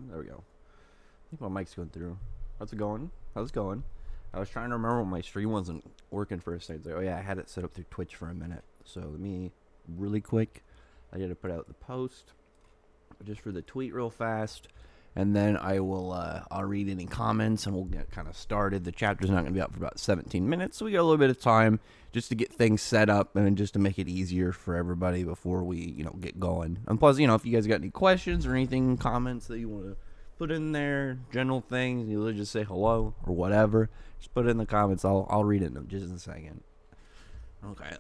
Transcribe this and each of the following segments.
There we go. I think my mic's going through. How's it going? How's it going? I was trying to remember when my stream wasn't working for a second. Like, oh yeah, I had it set up through Twitch for a minute. So let me, really quick, I got to put out the post just for the tweet real fast. And then I'll read any comments and we'll get kind of started. The chapter's not going to be out for about 17 minutes. So we got a little bit of time just to get things set up and just to make it easier for everybody before we, get going. And plus, if you guys got any questions or anything, comments that you want to put in there, general things, you just say hello or whatever, just put it in the comments. I'll read it in just a second. Okay.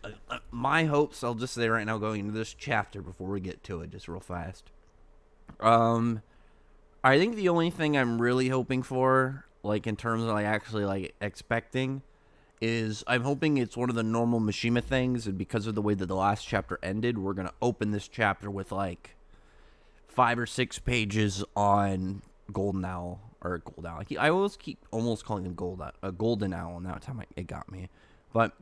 My hopes, I'll just say right now going into this chapter before we get to it, just real fast. I think the only thing I'm really hoping for, like in terms of like actually like expecting, is I'm hoping it's one of the normal Mishima things, and because of the way that the last chapter ended, we're gonna open this chapter with like 5 or 6 pages on Golden Owl or Gold Owl. I always keep almost calling him Golden Owl, and that time it got me. But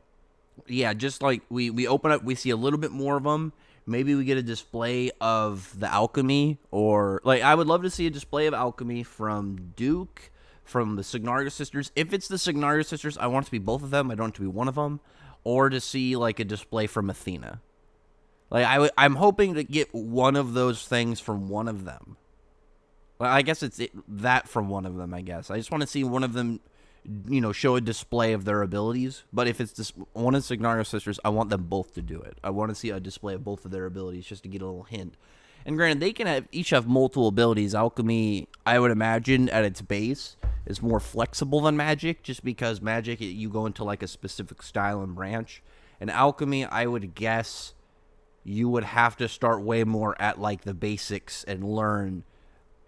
yeah, just like we open up, we see a little bit more of them. Maybe we get a display of the alchemy, or like I would love to see a display of alchemy from Duke, from the Signario sisters. If it's the Signario sisters, I want it to be both of them. I don't want it to be one of them, or to see like a display from Athena. Like I'm hoping to get one of those things from one of them. Well, I guess that from one of them. I guess I just want to see one of them, show a display of their abilities. But if it's just one of the Signario sisters, I want them both to do it. I want to see a display of both of their abilities just to get a little hint. And granted, they can each have multiple abilities. Alchemy, I would imagine, at its base, is more flexible than magic, just because magic, you go into like a specific style and branch. And alchemy, I would guess, you would have to start way more at like the basics and learn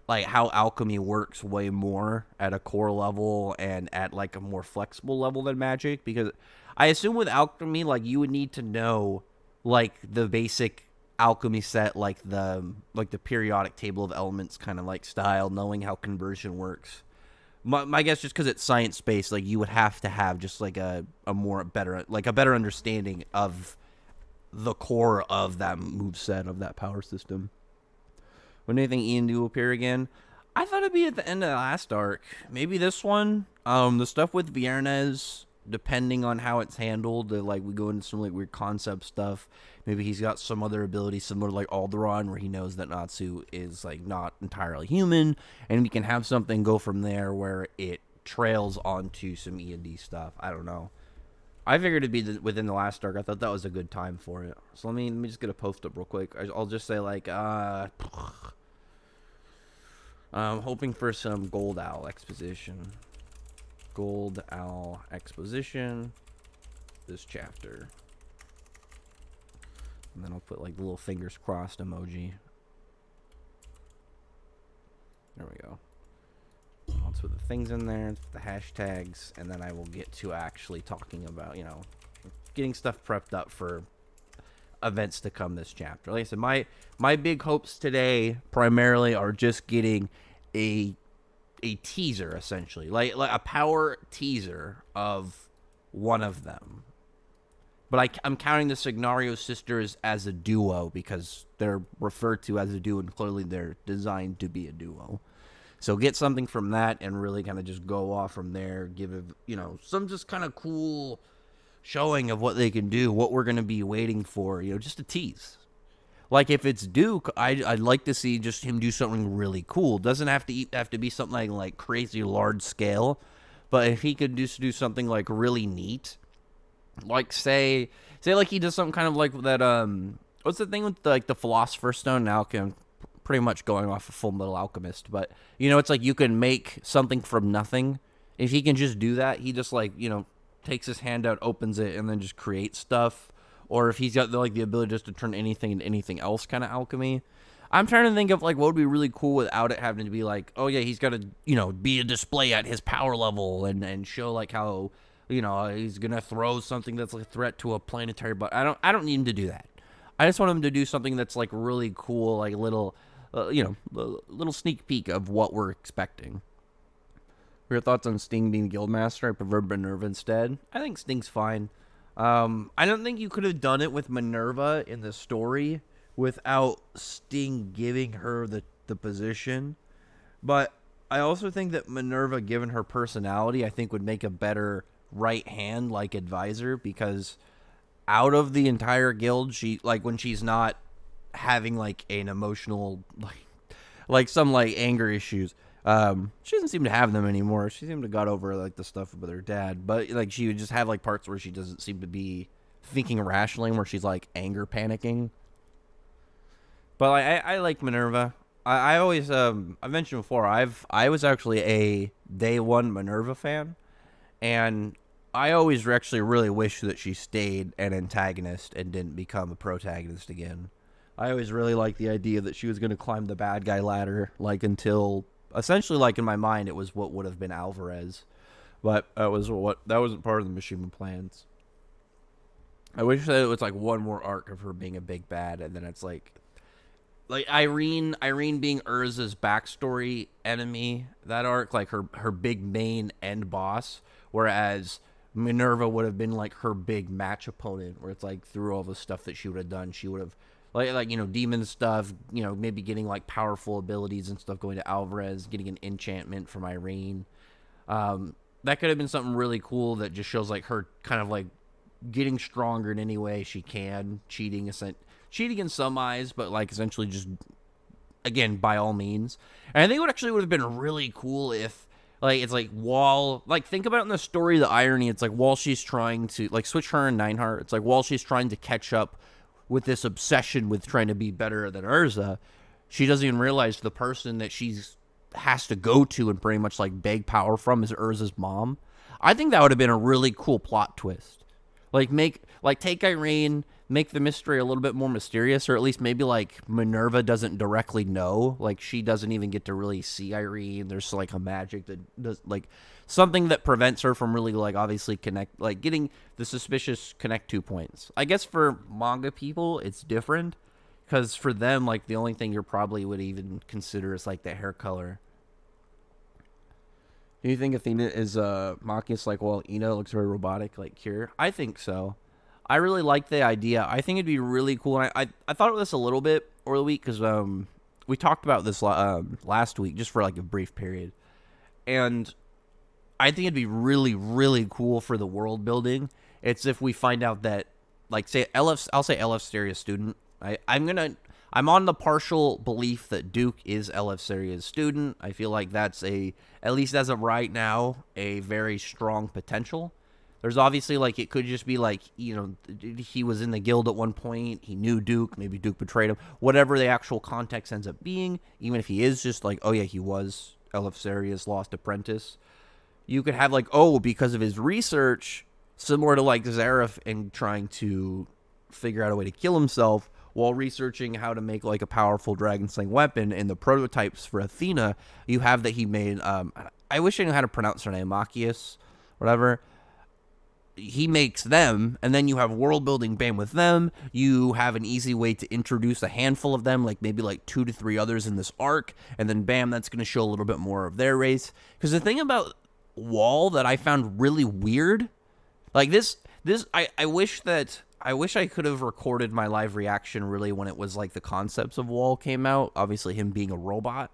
like how alchemy works way more at a core level and at like a more flexible level than magic, because I assume with alchemy, like you would need to know like the basic alchemy set, like the periodic table of elements kind of like style, knowing how conversion works. My guess, just because it's science based, like you would have to have just like a better understanding of the core of that moveset, of that power system. When anything Ian do appear again? I thought it'd be at the end of the last arc. Maybe this one. The stuff with Viernes, depending on how it's handled, like we go into some like weird concept stuff. Maybe he's got some other ability similar to like Alderaan, where he knows that Natsu is like not entirely human, and we can have something go from there where it trails onto some E&D stuff. I don't know. I figured it'd be within the last arc. I thought that was a good time for it. So let me just get a post up real quick. I'll just say like I'm hoping for some Gold Owl exposition. Gold Owl exposition. This chapter. And then I'll put like the little fingers crossed emoji. There we go. Let's put the things in there, the hashtags, and then I will get to actually talking about, getting stuff prepped up for events to come this chapter. Like I said, my big hopes today primarily are just getting a teaser, essentially, like a power teaser of one of them. But I'm counting the Signario sisters as a duo because they're referred to as a duo, and clearly they're designed to be a duo. So get something from that and really kind of just go off from there. Give it, some just kind of cool showing of what they can do, what we're going to be waiting for, just a tease. Like if it's Duke, I'd like to see just him do something really cool. Doesn't have to be something like crazy large scale, but if he could just do something like really neat, like say like he does something kind of like that. What's the thing with the Philosopher's Stone? Now I'm pretty much going off of Full Metal Alchemist, but it's like you can make something from nothing. If he can just do that, he just like takes his hand out, opens it, and then just creates stuff. Or if he's got the ability just to turn anything into anything else, kind of alchemy. I'm trying to think of like what would be really cool without it having to be like, oh yeah, he's got to be a display at his power level and show like how he's gonna throw something that's like a threat to a planetary. But I don't need him to do that. I just want him to do something that's like really cool, like little sneak peek of what we're expecting. Your thoughts on Sting being Guildmaster? I prefer Minerva instead. I think Sting's fine. I don't think you could have done it with Minerva in the story without Sting giving her the position. But I also think that Minerva, given her personality, I think would make a better right hand like advisor, because out of the entire guild, she like when she's not having like an emotional like some like anger issues. She doesn't seem to have them anymore. She seemed to got over like the stuff with her dad, but like she would just have like parts where she doesn't seem to be thinking rationally, where she's like anger panicking. But like, I like Minerva. I always I mentioned before I was actually a day one Minerva fan, and I always actually really wish that she stayed an antagonist and didn't become a protagonist again. I always really liked the idea that she was going to climb the bad guy ladder, like until essentially, like in my mind, it was what would have been Alvarez, but that wasn't part of the Mishima plans. I wish that it was like one more arc of her being a big bad, and then it's like Irene being Urza's backstory enemy, that arc, like her big main end boss, whereas Minerva would have been like her big match opponent, where it's like through all the stuff that she would have done, she would have like demon stuff, maybe getting like powerful abilities and stuff, going to Alvarez, getting an enchantment from Irene. That could have been something really cool that just shows like her kind of like getting stronger in any way she can, cheating in some eyes, but like essentially just, again, by all means. And I think it actually would have been really cool if like it's like while like think about it in the story, the irony, it's like while she's trying to like switch her and Nineheart, it's like while she's trying to catch up with this obsession with trying to be better than Urza, she doesn't even realize the person that she's has to go to and pretty much like beg power from is Urza's mom. I think that would have been a really cool plot twist. Take Irene, make the mystery a little bit more mysterious, or at least maybe like Minerva doesn't directly know, like she doesn't even get to really see Irene. There's like a magic that does like something that prevents her from really like obviously connect, like getting the suspicious connect 2 points. I guess for manga people it's different, because for them like the only thing you probably would even consider is like the hair color. Do you think Athena is Machias like, well, Ina looks very robotic like Cure? I think so. I really like the idea. I think it'd be really cool. And I thought of this a little bit over the week, because we talked about this last week just for like a brief period. And I think it'd be really, really cool for the world building. It's if we find out that, like, say, I'll say LF Sterea's student. I'm on the partial belief that Duke is LF Sterea's student. I feel like that's at least as of right now, a very strong potential. There's obviously, like, it could just be, like, he was in the guild at one point. He knew Duke. Maybe Duke betrayed him. Whatever the actual context ends up being, even if he is just, like, oh, yeah, he was LF Sterea's lost apprentice. You could have, like, oh, because of his research, similar to, like, Zareth and trying to figure out a way to kill himself while researching how to make, like, a powerful dragon slaying weapon, and the prototypes for Athena, you have that he made, I wish I knew how to pronounce her name, Machias, whatever. He makes them, and then you have world building bam with them. You have an easy way to introduce a handful of them, like maybe like 2 to 3 others in this arc, and then bam, that's going to show a little bit more of their race. Because the thing about Wall that I found really weird, like I wish I could have recorded my live reaction really when it was like the concepts of Wall came out, obviously him being a robot,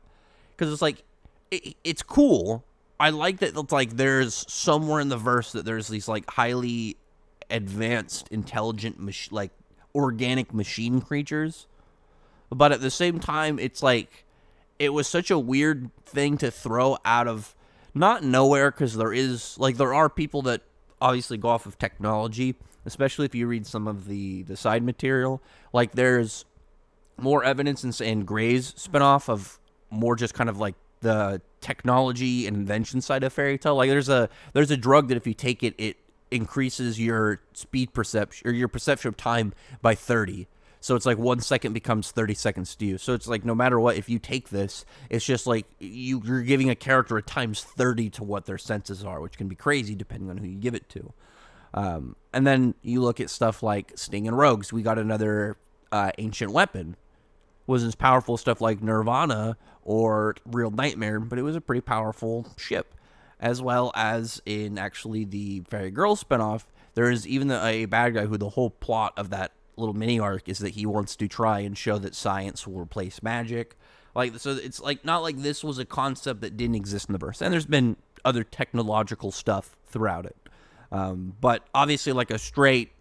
because it's like it's cool. I like that it's like there's somewhere in the verse that there's these like highly advanced, intelligent, like organic machine creatures. But at the same time, it's like it was such a weird thing to throw out of not nowhere, because there are people that obviously go off of technology, especially if you read some of the side material. Like there's more evidence in Gray's spinoff of more just kind of like the technology and invention side of Fairy Tail. Like there's a drug that if you take it, it increases your speed perception or your perception of time by 30. So it's like 1 second becomes 30 seconds to you. So it's like no matter what, if you take this, it's just like you're giving a character a times 30 to what their senses are, which can be crazy depending on who you give it to. And then you look at stuff like Sting and Rogues. We got another ancient weapon. Wasn't as powerful stuff like Nirvana or Real Nightmare, but it was a pretty powerful ship. As well as in actually the Fairy Girl spinoff, there is even a bad guy who the whole plot of that little mini arc is that he wants to try and show that science will replace magic. Like, so it's like not like this was a concept that didn't exist in the verse. And there's been other technological stuff throughout it. But obviously, like a straight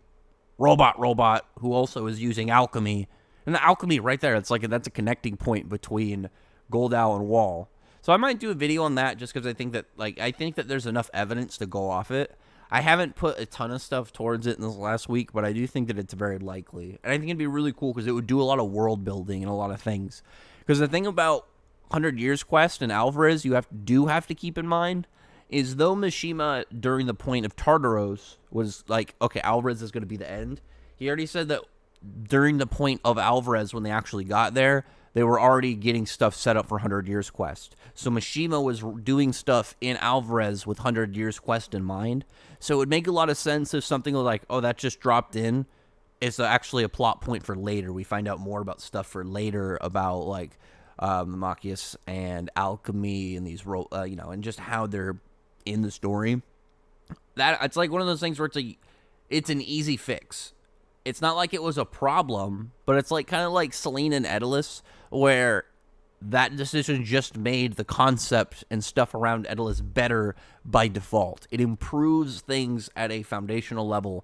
robot who also is using alchemy. And the alchemy right there, it's like that's a connecting point between Goldal and Wall. So I might do a video on that just because I think that there's enough evidence to go off it. I haven't put a ton of stuff towards it in this last week, but I do think that it's very likely. And I think it'd be really cool because it would do a lot of world building and a lot of things. Because the thing about 100 Years Quest and Alvarez you do have to keep in mind is though Mishima, during the point of Tartaros, was like, okay, Alvarez is going to be the end, he already said that during the point of Alvarez, when they actually got there, they were already getting stuff set up for 100 Years Quest. So Mishima was doing stuff in Alvarez with 100 Years Quest in mind. So it would make a lot of sense if something like, oh, that just dropped in. It's actually a plot point for later. We find out more about stuff for later about, like, the Machias and alchemy and these, and just how they're in the story. That it's like one of those things where it's an easy fix. It's not like it was a problem, but it's like kind of like Selene and Daedalus, where that decision just made the concept and stuff around Daedalus better by default. It improves things at a foundational level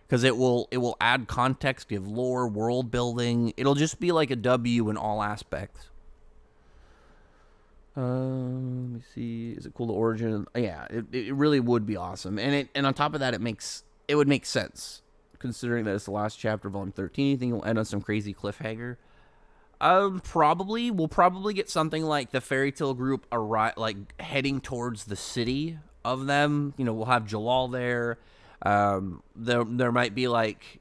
because it will add context, give lore, world building. It'll just be like a W in all aspects. Let me see. Is it cool to Origin? Yeah, it really would be awesome. And on top of that, it would make sense considering that it's the last chapter of Volume 13. You think it'll end on some crazy cliffhanger? Probably. We'll probably get something like the fairy tale group heading towards the city of them. We'll have Jalal there. There might be like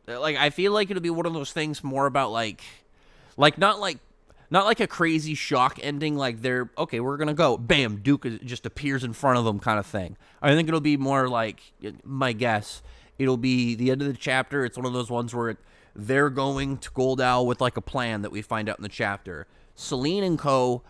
I feel like it'll be one of those things more about not like a crazy shock ending, like we're gonna go, bam, Duke just appears in front of them kind of thing. I think it'll be more like, my guess, it'll be the end of the chapter. It's one of those ones where they're going to Goldal with like a plan that we find out in the chapter. Selene and co,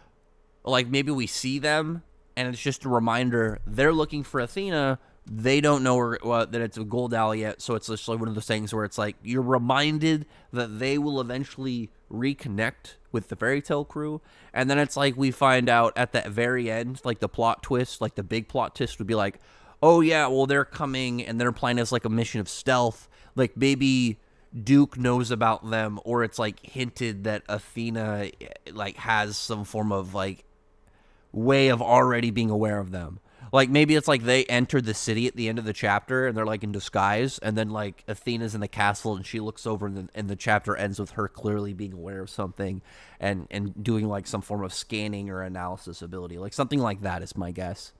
like maybe we see them, and it's just a reminder they're looking for Athena. They don't know that it's a Goldal yet, so it's just like one of those things where it's like you're reminded that they will eventually reconnect with the fairy tale crew, and then it's like we find out at the very end, like the plot twist, like the big plot twist would be like, oh yeah, well they're coming and they're playing as like a mission of stealth, like maybe Duke knows about them, or it's like hinted that Athena like has some form of like way of already being aware of them. Like, maybe it's like they entered the city at the end of the chapter, and they're, like, in disguise, and then, like, Athena's in the castle, and she looks over, and the chapter ends with her clearly being aware of something and doing, like, some form of scanning or analysis ability. Like, something like that is my guess.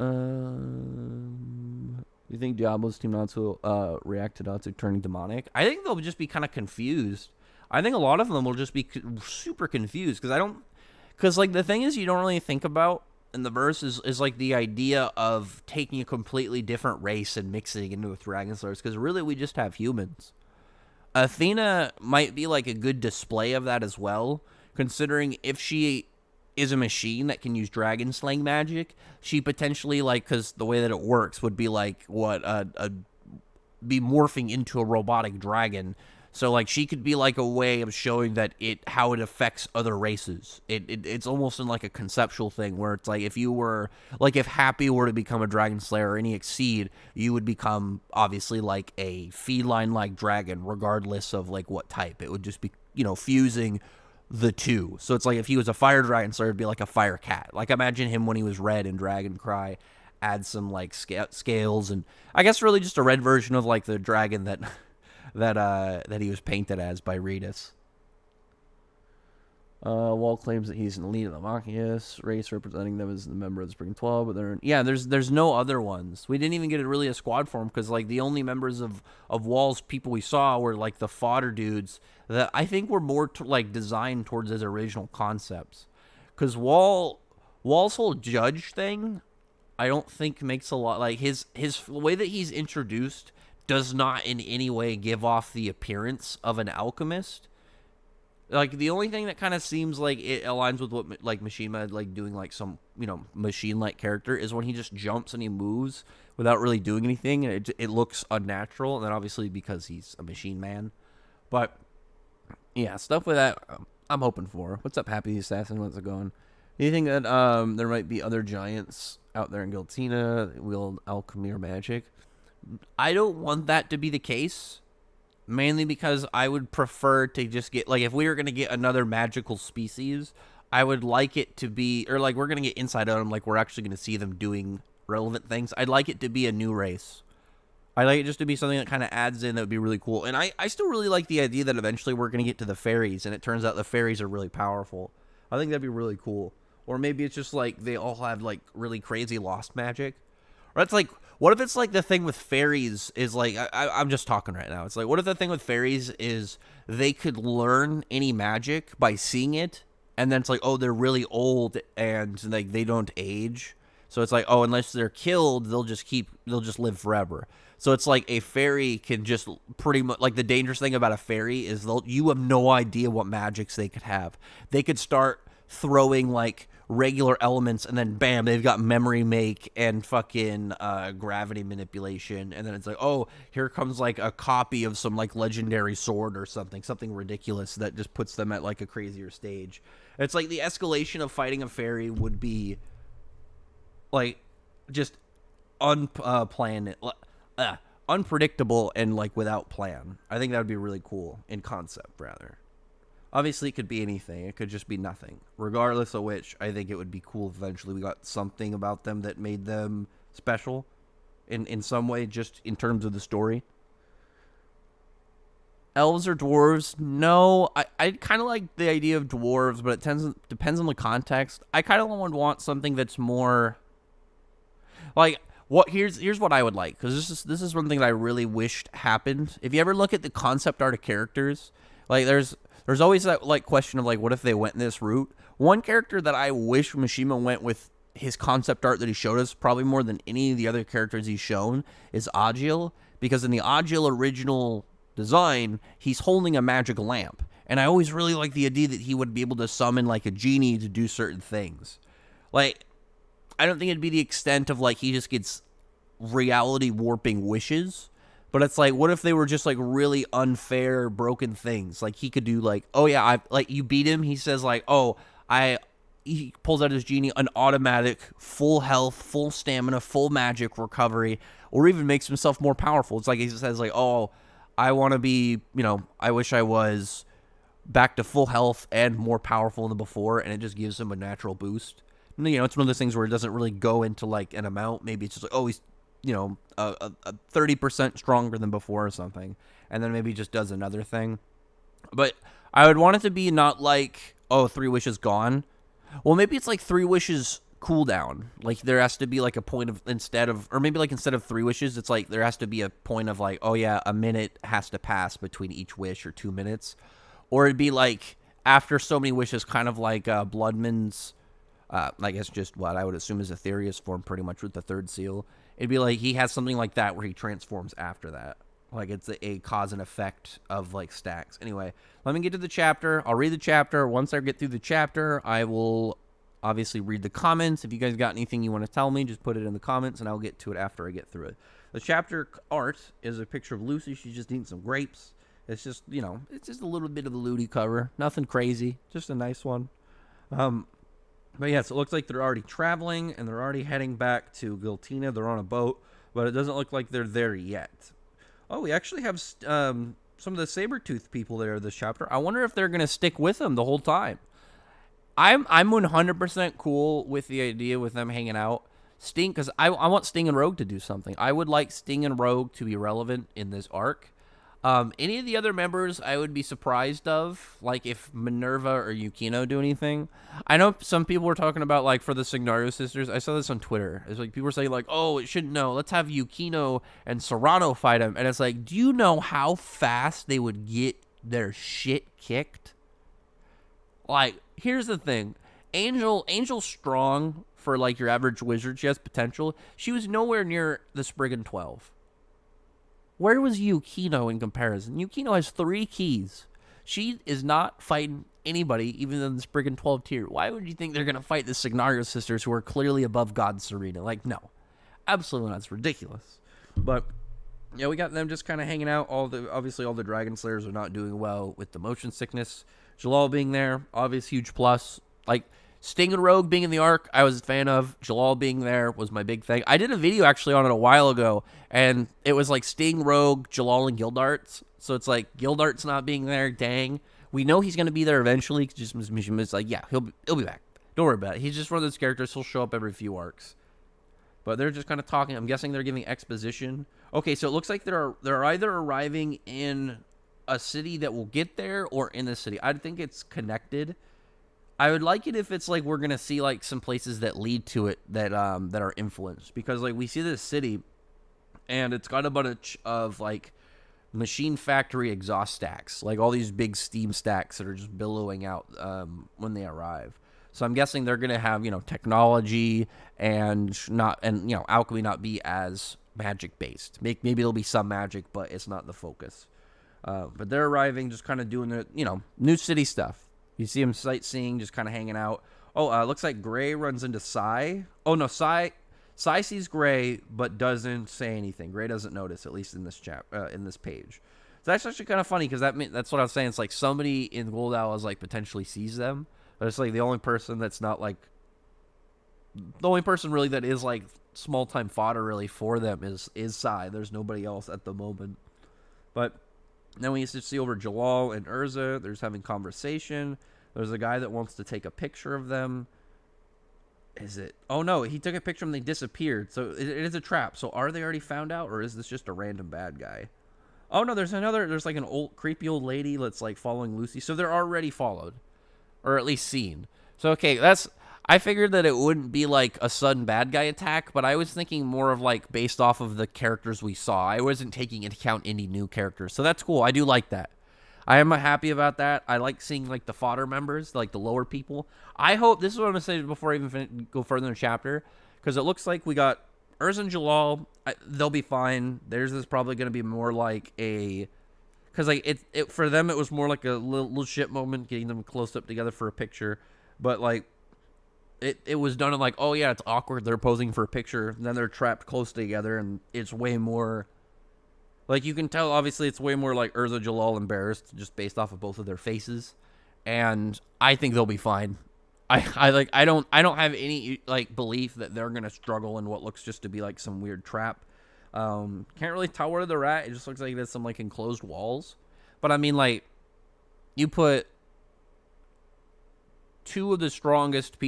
You think Diablo's team Natsu react to Natsu turning demonic? I think they'll just be kind of confused. I think a lot of them will just be super confused, because, like, the thing is you don't really think about in the verse is like the idea of taking a completely different race and mixing it into with dragon slayers, because really we just have humans. Athena might be like a good display of that as well, considering if she is a machine that can use dragon slaying magic, she potentially, like, because the way that it works would be like be morphing into a robotic dragon. So, like, she could be, like, a way of showing that how it affects other races. It's almost in, like, a conceptual thing where it's, like, if Happy were to become a Dragon Slayer or any Exceed, you would become, obviously, like, a feline-like dragon, regardless of, like, what type. It would just be, fusing the two. So it's, like, if he was a Fire Dragon Slayer, it'd be, like, a Fire Cat. Like, imagine him when he was red in Dragon Cry, add some, like, scales, and I guess really just a red version of, like, the dragon that he was painted as by Redis. Wall claims that he's in the lead of the Machias race, representing them as the member of the Spring 12, but there's no other ones. We didn't even get a squad for him, because like the only members of Wall's people we saw were like the fodder dudes that I think were more like designed towards his original concepts. Because Wall's whole judge thing, I don't think makes a lot, like his way that he's introduced does not in any way give off the appearance of an alchemist. Like, the only thing that kind of seems like it aligns with what, like, Mishima, like, doing, like, some, machine-like character is when he just jumps and he moves without really doing anything, and it looks unnatural, and then obviously because he's a machine man. But, yeah, stuff with that, I'm hoping for. What's up, Happy Assassin? What's it going? Do you think that there might be other giants out there in Giltina that wield alchemy or magic? I don't want that to be the case, mainly because I would prefer to just get, like, if we were going to get another magical species, I would like it to be, or like we're going to get insight on them, like we're actually going to see them doing relevant things. I'd like it to be a new race. I like it just to be something that kind of adds in that would be really cool. And I still really like the idea that eventually we're going to get to the fairies, and it turns out the fairies are really powerful. I think that'd be really cool. Or maybe it's just like they all have like really crazy lost magic. Or it's like, what if it's like the thing with fairies is like, I'm just talking right now. It's like, what if the thing with fairies is they could learn any magic by seeing it, and then it's like, oh, they're really old and like they don't age. So it's like, oh, unless they're killed, they'll just live forever. So it's like a fairy can just pretty much, like, the dangerous thing about a fairy is you have no idea what magics they could have. They could start throwing like regular elements, and then bam, they've got memory make and fucking gravity manipulation, and then it's like, oh, here comes like a copy of some like legendary sword or something ridiculous that just puts them at like a crazier stage. It's like the escalation of fighting a fairy would be like just unpredictable and like without plan. I think that would be really cool in concept, rather. Obviously, it could be anything. It could just be nothing. Regardless of which, I think it would be cool if eventually we got something about them that made them special in some way, just in terms of the story. Elves or dwarves? No. I kind of like the idea of dwarves, but it depends on the context. I kind of would want something that's more like, here's what I would like, because this is one thing that I really wished happened. If you ever look at the concept art of characters, like there's always that like question of like, what if they went this route? One character that I wish Mishima went with his concept art that he showed us, probably more than any of the other characters he's shown, is Agil, because in the Agil original design, he's holding a magic lamp, and I always really like the idea that he would be able to summon like a genie to do certain things. Like, I don't think it'd be the extent of like he just gets reality warping wishes, but it's like, what if they were just like really unfair, broken things? Like he could do like, oh yeah, like you beat him. He says like, oh, he pulls out his genie, an automatic, full health, full stamina, full magic recovery, or even makes himself more powerful. It's like he says like, oh, I want to be, I wish I was back to full health and more powerful than before, and it just gives him a natural boost. It's one of those things where it doesn't really go into like an amount. Maybe it's just like, oh, he's, a 30% stronger than before or something, and then maybe just does another thing. But I would want it to be not like, oh, 3 wishes gone. Well, maybe it's like 3 wishes cooldown. Like there has to be like a point of, instead of 3 wishes, it's like there has to be a point of like, oh yeah, a minute has to pass between each wish, or 2 minutes. Or it'd be like after so many wishes, kind of like Bloodman's, I guess just what I would assume is Aetherius form pretty much with the 3rd seal. It'd be like he has something like that where he transforms after that. Like it's a cause and effect of like stacks. Anyway, let me get to the chapter. I'll read the chapter. Once I get through the chapter, I will obviously read the comments. If you guys got anything you want to tell me, just put it in the comments and I'll get to it after I get through it. The chapter art is a picture of Lucy. She's just eating some grapes. It's just, it's just a little bit of a looty cover. Nothing crazy. Just a nice one. But yeah, so it looks like they're already traveling, and they're already heading back to Giltina. They're on a boat, but it doesn't look like they're there yet. Oh, we actually have some of the Sabertooth people there this chapter. I wonder if they're going to stick with them the whole time. I'm 100% cool with the idea with them hanging out. Sting, because I want Sting and Rogue to do something. I would like Sting and Rogue to be relevant in this arc. Any of the other members I would be surprised of, like if Minerva or Yukino do anything. I know some people were talking about, like, for the Signario sisters. I saw this on Twitter. It's like people were saying, like, oh, it shouldn't know. Let's have Yukino and Serrano fight him. And it's like, do you know how fast they would get their shit kicked? Like, here's the thing. Angel's strong for, like, your average wizard. She has potential. She was nowhere near the Spriggan 12. Where was Yukino in comparison? Yukino has 3 keys. She is not fighting anybody, even in the Spriggan 12 tier. Why would you think they're going to fight the Signario sisters, who are clearly above God Serena? Like, no. Absolutely not. It's ridiculous. But Yeah, we got them just kind of hanging out. Obviously all the Dragon Slayers are not doing well with the motion sickness. Jalal being there, obvious huge plus. Like Sting and Rogue being in the arc, I was a fan of. Jalal being there was my big thing. I did a video actually on it a while ago, and it was like Sting, Rogue, Jalal, and Gildarts. So it's like Gildarts not being there. Dang, we know he's gonna be there eventually. Just it's like, yeah, he'll be back. Don't worry about it. He's just one of those characters. He'll show up every few arcs. But they're just kind of talking. I'm guessing they're giving exposition. Okay, so it looks like they're either arriving in a city that will get there or in the city. I think it's connected. I would like it if it's like we're gonna see like some places that lead to it that are influenced, because like we see this city and it's got a bunch of like machine factory exhaust stacks, like all these big steam stacks that are just billowing out when they arrive. So I'm guessing they're gonna have, technology and alchemy not be as magic based. Maybe there'll be some magic, but it's not the focus. But they're arriving, just kind of doing the new city stuff. You see them sightseeing, just kind of hanging out. Oh, looks like Gray runs into Sai. Oh no, Sai sees Gray, but doesn't say anything. Gray doesn't notice, at least in this in this page. So that's actually kind of funny, because that's what I was saying. It's like somebody in Gold Owl is like potentially sees them. But it's like the only person that's not like, the only person really that is like small time fodder really for them is Sai. There's nobody else at the moment. But then we used to see over Jalal and Urza. They're just having conversation. There's a guy that wants to take a picture of them. Is it? Oh no, he took a picture and they disappeared. So it is a trap. So are they already found out, or is this just a random bad guy? Oh no, there's like an old creepy old lady that's like following Lucy. So they're already followed. Or at least seen. So, okay, I figured that it wouldn't be like a sudden bad guy attack, but I was thinking more of like based off of the characters we saw. I wasn't taking into account any new characters. So that's cool. I do like that. I am happy about that. I like seeing like the fodder members, like the lower people. I hope, this is what I'm going to say before I even go further in the chapter, because it looks like we got Urza and Jalal. They'll be fine. Theirs is probably going to be more like a... Because like it for them, it was more like a little shit moment, getting them close up together for a picture. But like it was done in like, oh yeah, it's awkward. They're posing for a picture, and then they're trapped close together, and it's way more like, you can tell. Obviously, it's way more like Urza Jalal embarrassed just based off of both of their faces, and I think they'll be fine. I don't have any like belief that they're gonna struggle in what looks just to be like some weird trap. Can't really tell where they're at. It just looks like there's some like enclosed walls. But I mean, like, you put two of the strongest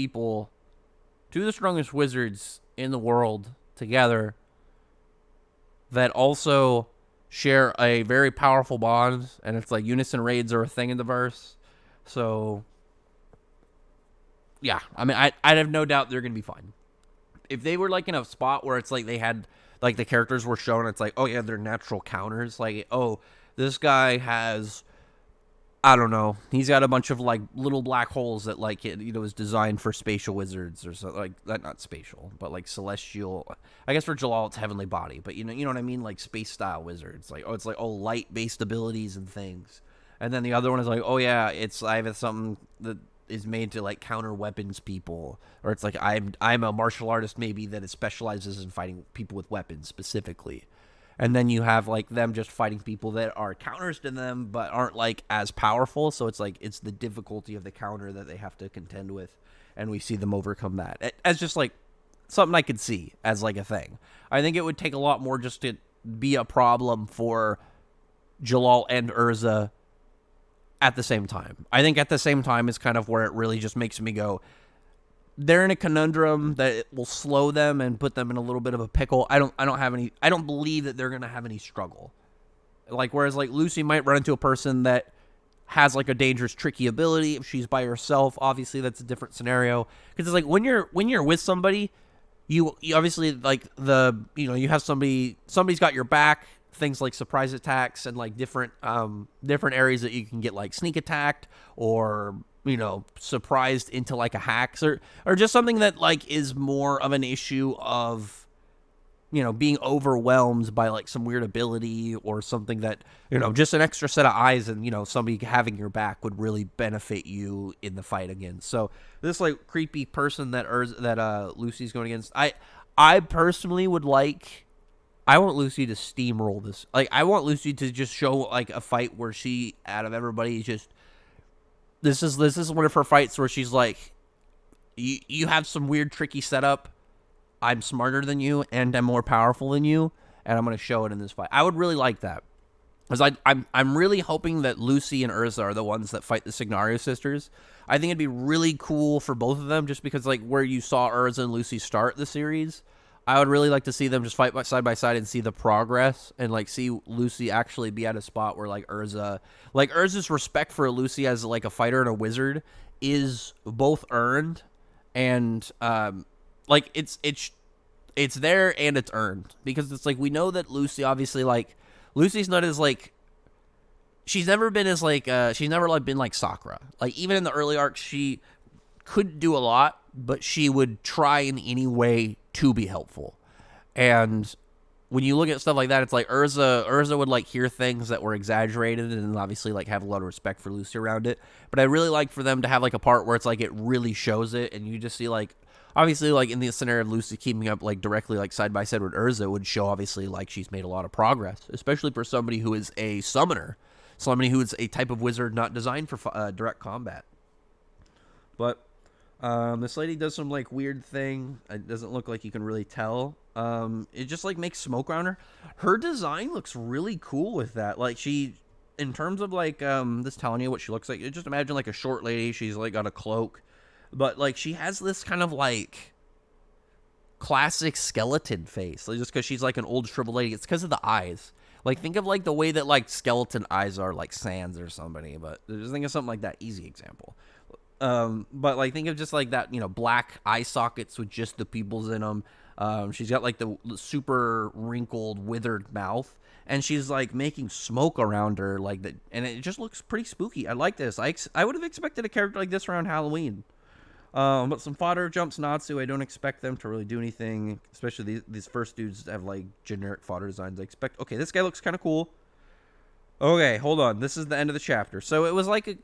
wizards in the world together that also share a very powerful bond, and it's like unison raids are a thing in the verse. So yeah, I mean, I have no doubt they're gonna be fine. If they were like in a spot where it's like they had like the characters were shown, it's like, oh yeah, they're natural counters. Like, oh, this guy has, I don't know, he's got a bunch of like little black holes that like is designed for spatial wizards or something like that. Not spatial, but like celestial. I guess for Jalal it's heavenly body, but you know what I mean, like space style wizards. Like, oh, it's like, oh, light based abilities and things. And then the other one is like, oh yeah, I have something that is made to like counter weapons people, or it's like I'm a martial artist maybe that specializes in fighting people with weapons specifically. And then you have like them just fighting people that are counters to them but aren't like as powerful, so it's like it's the difficulty of the counter that they have to contend with, and we see them overcome that as just like something I could see as like a thing. I think it would take a lot more just to be a problem for Jalal and Urza at the same time. I think at the same time is kind of where it really just makes me go, they're in a conundrum that it will slow them and put them in a little bit of a pickle. I don't believe that they're going to have any struggle. Like, whereas like Lucy might run into a person that has like a dangerous, tricky ability. If she's by herself, obviously that's a different scenario. Because it's like when you're with somebody, you obviously like you have somebody's got your back. Things like surprise attacks and like different areas that you can get like sneak attacked or surprised into like a hacks or just something that like is more of an issue of being overwhelmed by like some weird ability or something that just an extra set of eyes and somebody having your back would really benefit you in the fight against. So this like creepy person that Lucy's going against, I personally would like I want Lucy to steamroll this. Like, I want Lucy to just show like a fight where she, out of everybody, just this is one of her fights where she's like, you have some weird tricky setup. I'm smarter than you and I'm more powerful than you, and I'm gonna show it in this fight. I would really like that. Because I'm really hoping that Lucy and Urza are the ones that fight the Signario sisters. I think it'd be really cool for both of them, just because, like, where you saw Urza and Lucy start the series, I would really like to see them just fight side by side and see the progress, and, like, see Lucy actually be at a spot where, like, Urza's respect for Lucy as, like, a fighter and a wizard is both earned, and, like, it's there and it's earned. Because it's, like, we know that Lucy, obviously, like, Lucy's not as, like, she's never been as, like, she's never, like, been like Sakura. Like, even in the early arcs, she couldn't do a lot, but she would try in any way to be helpful. And when you look at stuff like that, it's like Urza would, like, hear things that were exaggerated and obviously, like, have a lot of respect for Lucy around it. But I really like for them to have, like, a part where it's, like, it really shows it, and you just see, like, obviously, like, in the scenario of Lucy keeping up, like, directly, like, side by side with Urza would show, obviously, like, she's made a lot of progress, especially for somebody who is a summoner, somebody who is a type of wizard not designed for direct combat. But this lady does some, like, weird thing. It doesn't look like you can really tell. It just, like, makes smoke around her. Her design looks really cool with that. Like, she, in terms of, like, this telling you what she looks like, just imagine, like, a short lady. She's, like, got a cloak. But, like, she has this kind of, like, classic skeleton face. Like, just because she's, like, an old shriveled lady. It's because of the eyes. Like, think of, like, the way that, like, skeleton eyes are, like, Sans or somebody. But just think of something like that. Easy example. But, like, think of just, like, that, you know, black eye sockets with just the pupils in them. She's got, like, the super wrinkled, withered mouth. And she's, like, making smoke around her. Like that, and it just looks pretty spooky. I like this. I would have expected a character like this around Halloween. But some fodder jumps Natsu. I don't expect them to really do anything, especially these first dudes have, like, generic fodder designs. I expect, okay, this guy looks kind of cool. Okay, hold on. This is the end of the chapter. So it was like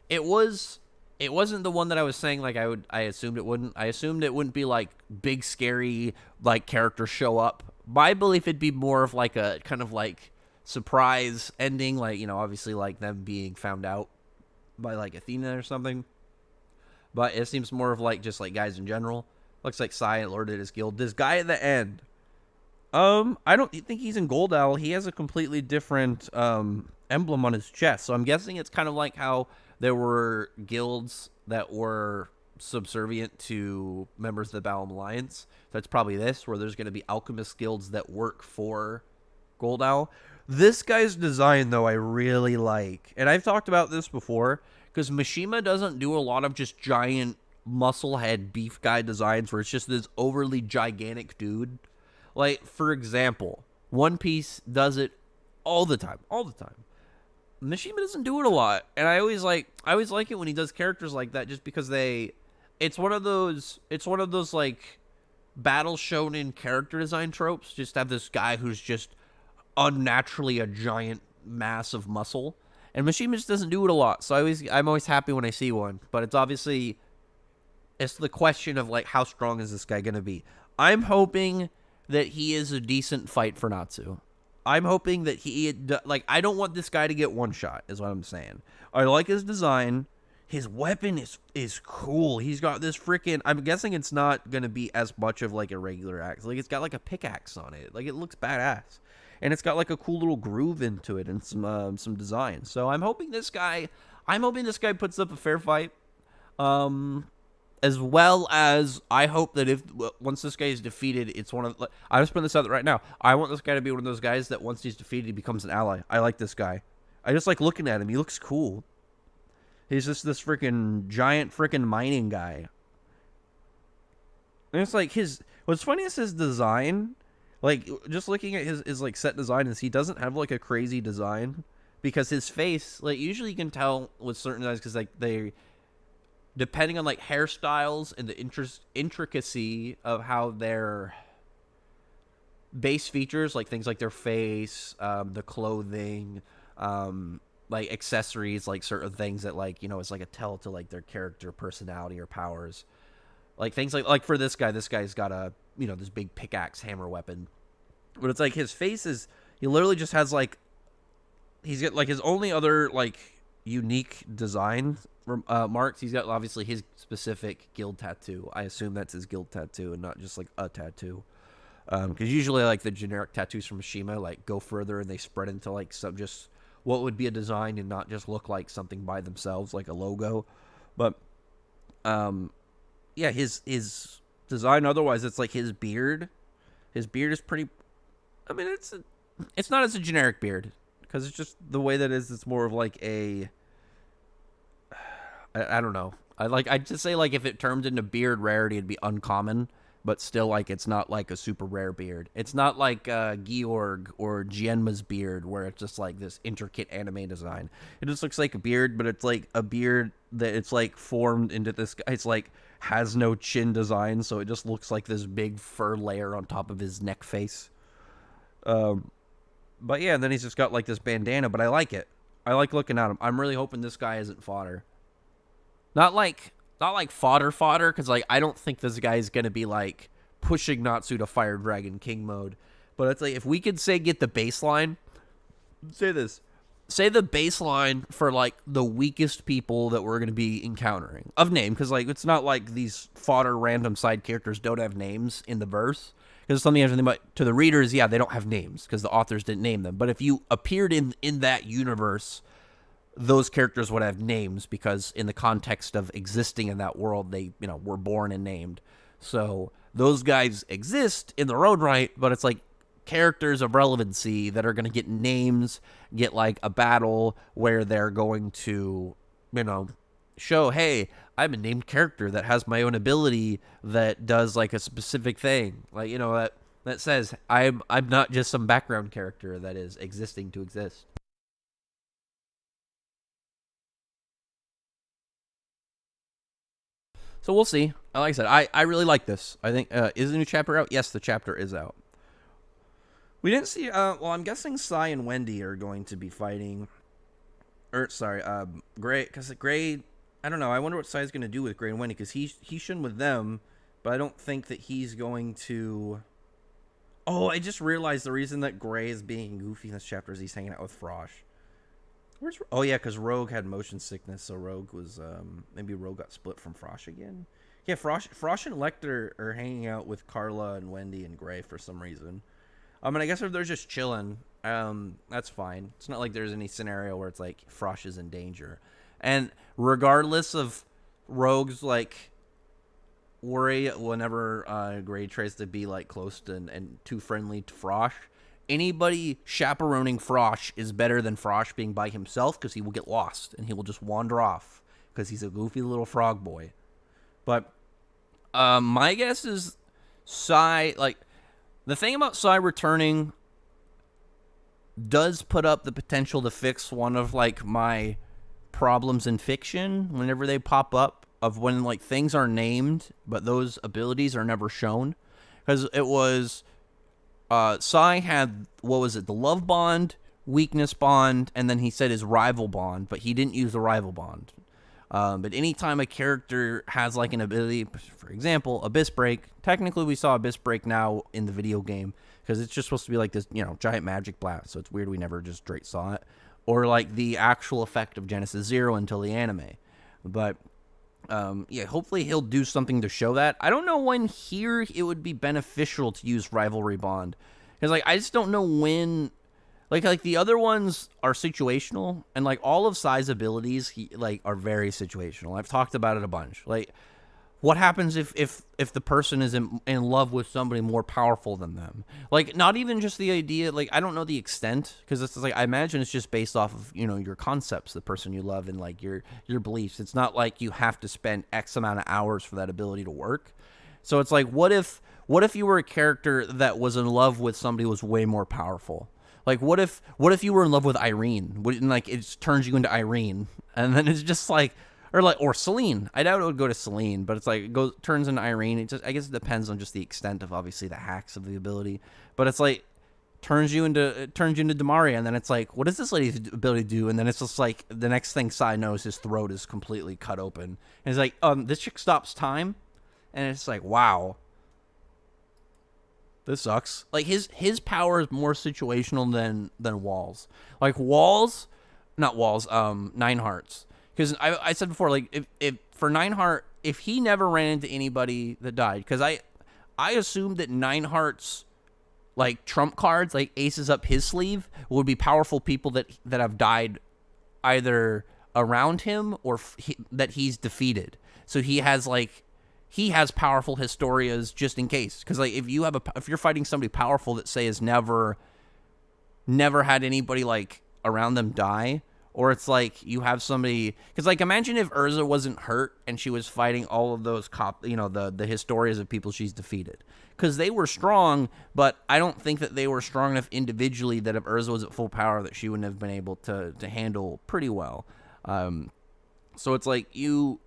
it wasn't the one that I was saying, like, I assumed it wouldn't. I assumed it wouldn't be, like, big, scary, like, characters show up. My belief it'd be more of, like, a kind of, like, surprise ending, like, you know, obviously, like, them being found out by, like, Athena or something. But it seems more of, like, just, like, guys in general. Looks like Sai alerted his guild. This guy at the end, I don't think he's in Gold Owl. He has a completely different emblem on his chest. So I'm guessing it's kind of like how there were guilds that were subservient to members of the Balam Alliance. That's probably this, where there's going to be alchemist guilds that work for Gold Owl. This guy's design, though, I really like. And I've talked about this before, because Mishima doesn't do a lot of just giant muscle head beef guy designs where it's just this overly gigantic dude. Like, for example, One Piece does it all the time. Mishima doesn't do it a lot, and I always like it when he does characters like that, just because it's one of those like battle shonen character design tropes. Just have this guy who's just unnaturally a giant mass of muscle. And Mishima just doesn't do it a lot, so I'm always happy when I see one. But it's obviously, it's the question of, like, how strong is this guy going to be? I'm hoping that he is a decent fight for Natsu. I'm hoping that I don't want this guy to get one shot, is what I'm saying. I like his design. His weapon is cool. He's got this freaking, I'm guessing it's not going to be as much of, like, a regular axe. Like, it's got, like, a pickaxe on it. Like, it looks badass. And it's got, like, a cool little groove into it and some design. So I'm hoping this guy puts up a fair fight. As well as I hope that once this guy is defeated, it's one of, I'm just putting this out right now. I want this guy to be one of those guys that once he's defeated, he becomes an ally. I like this guy. I just like looking at him. He looks cool. He's just this freaking giant freaking mining guy. And it's like what's funny is his design. Like, just looking at his like set design is he doesn't have, like, a crazy design, because his face, like, usually you can tell with certain designs because, like, they, depending on, like, hairstyles and the intricacy of how their base features, like things like their face, the clothing, like accessories, like certain things that, like, you know, it's like a tell to, like, their character personality or powers. Like things like for this guy's got a, you know, this big pickaxe hammer weapon. But it's like his face is, he literally just has like, he's got like his only other like unique design marks. He's got obviously his specific guild tattoo. I assume that's his guild tattoo and not just like a tattoo. Because usually like the generic tattoos from Mishima like go further and they spread into like some just what would be a design and not just look like something by themselves like a logo. But yeah, his design otherwise, it's like his beard. His beard is pretty. I mean, it's not as a generic beard because it's just the way that is. It's more of like a. I don't know. I'd just say like if it turned into beard rarity, it'd be uncommon, but still like it's not like a super rare beard. It's not like Georg or Jienma's beard where it's just like this intricate anime design. It just looks like a beard, but it's like a beard that it's like formed into this. It's like has no chin design, so it just looks like this big fur layer on top of his neck face. But yeah, and then he's just got like this bandana, but I like it. I like looking at him. I'm really hoping this guy isn't fodder. Not like fodder, because like I don't think this guy is gonna be like pushing Natsu to Fire Dragon King mode. But it's like if we could say get the baseline, say the baseline for like the weakest people that we're gonna be encountering of name, because like it's not like these fodder random side characters don't have names in the verse. Because something you have to think about to the readers, yeah, they don't have names because the authors didn't name them. But if you appeared in that universe, those characters would have names because in the context of existing in that world, they, were born and named. So those guys exist in their own right, but it's like characters of relevancy that are going to get names, get like a battle where they're going to, show, hey, I'm a named character that has my own ability that does like a specific thing. Like, that says I'm not just some background character that is existing to exist. So we'll see. Like I said, I really like this. I think, is the new chapter out? Yes, the chapter is out. We didn't see, well, I'm guessing Sai and Wendy are going to be fighting, Gray, because Gray, I don't know, I wonder what Sai's going to do with Gray and Wendy, because he shouldn't with them, but I don't think that he's going to, I just realized the reason that Gray is being goofy in this chapter is he's hanging out with Frosh. Yeah, because Rogue had motion sickness, so Rogue was, maybe Rogue got split from Frosh again. Yeah, Frosh and Lecter are hanging out with Carla and Wendy and Gray for some reason. And I guess if they're just chilling, that's fine. It's not like there's any scenario where it's like Frosh is in danger. And regardless of Rogue's, like, worry whenever Gray tries to be, like, close to and too friendly to Frosh, anybody chaperoning Frosh is better than Frosh being by himself because he will get lost and he will just wander off because he's a goofy little frog boy. But my guess is Sai, like, the thing about Sai returning does put up the potential to fix one of, like, my problems in fiction whenever they pop up of when, like, things are named but those abilities are never shown. Because it was... Sai had, what was it, the love bond, weakness bond, and then he said his rival bond, but he didn't use the rival bond. But anytime a character has like an ability, for example, Abyss Break, technically we saw Abyss Break now in the video game, because it's just supposed to be like this, giant magic blast, so it's weird we never just straight saw it. Or like the actual effect of Genesis Zero until the anime. But... yeah, hopefully he'll do something to show that. I don't know when here it would be beneficial to use Rivalry Bond. Because, like, I just don't know when... Like the other ones are situational, and, like, all of Sai's abilities, are very situational. I've talked about it a bunch. Like, what happens if the person is in love with somebody more powerful than them? Like, not even just the idea, like, I don't know the extent, because it's like, I imagine it's just based off of, your concepts, the person you love, and, like, your beliefs. It's not like you have to spend X amount of hours for that ability to work. So it's like, what if you were a character that was in love with somebody who was way more powerful? Like, what if you were in love with Irene? And, like, it just turns you into Irene, and then it's just like... Or Celine. I doubt it would go to Celine, but it's like it turns into Irene. I guess it depends on just the extent of obviously the hacks of the ability. But it's like turns you into Demaria, and then it's like, what does this lady's ability do? And then it's just like the next thing Sai knows, his throat is completely cut open. And it's like, this chick stops time, and it's like, wow. this sucks. Like his power is more situational than Walls. Like Walls, not Walls. Nine Hearts. Because I said before, like if for Nineheart, if he never ran into anybody that died, because I assumed that Nine Hearts, like trump cards, like aces up his sleeve, would be powerful people that have died either around him or that he's defeated. So he has powerful Historias just in case. Because like if you're fighting somebody powerful that say has never had anybody like around them die, or it's like you have somebody, because like imagine if Urza wasn't hurt and she was fighting all of those the Historias of people she's defeated, because they were strong, but I don't think that they were strong enough individually that if Urza was at full power that she wouldn't have been able to handle pretty well. So it's like you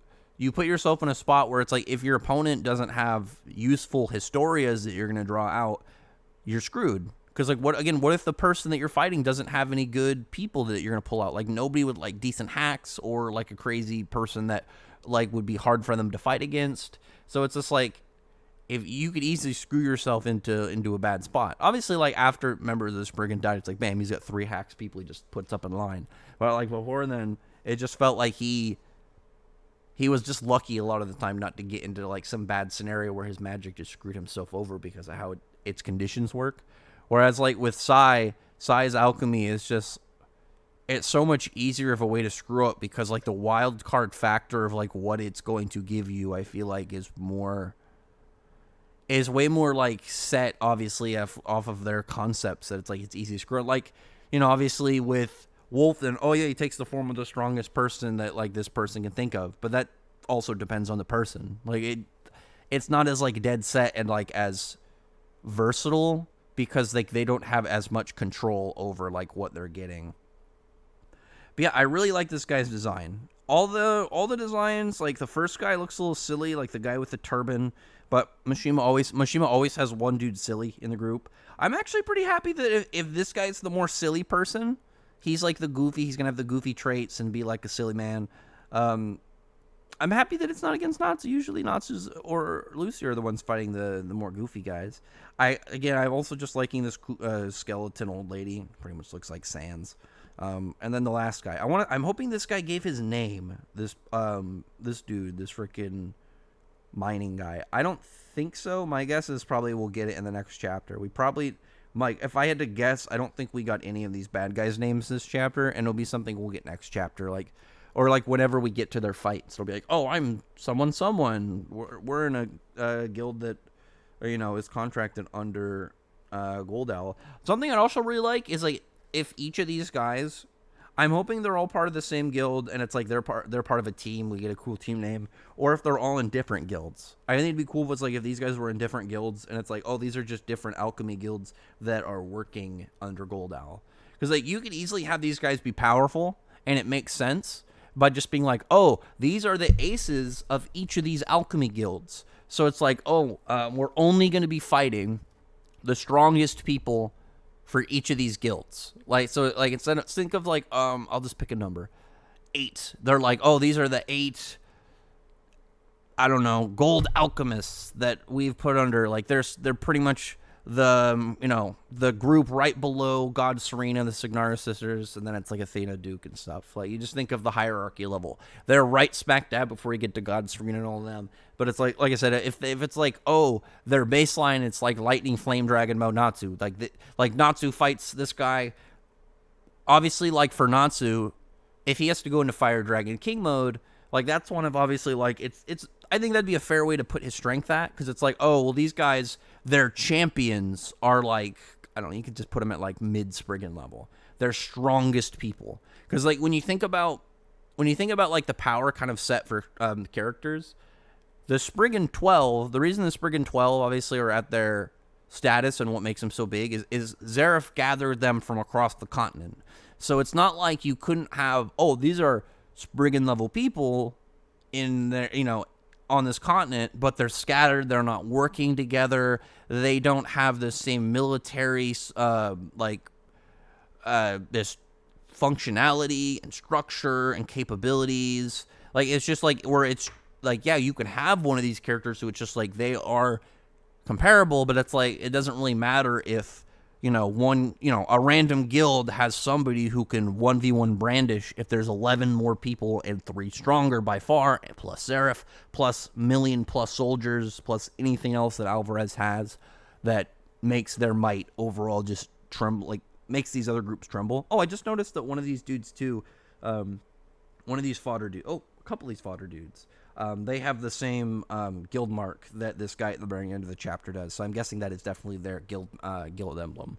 put yourself in a spot where it's like if your opponent doesn't have useful Historias that you're going to draw out, you're screwed. Because, like, what if the person that you're fighting doesn't have any good people that you're going to pull out? Like, nobody with, like, decent hacks or, like, a crazy person that, like, would be hard for them to fight against. So it's just, like, if you could easily screw yourself into a bad spot. Obviously, like, after members of the Spriggan died, it's like, bam, he's got 3 hacks people he just puts up in line. But, like, before then, it just felt like he was just lucky a lot of the time not to get into, like, some bad scenario where his magic just screwed himself over because of how its conditions work. Whereas, like, with Psy's alchemy is just, it's so much easier of a way to screw up because, like, the wild card factor of, like, what it's going to give you, I feel like is way more, like, set, obviously, off of their concepts that it's, like, it's easy to screw up. Like, you know, obviously with Wolf, then, oh, yeah, he takes the form of the strongest person that, like, this person can think of. But that also depends on the person. Like, it's not as, like, dead set and, like, as versatile, because like they don't have as much control over like what they're getting. But yeah, I really like this guy's design. All the designs, like the first guy looks a little silly, like the guy with the turban, but Mishima always has one dude silly in the group. I'm actually pretty happy that if this guy's the more silly person, he's like the goofy, he's gonna have the goofy traits and be like a silly man. I'm happy that it's not against Natsu. Usually Natsu's or Lucy are the ones fighting the more goofy guys. I'm also just liking this skeleton old lady. Pretty much looks like Sans. And then the last guy. I'm hoping this guy gave his name. This dude, this freaking mining guy. I don't think so. My guess is probably we'll get it in the next chapter. Mike, if I had to guess, I don't think we got any of these bad guys' names this chapter, and it'll be something we'll get next chapter, or like whenever we get to their fights, it'll be like, oh, I'm someone. We're in a guild that, is contracted under Gold Owl. Something I'd also really like is like if each of these guys, I'm hoping they're all part of the same guild, and it's like they're part of a team. We get a cool team name, or if they're all in different guilds. I think it'd be cool if it's like if these guys were in different guilds, and it's like, oh, these are just different alchemy guilds that are working under Gold Owl. Because like you could easily have these guys be powerful, and it makes sense by just being like, oh, these are the aces of each of these alchemy guilds. So it's like, oh, we're only going to be fighting the strongest people for each of these guilds. Like, so like instead of, think of like, I'll just pick a number, 8. They're like, oh, these are the 8, I don't know, gold alchemists that we've put under. Like they're pretty much the group right below God Serena, the Signara sisters, and then it's like Athena, Duke, and stuff. Like you just think of the hierarchy level. They're right smack dab before you get to God Serena and all of them. But it's like I said, if it's like, oh, their baseline, it's like Lightning Flame Dragon mode Natsu. Like Natsu fights this guy. Obviously, like for Natsu, if he has to go into Fire Dragon King mode, like that's one of obviously like it's. I think that'd be a fair way to put his strength at, because it's like, oh, well, these guys, their champions are like, I don't know, you could just put them at like mid-Spriggan level. They're strongest people. Because like when you think about like the power kind of set for characters, the Spriggan 12, the reason the Spriggan 12 obviously are at their status and what makes them so big is Zareth gathered them from across the continent. So it's not like you couldn't have, oh, these are Spriggan level people in their, on this continent, but they're scattered. They're not working together. They don't have the same military, this functionality and structure and capabilities. Like, it's just like where it's like, yeah, you can have one of these characters who it's just like they are comparable, but it's like it doesn't really matter if a random guild has somebody who can 1v1 brandish if there's 11 more people and 3 stronger by far, plus Seraph, plus million plus soldiers, plus anything else that Alvarez has that makes their might overall just tremble, like makes these other groups tremble. Oh, I just noticed that one of these dudes too, one of these fodder dudes, a couple of these fodder dudes, they have the same guild mark that this guy at the very end of the chapter does. So I'm guessing that is definitely their guild emblem.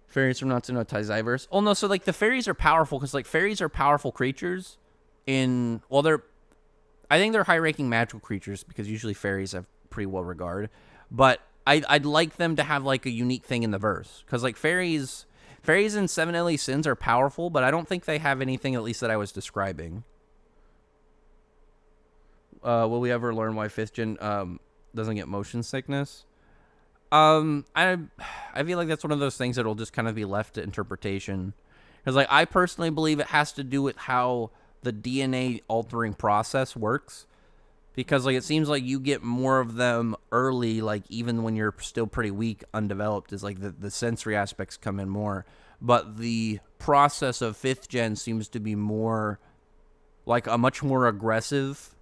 Fairies from Natsuno Taiziverse. Oh no, so like the fairies are powerful because like fairies are powerful creatures. I think they're high-ranking magical creatures because usually fairies have pretty well regard. But I'd like them to have like a unique thing in the verse because like fairies in Seven Deadly Sins are powerful, but I don't think they have anything at least that I was describing. Will we ever learn why 5th gen doesn't get motion sickness? I feel like that's one of those things that'll just kind of be left to interpretation. Because like I personally believe it has to do with how the DNA altering process works. Because like it seems like you get more of them early, like even when you're still pretty weak, undeveloped, is like the sensory aspects come in more. But the process of 5th gen seems to be more like a much more aggressive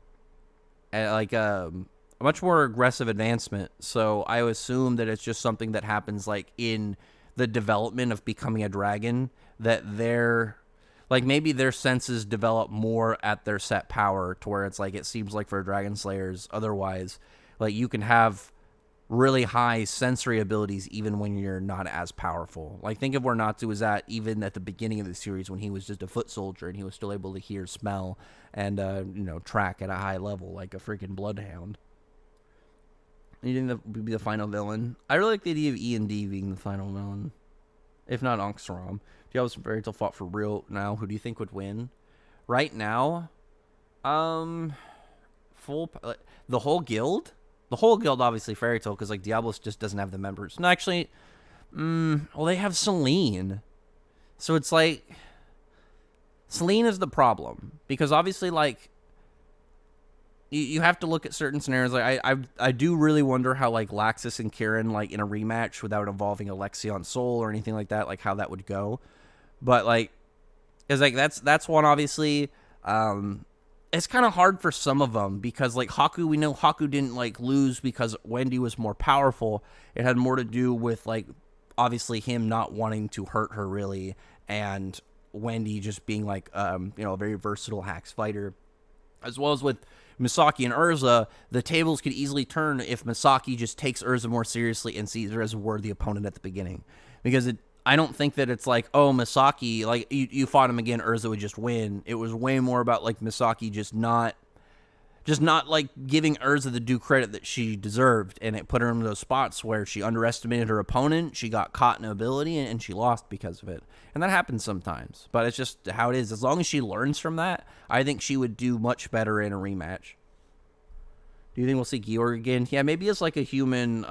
a much more aggressive advancement. So I assume that it's just something that happens like in the development of becoming a dragon, that maybe their senses develop more at their set power to where it's like it seems like for dragon slayers otherwise like you can have really high sensory abilities even when you're not as powerful. Like think of where Natsu was at even at the beginning of the series when he was just a foot soldier and he was still able to hear, smell, and track at a high level like a freaking bloodhound. You think that would be the final villain? I really like the idea of E and D being the final villain, if not Ank'Saram. Diablo's Fairy Tail fought for real now. Who do you think would win? Right now, the whole guild. The whole guild, obviously, Fairy Tail, because like Diablos just doesn't have the members. No, actually, they have Celine. So it's like Celine is the problem because obviously, like, you have to look at certain scenarios. Like I do really wonder how like Laxus and Kieran like in a rematch without involving Alexion Soul or anything like that, like how that would go. But like, it's like that's one obviously. It's kind of hard for some of them because like Haku, we know Haku didn't like lose because Wendy was more powerful. It had more to do with like obviously him not wanting to hurt her really, and Wendy just being like a very versatile hacks fighter, as well as with Misaki and Urza. The tables could easily turn if Misaki just takes Urza more seriously and sees her as a worthy opponent at the beginning, because I don't think that it's like, oh, Misaki, like, you fought him again, Urza would just win. It was way more about, like, Misaki just not, like, giving Urza the due credit that she deserved, and it put her in those spots where she underestimated her opponent, she got caught in ability, and she lost because of it. And that happens sometimes, but it's just how it is. As long as she learns from that, I think she would do much better in a rematch. Do you think we'll see Georg again? Yeah, maybe it's like a human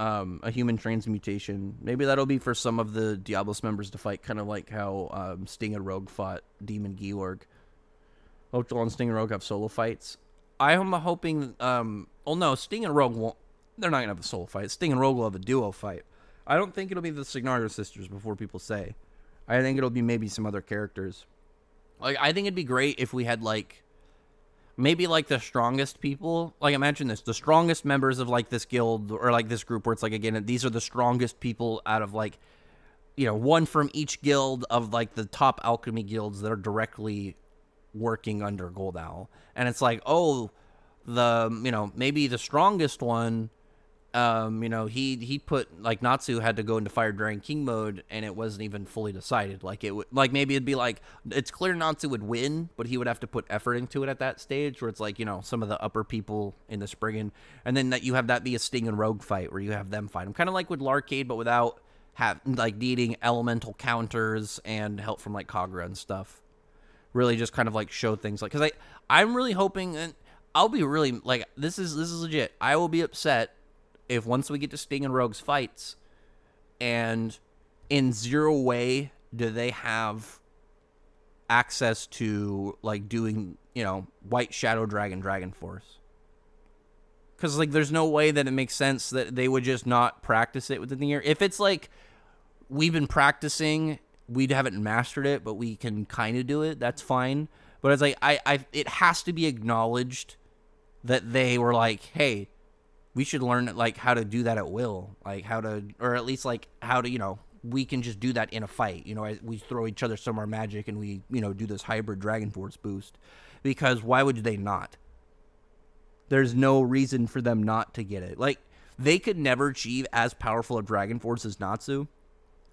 transmutation. Maybe that'll be for some of the Diablos members to fight, kind of like how Sting and Rogue fought Demon Georg. Ochel and Sting and Rogue have solo fights. I'm hoping. No, Sting and Rogue won't. They're not gonna have a solo fight. Sting and Rogue will have a duo fight. I don't think it'll be the Signario sisters. Before people say, I think it'll be maybe some other characters. Like I think it'd be great if we had like. Maybe, like, the strongest people, like, imagine this, the strongest members of, like, this guild, or, like, this group, where it's, like, again, these are the strongest people out of, like, one from each guild of, like, the top alchemy guilds that are directly working under Gold Owl. And it's like, oh, maybe the strongest one, he put, like, Natsu had to go into Fire Dragon King mode, and it wasn't even fully decided. Like, maybe it'd be like, it's clear Natsu would win, but he would have to put effort into it at that stage, where it's like, some of the upper people in the Spriggan, and then that you have that be a Sting and Rogue fight, where you have them fight him. Kind of like with Larcade, but without, needing elemental counters and help from, like, Kagura and stuff. Really just kind of, like, show things, like, because I'm really hoping, and I'll be really, like, this is legit, I will be upset if once we get to Sting and Rogue's fights, and in zero way do they have access to, like, doing, White Shadow Dragon Dragon Force. Because, like, there's no way that it makes sense that they would just not practice it within the year. If it's like, we've been practicing, we haven't mastered it, but we can kind of do it, that's fine. But it's like, it has to be acknowledged that they were like, hey, we should learn, like, how to do that at will. Like, how to, or at least, like, how to, you know, we can just do that in a fight. You know, we throw each other some of our magic and we, you know, do this hybrid Dragon Force boost. Because why would they not? There's no reason for them not to get it. Like, they could never achieve as powerful a Dragon Force as Natsu,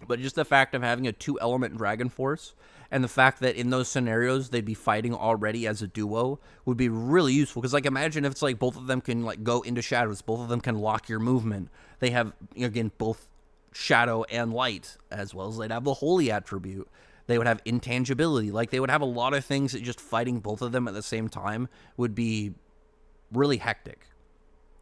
but just the fact of having a 2-element Dragon Force and the fact that in those scenarios they'd be fighting already as a duo would be really useful. Because, like, imagine if it's like both of them can, like, go into shadows, both of them can lock your movement. They have, again, both shadow and light, as well as they'd have the holy attribute. They would have intangibility. Like, they would have a lot of things that just fighting both of them at the same time would be really hectic.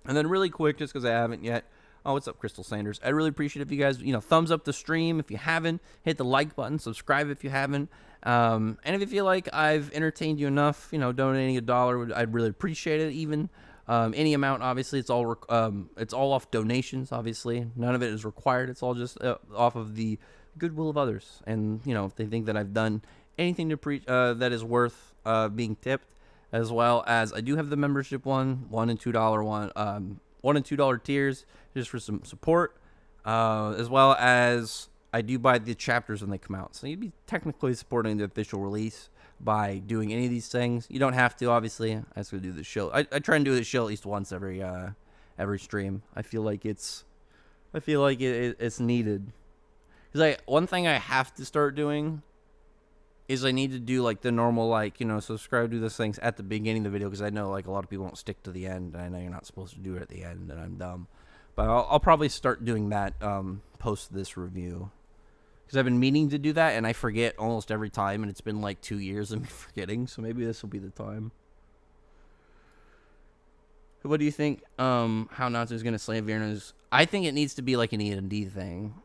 And then really quick, just because I haven't yet, oh, what's up, Crystal Sanders? I'd really appreciate if you guys, you know, thumbs up the stream if you haven't, hit the like button, subscribe if you haven't, and if you feel like I've entertained you enough, you know, donating $1, I'd really appreciate it. Even any amount, obviously, it's all off donations. Obviously, none of it is required. It's all just off of the goodwill of others, and you know, if they think that I've done anything to that is worth being tipped. As well as I do have the membership $1 and $2 $1 and $2 tiers just for some support, as well as I do buy the chapters when they come out. So you'd be technically supporting the official release by doing any of these things. You don't have to, obviously. I just go do the show. I try and do the show at least once every stream. I feel like it's needed. Because one thing I have to start doing is I need to do, like, the normal, like, you know, subscribe, do those things at the beginning of the video, because I know, like, a lot of people won't stick to the end, and I know you're not supposed to do it at the end, and I'm dumb. But I'll probably start doing that post this review, because I've been meaning to do that, and I forget almost every time, and it's been, like, 2 years of me forgetting, so maybe this will be the time. What do you think, how Natsu's going to slay Vierna's? I think it needs to be, like, an E&D thing,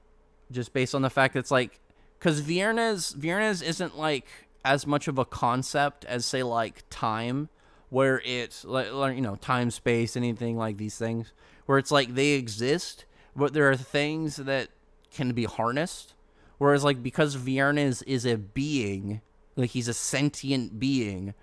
just based on the fact that it's, like, because Vierna's isn't, like, as much of a concept as, say, like, time, where it's, like, you know, time, space, anything like these things, where it's, like, they exist, but there are things that can be harnessed, whereas, like, because Vierna is a being, like, he's a sentient being,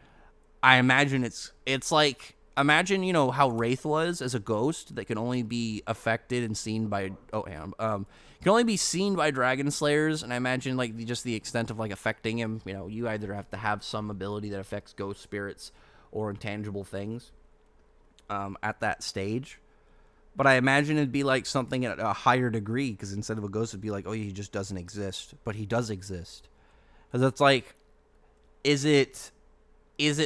I imagine it's like, imagine, you know, how Wraith was as a ghost that can only be affected and seen by, can only be seen by Dragon Slayers, and I imagine, like, just the extent of, like, affecting him, you know, you either have to have some ability that affects ghost spirits or intangible things at that stage. But I imagine it'd be, like, something at a higher degree, because instead of a ghost, it'd be like, oh, he just doesn't exist, but he does exist. Because it's like, is it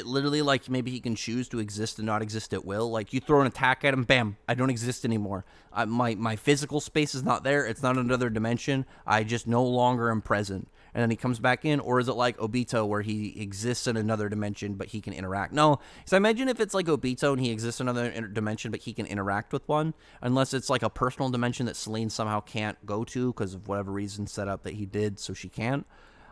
literally like maybe he can choose to exist and not exist at will? Like, you throw an attack at him, bam, I don't exist anymore. My physical space is not there. It's not another dimension. I just no longer am present. And then he comes back in? Or is it like Obito, where he exists in another dimension, but he can interact? No, because I imagine if it's like Obito and he exists in another dimension, but he can interact with one, unless it's like a personal dimension that Selene somehow can't go to because of whatever reason set up that he did so she can't.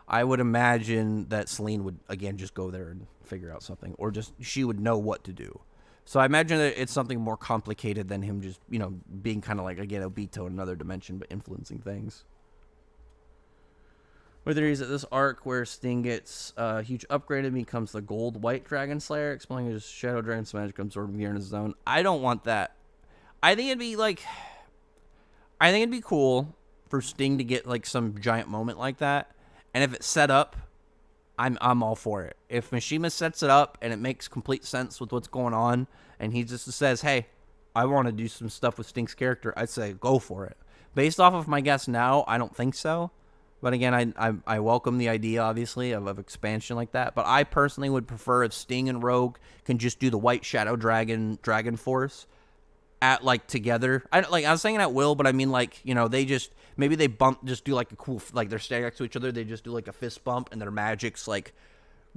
I would imagine that Selene would, again, just go there and figure out something. Or just, she would know what to do. So I imagine that it's something more complicated than him just, you know, being kind of like, again, Obito in another dimension, but influencing things. Whether he's at this arc where Sting gets a huge upgrade and becomes the gold-white Dragon Slayer, explaining his Shadow Dragon's magic absorbing gear in his zone. I don't want that. I think it'd be cool for Sting to get, like, some giant moment like that. And if it's set up, I'm all for it. If Mishima sets it up and it makes complete sense with what's going on, and he just says, hey, I want to do some stuff with Sting's character, I'd say go for it. Based off of my guess now, I don't think so. But again, I welcome the idea, obviously, of expansion like that. But I personally would prefer if Sting and Rogue can just do the White Shadow Dragon Force at, like, together. I was saying at will, but I mean, like, you know, they just, maybe they just do, like, a cool, like, they're standing next to each other, they just do, like, a fist bump, and their magics, like,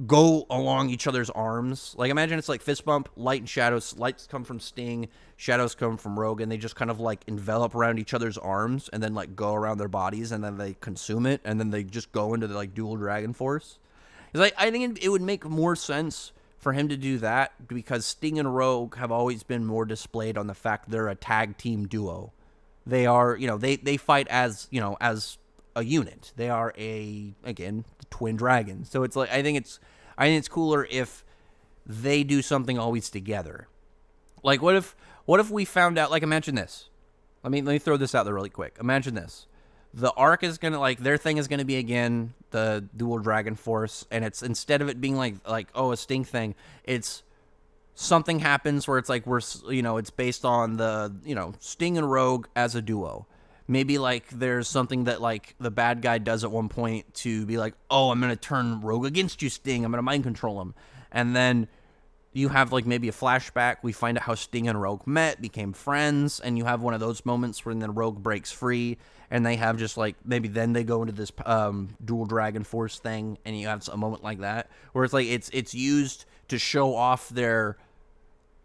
go along each other's arms. Like, imagine it's like fist bump, light and shadows. Lights come from Sting, shadows come from Rogue, and they just kind of, like, envelop around each other's arms, and then, like, go around their bodies, and then they consume it, and then they just go into the, like, dual Dragon Force. It's like, I think it would make more sense for him to do that, because Sting and Rogue have always been more displayed on the fact they're a tag team duo. They are, they fight as, as a unit. They are again, the twin dragons. So it's like, I think it's cooler if they do something always together. Like, what if we found out, like, imagine this. Let me throw this out there really quick. Imagine this. The arc is going to, like, their thing is going to be, again, the dual dragon force, and it's, instead of it being like, oh, a Sting thing, it's something happens where it's like, it's based on the, Sting and Rogue as a duo. Maybe, like, there's something that, like, the bad guy does at one point to be like, oh, I'm going to turn Rogue against you, Sting. I'm going to mind control him. And then you have, like, maybe a flashback. We find out how Sting and Rogue met, became friends, and you have one of those moments where then Rogue breaks free, and they have just, like, maybe then they go into this dual dragon force thing, and you have a moment like that, where it's like, it's used to show off their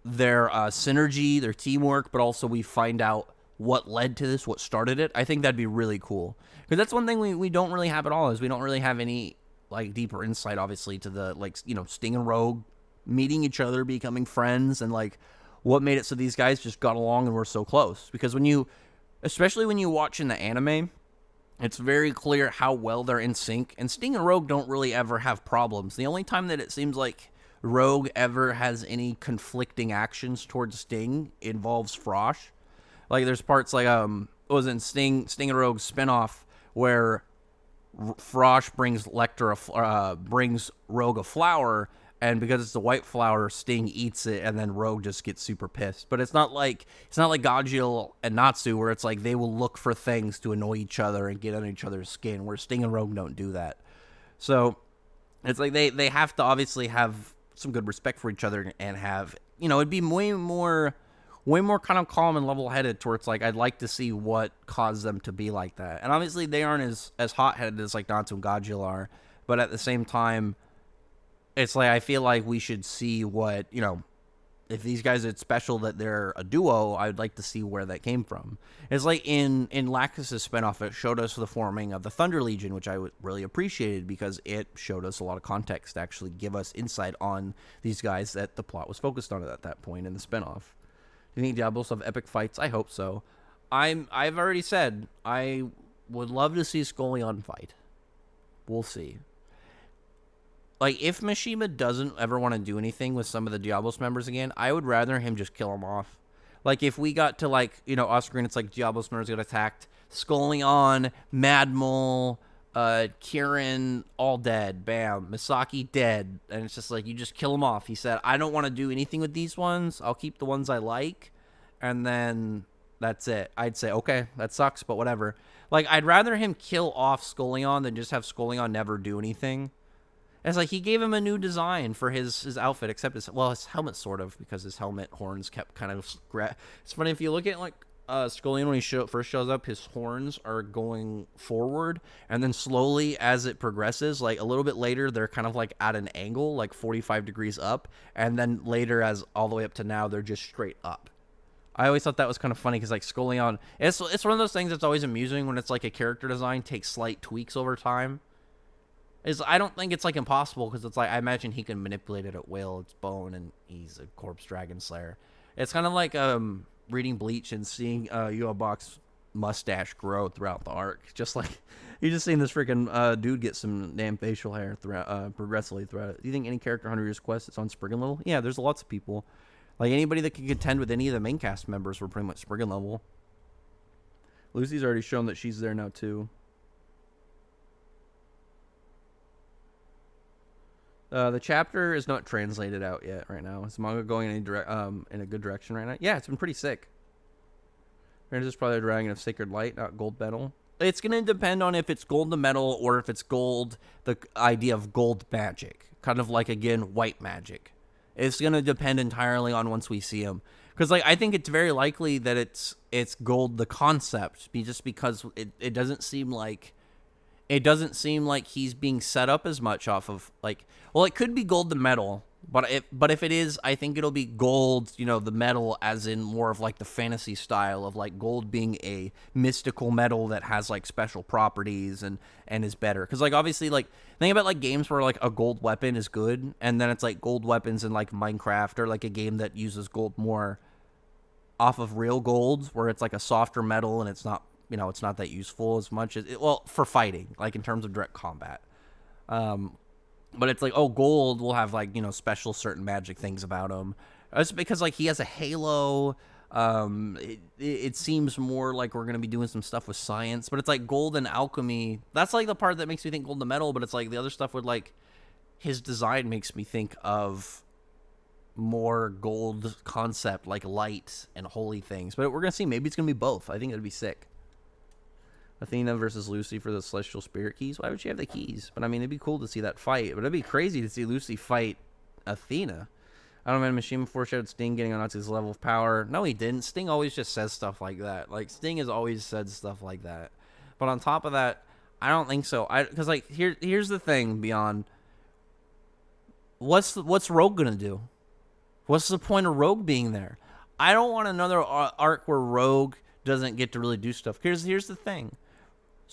synergy, their teamwork, but also we find out what led to this, what started it. I think that'd be really cool. Because that's one thing we don't really have at all, is we don't really have any, like, deeper insight, obviously, to the, like, Sting and Rogue meeting each other, becoming friends, and, like, what made it so these guys just got along and were so close. Because especially when you watch in the anime, it's very clear how well they're in sync, and Sting and Rogue don't really ever have problems. The only time that it seems like Rogue ever has any conflicting actions towards Sting involves Frosh. Like, there's parts like, it was in Sting and Rogue's spinoff where Frosh brings brings Rogue a flower, and because it's a white flower, Sting eats it, and then Rogue just gets super pissed. But it's not like Gajil and Natsu, where it's like they will look for things to annoy each other and get under each other's skin, where Sting and Rogue don't do that. So it's like they have to obviously have some good respect for each other, and have, it'd be way more kind of calm and level-headed, towards, like, I'd like to see what caused them to be like that. And obviously they aren't as hot-headed as, like, Natsu and Gajil are, but at the same time, it's like, I feel like we should see what, if these guys are special that they're a duo, I'd like to see where that came from. It's like in Lacus's spinoff, it showed us the forming of the Thunder Legion, which I really appreciated, because it showed us a lot of context to actually give us insight on these guys that the plot was focused on at that point in the spinoff. Do you think Diablos have epic fights? I hope so. I've already said I would love to see Scullion fight. We'll see. Like, if Mishima doesn't ever want to do anything with some of the Diablos members again, I would rather him just kill them off. Like, if we got to, like, Oscar, and it's like Diablos members get attacked, Scullion, Mad Mole, Kieran, all dead. Bam. Misaki, dead. And it's just like, you just kill them off. He said, I don't want to do anything with these ones. I'll keep the ones I like. And then that's it. I'd say, okay, that sucks, but whatever. Like, I'd rather him kill off Scullion than just have Scullion never do anything. It's like, he gave him a new design for his outfit, except his helmet, sort of, because his helmet horns kept kind of... It's funny, if you look at, like, Scullion, when he first shows up, his horns are going forward, and then slowly, as it progresses, like, a little bit later, they're kind of, like, at an angle, like 45 degrees up, and then later, as all the way up to now, they're just straight up. I always thought that was kind of funny, because, like, Scullion... It's one of those things that's always amusing when it's, like, a character design takes slight tweaks over time. I don't think it's, like, impossible, because it's like, I imagine he can manipulate it at will. It's bone, and he's a corpse dragon slayer. It's kind of like reading Bleach and seeing Yuobach's mustache grow throughout the arc. Just like, you just seen this freaking dude get some damn facial hair throughout progressively throughout it. Do you think any character 100 Years Quest is on Spriggan level? Yeah, there's lots of people. Like, anybody that can contend with any of the main cast members were pretty much Spriggan level. Lucy's already shown that she's there now, too. The chapter is not translated out yet right now. Is the manga going in a good direction right now? Yeah, it's been pretty sick. Rangers is probably a dragon of sacred light, not gold medal. It's going to depend on if it's gold the medal or if it's gold, the idea of gold magic. Kind of like, again, white magic. It's going to depend entirely on once we see him. Because, like, I think it's very likely that it's gold the concept, just because it doesn't seem like... It doesn't seem like he's being set up as much off of, like... Well, it could be gold the medal, But if it is, I think it'll be gold, the metal as in more of like the fantasy style of like gold being a mystical metal that has like special properties and is better. Cuz like obviously like think about like games where like a gold weapon is good and then it's like gold weapons in like Minecraft or like a game that uses gold more off of real gold where it's like a softer metal and it's not, it's not that useful as much as well for fighting, like in terms of direct combat. But it's like, oh, gold will have like, special certain magic things about him. It's because like he has a halo. It seems more like we're gonna be doing some stuff with science, but it's like gold and alchemy. That's like the part that makes me think gold and metal. But it's like the other stuff would like his design makes me think of more gold concept, like light and holy things. But we're gonna see. Maybe it's gonna be both. I think it'd be sick. Athena versus Lucy for the Celestial Spirit Keys. Why would she have the keys? But I mean, it'd be cool to see that fight. But it'd be crazy to see Lucy fight Athena. I don't know, man. Machine foreshadowed Sting getting on Nazi's level of power. No, he didn't. Sting always just says stuff like that. Like, Sting has always said stuff like that. But on top of that, I don't think so. Because, like, here's the thing, Beyond. What's Rogue going to do? What's the point of Rogue being there? I don't want another arc where Rogue doesn't get to really do stuff. Here's the thing.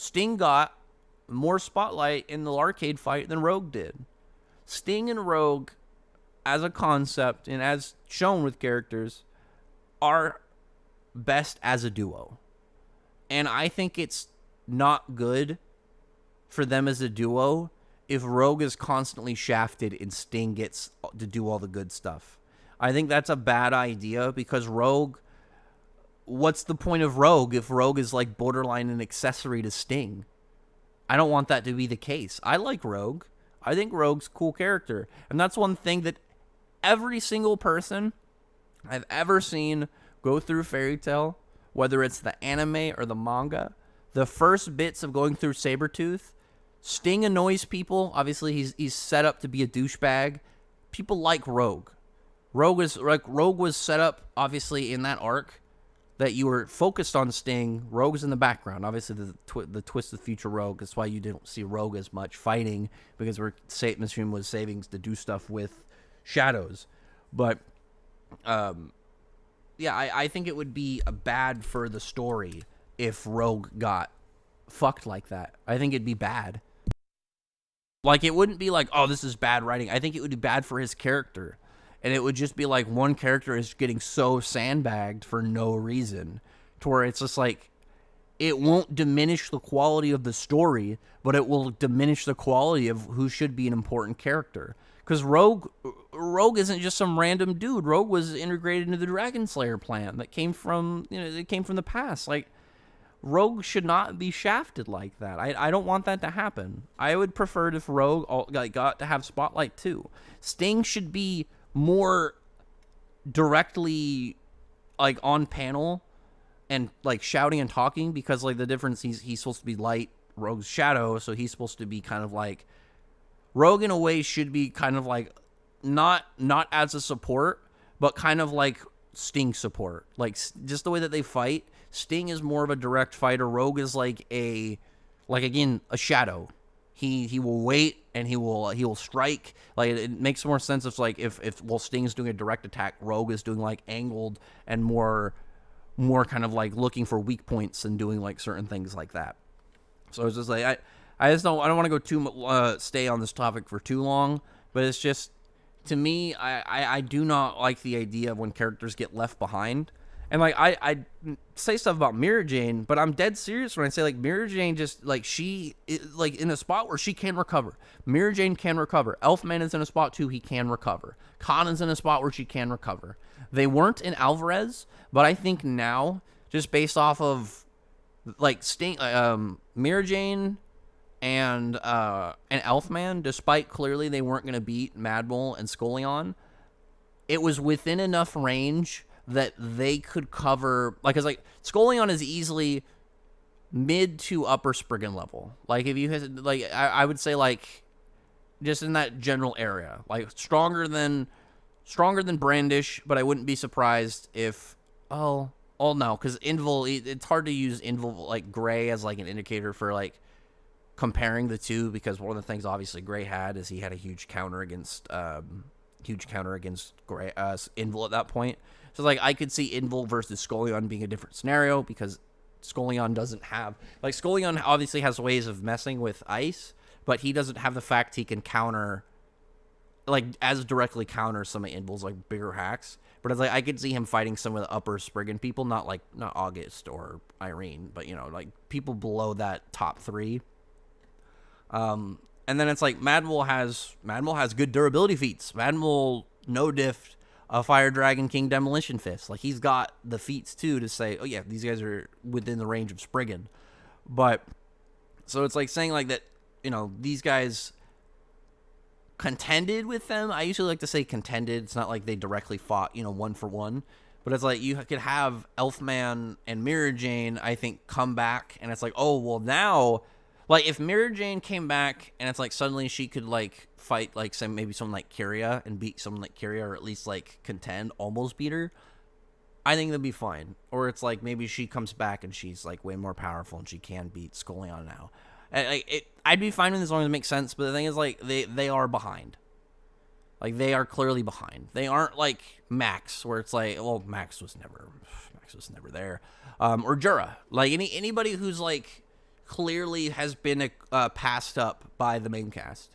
Sting got more spotlight in the arcade fight than Rogue did. Sting and Rogue, as a concept and as shown with characters, are best as a duo. And I think it's not good for them as a duo if Rogue is constantly shafted and Sting gets to do all the good stuff. I think that's a bad idea because Rogue... What's the point of Rogue if Rogue is like borderline an accessory to Sting? I don't want that to be the case. I like Rogue. I think Rogue's a cool character. And that's one thing that every single person I've ever seen go through Fairy Tail, whether it's the anime or the manga, the first bits of going through Sabretooth, Sting annoys people. Obviously, he's set up to be a douchebag. People like Rogue. Rogue was set up, obviously, in that arc that you were focused on Sting. Rogue's in the background. Obviously, the Twisted Future Rogue. That's why you didn't see Rogue as much fighting, because Machine was saving to do stuff with Shadows. But, yeah, I think it would be bad for the story if Rogue got fucked like that. I think it'd be bad. Like, it wouldn't be like, oh, this is bad writing. I think it would be bad for his character. And it would just be like one character is getting so sandbagged for no reason to where it's just like, it won't diminish the quality of the story, but it will diminish the quality of who should be an important character. Because Rogue isn't just some random dude. Rogue was integrated into the Dragon Slayer plan that came from, the past. Like, Rogue should not be shafted like that. I don't want that to happen. I would prefer if Rogue got to have spotlight too. Sting should be more directly like on panel and like shouting and talking, because like the difference, he's supposed to be light, Rogue's shadow, so he's supposed to be kind of like, Rogue in a way should be kind of like not as a support, but kind of like Sting support, like just the way that they fight. Sting is more of a direct fighter. Rogue is like a shadow. He will wait and he will strike. Like, it makes more sense if like if Sting is doing a direct attack, Rogue is doing like angled and more kind of like looking for weak points and doing like certain things like that. So it's just like I don't want to go stay on this topic for too long, but it's just, to me, I do not like the idea of when characters get left behind. And like I say stuff about Mira Jane, but I'm dead serious when I say like Mira Jane just like she is, like in a spot where she can recover. Mira Jane can recover. Elfman is in a spot too, he can recover. Kanan's in a spot where she can recover. They weren't in Alvarez, but I think now, just based off of like Sting, Mira Jane and Elfman, despite clearly they weren't going to beat Mad Bull and Scullion, it was within enough range that they could cover, like, cause like Scullion is easily mid to upper Spriggan level. Like, if you had, like, I would say like just in that general area, like stronger than Brandish, but I wouldn't be surprised if no, because Invul, it's hard to use Invul like Gray as like an indicator for like comparing the two, because one of the things obviously Gray had is he had a huge counter against huge counter against Invul at that point. So like I could see Invul versus Scullion being a different scenario because Scullion doesn't have like Scullion obviously has ways of messing with ice, but he doesn't have the fact he can counter like as directly counter some of Invul's like bigger hacks. But it's like I could see him fighting some of the upper Spriggan people, not August or Irene, but like people below that top 3. And then it's like Madmul has good durability feats. Madmul no diff a Fire Dragon King Demolition Fist. Like he's got the feats too to say, oh yeah, these guys are within the range of Spriggan. But so it's like saying like that, these guys contended with them. I usually like to say contended. It's not like they directly fought, 1 for 1. But it's like you could have Elfman and Mirror Jane, I think, come back. And it's like, oh, well, now, like, if Mirror Jane came back and it's like suddenly she could, like, fight, like, maybe someone like Kyria and beat someone like Kyria or at least, like, contend, almost beat her, I think that'd be fine. Or it's like maybe she comes back and she's, like, way more powerful and she can beat Scullion now. I'd be fine with it as long as it makes sense, but the thing is, like, they are behind. Like, they are clearly behind. They aren't like Max, where it's like, well, Max was never there. Or Jura. Like, anybody who's, like, clearly has been passed up by the main cast.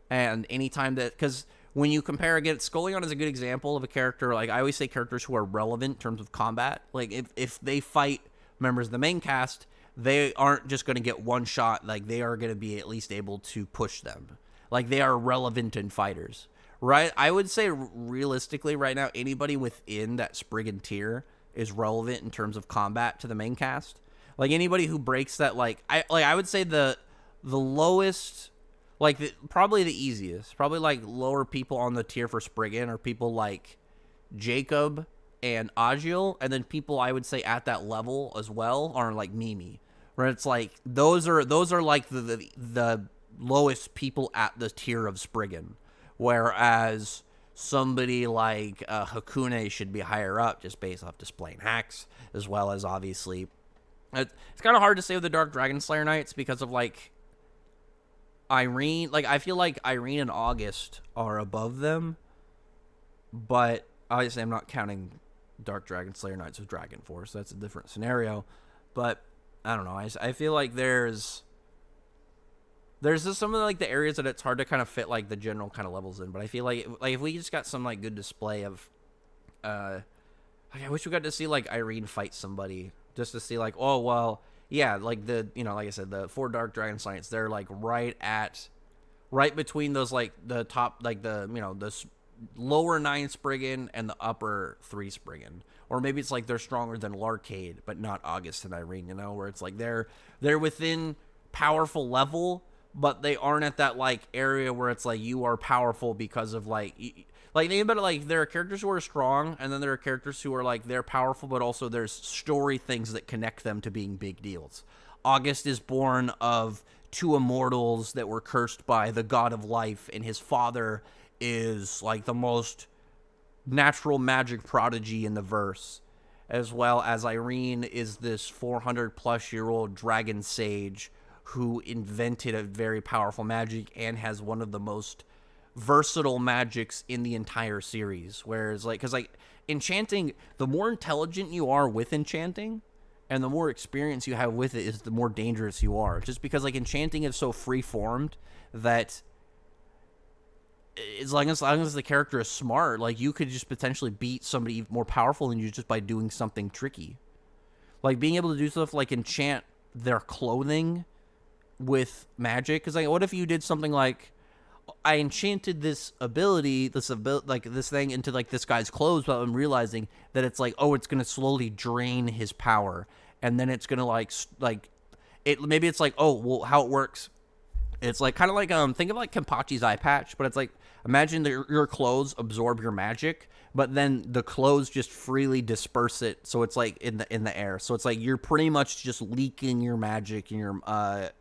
And anytime that, because when you compare again, Scullion is a good example of a character, like, I always say characters who are relevant in terms of combat. Like, if they fight members of the main cast, they aren't just going to get one shot. Like, they are going to be at least able to push them. Like, they are relevant in fighters. Right? I would say, realistically, right now, anybody within that Spriggan tier is relevant in terms of combat to the main cast. Like, anybody who breaks that, I would say the lowest, probably the easiest, probably, like, lower people on the tier for Spriggan are people like Jacob and Agiel, and then people I would say at that level as well are, like, Mimi. Where it's like, those are like, the lowest people at the tier of Spriggan. Whereas somebody like Hakune should be higher up just based off displaying hacks, as well as obviously... It's kind of hard to say with the Dark Dragon Slayer Knights because of, like, Irene. Like, I feel like Irene and August are above them, but obviously I'm not counting Dark Dragon Slayer Knights with Dragon Force. That's a different scenario. But, I don't know. I feel like there's just some of, like, the areas that it's hard to kind of fit, like, the general kind of levels in. But I feel like if we just got some, like, good display of, I wish we got to see, like, Irene fight somebody just to see, like, oh, well, yeah, like, like I said, the 4 Dark Dragon Science, they're, like, right between those, like, the top, like, the lower 9 Spriggan and the upper 3 Spriggan. Or maybe it's, like, they're stronger than Larcade, but not August and Irene, where it's, like, they're within powerful level, but they aren't at that, like, area where it's like you are powerful because of, like think about it, like, there are characters who are strong, and then there are characters who are, like, they're powerful, but also there's story things that connect them to being big deals. August is born of 2 immortals that were cursed by the god of life, and his father is, like, the most natural magic prodigy in the verse, as well as Irene is this 400-plus-year-old dragon sage who invented a very powerful magic and has one of the most versatile magics in the entire series. Whereas, like, because, like, enchanting, the more intelligent you are with enchanting and the more experience you have with it is the more dangerous you are. Just because, like, enchanting is so free-formed that as long as the character is smart, like, you could just potentially beat somebody more powerful than you just by doing something tricky. Like, being able to do stuff like enchant their clothing with magic, because, like, what if you did something like, I enchanted this thing into, like, this guy's clothes, but I'm realizing that it's like, oh, it's gonna slowly drain his power, and then it's gonna like it. Maybe it's like, oh, well, how it works. It's like kind of like think of like Kenpachi's eye patch, but it's like, imagine that your clothes absorb your magic, but then the clothes just freely disperse it, so it's like in the air. So it's like you're pretty much just leaking your magic and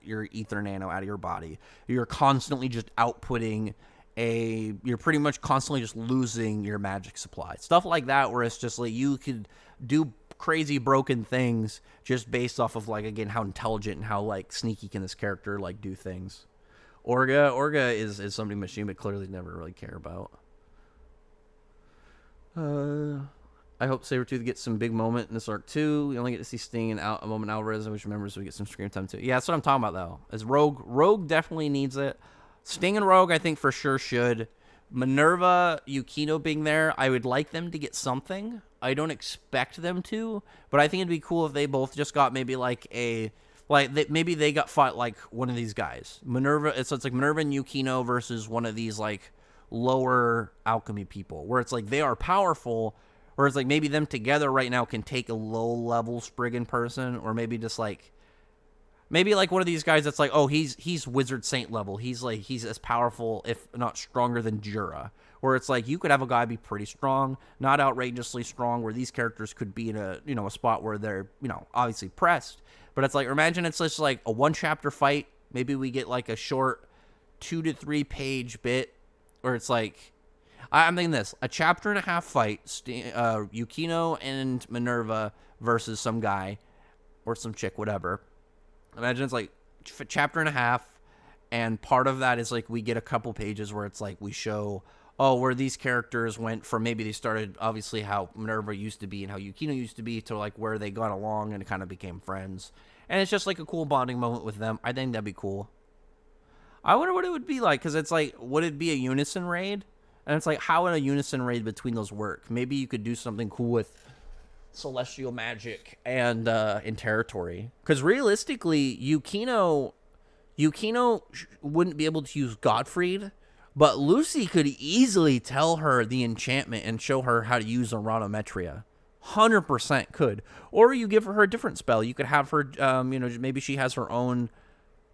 your ether nano out of your body. You're constantly just outputting you're pretty much constantly just losing your magic supply. Stuff like that, where it's just like you could do crazy broken things just based off of, like, again, how intelligent and how, like, sneaky can this character, like, do things. Orga is something Mishima clearly never really care about. Uh, I hope Sabretooth gets some big moment in this arc too. We only get to see Sting and a moment Alvarez, which remembers we get some screen time too. Yeah, that's what I'm talking about though. As Rogue definitely needs it. Sting and Rogue, I think for sure should. Minerva, Yukino being there, I would like them to get something. I don't expect them to, but I think it'd be cool if they both just got maybe maybe they got fought like one of these guys. Minerva, so it's like Minerva and Yukino versus one of these like lower alchemy people, where it's like they are powerful, where it's like maybe them together right now can take a low level Spriggan person, or maybe just like maybe like one of these guys that's like, oh, he's Wizard Saint level. He's as powerful, if not stronger than Jura. Where it's like you could have a guy be pretty strong, not outrageously strong, where these characters could be in a spot where they're, obviously pressed. But it's like, imagine it's just like a 1-chapter fight. Maybe we get like a short 2 to 3 page bit where it's like, I'm thinking this, a chapter and a half fight, Yukino and Minerva versus some guy or some chick, whatever. Imagine it's like chapter and a half, and part of that is like we get a couple pages where it's like we show, where these characters went from, maybe they started obviously how Minerva used to be and how Yukino used to be, to like where they got along and kind of became friends. And it's just like a cool bonding moment with them. I think that'd be cool. I wonder what it would be like, because it's like, would it be a unison raid? And it's like, how would a unison raid between those work? Maybe you could do something cool with celestial magic and in territory, because realistically Yukino wouldn't be able to use Gottfried, but Lucy could easily tell her the enchantment and show her how to use Aranometria. 100% could. Or you give her a different spell. You could have her maybe she has her own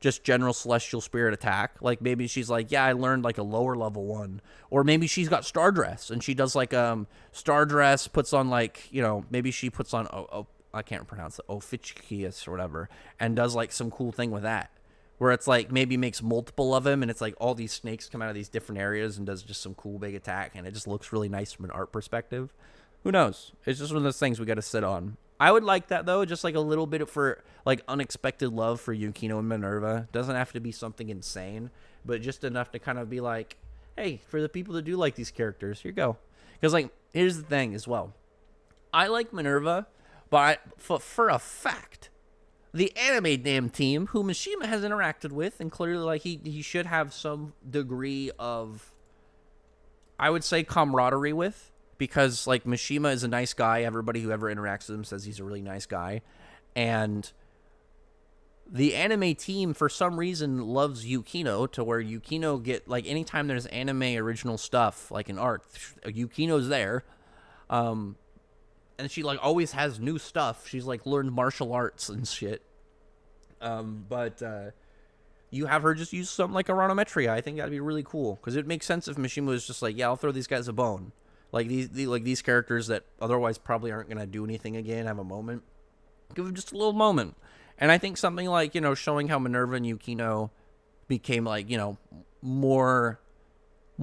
just general celestial spirit attack. Like maybe she's like, yeah, I learned like a lower level one. Or maybe she's got Star Dress and she does like Star Dress, puts on like, maybe she puts on I can't pronounce it, Ophichius or whatever, and does like some cool thing with that. Where it's like maybe makes multiple of him, and it's like all these snakes come out of these different areas and does just some cool big attack, and it just looks really nice from an art perspective. Who knows? It's just one of those things we got to sit on. I would like that, though, just like a little bit for like unexpected love for Yukino and Minerva. Doesn't have to be something insane, but just enough to kind of be like, hey, for the people that do like these characters, here you go. Because like, here's the thing as well. I like Minerva, but for a fact, the anime damn team, who Mishima has interacted with, and clearly like he should have some degree of, I would say, camaraderie with. Because, like, Mishima is a nice guy. Everybody who ever interacts with him says he's a really nice guy. And the anime team, for some reason, loves Yukino, to where Yukino get, like, anytime there's anime original stuff, like an arc, Yukino's there. And she, like, always has new stuff. She's, like, learned martial arts and shit. But you have her just use something like Aranometria. I think that'd be really cool. Because it makes sense if Mishima was just like, yeah, I'll throw these guys a bone. Like these characters that otherwise probably aren't going to do anything again, have a moment. Give them just a little moment. And I think something like, showing how Minerva and Yukino became like, more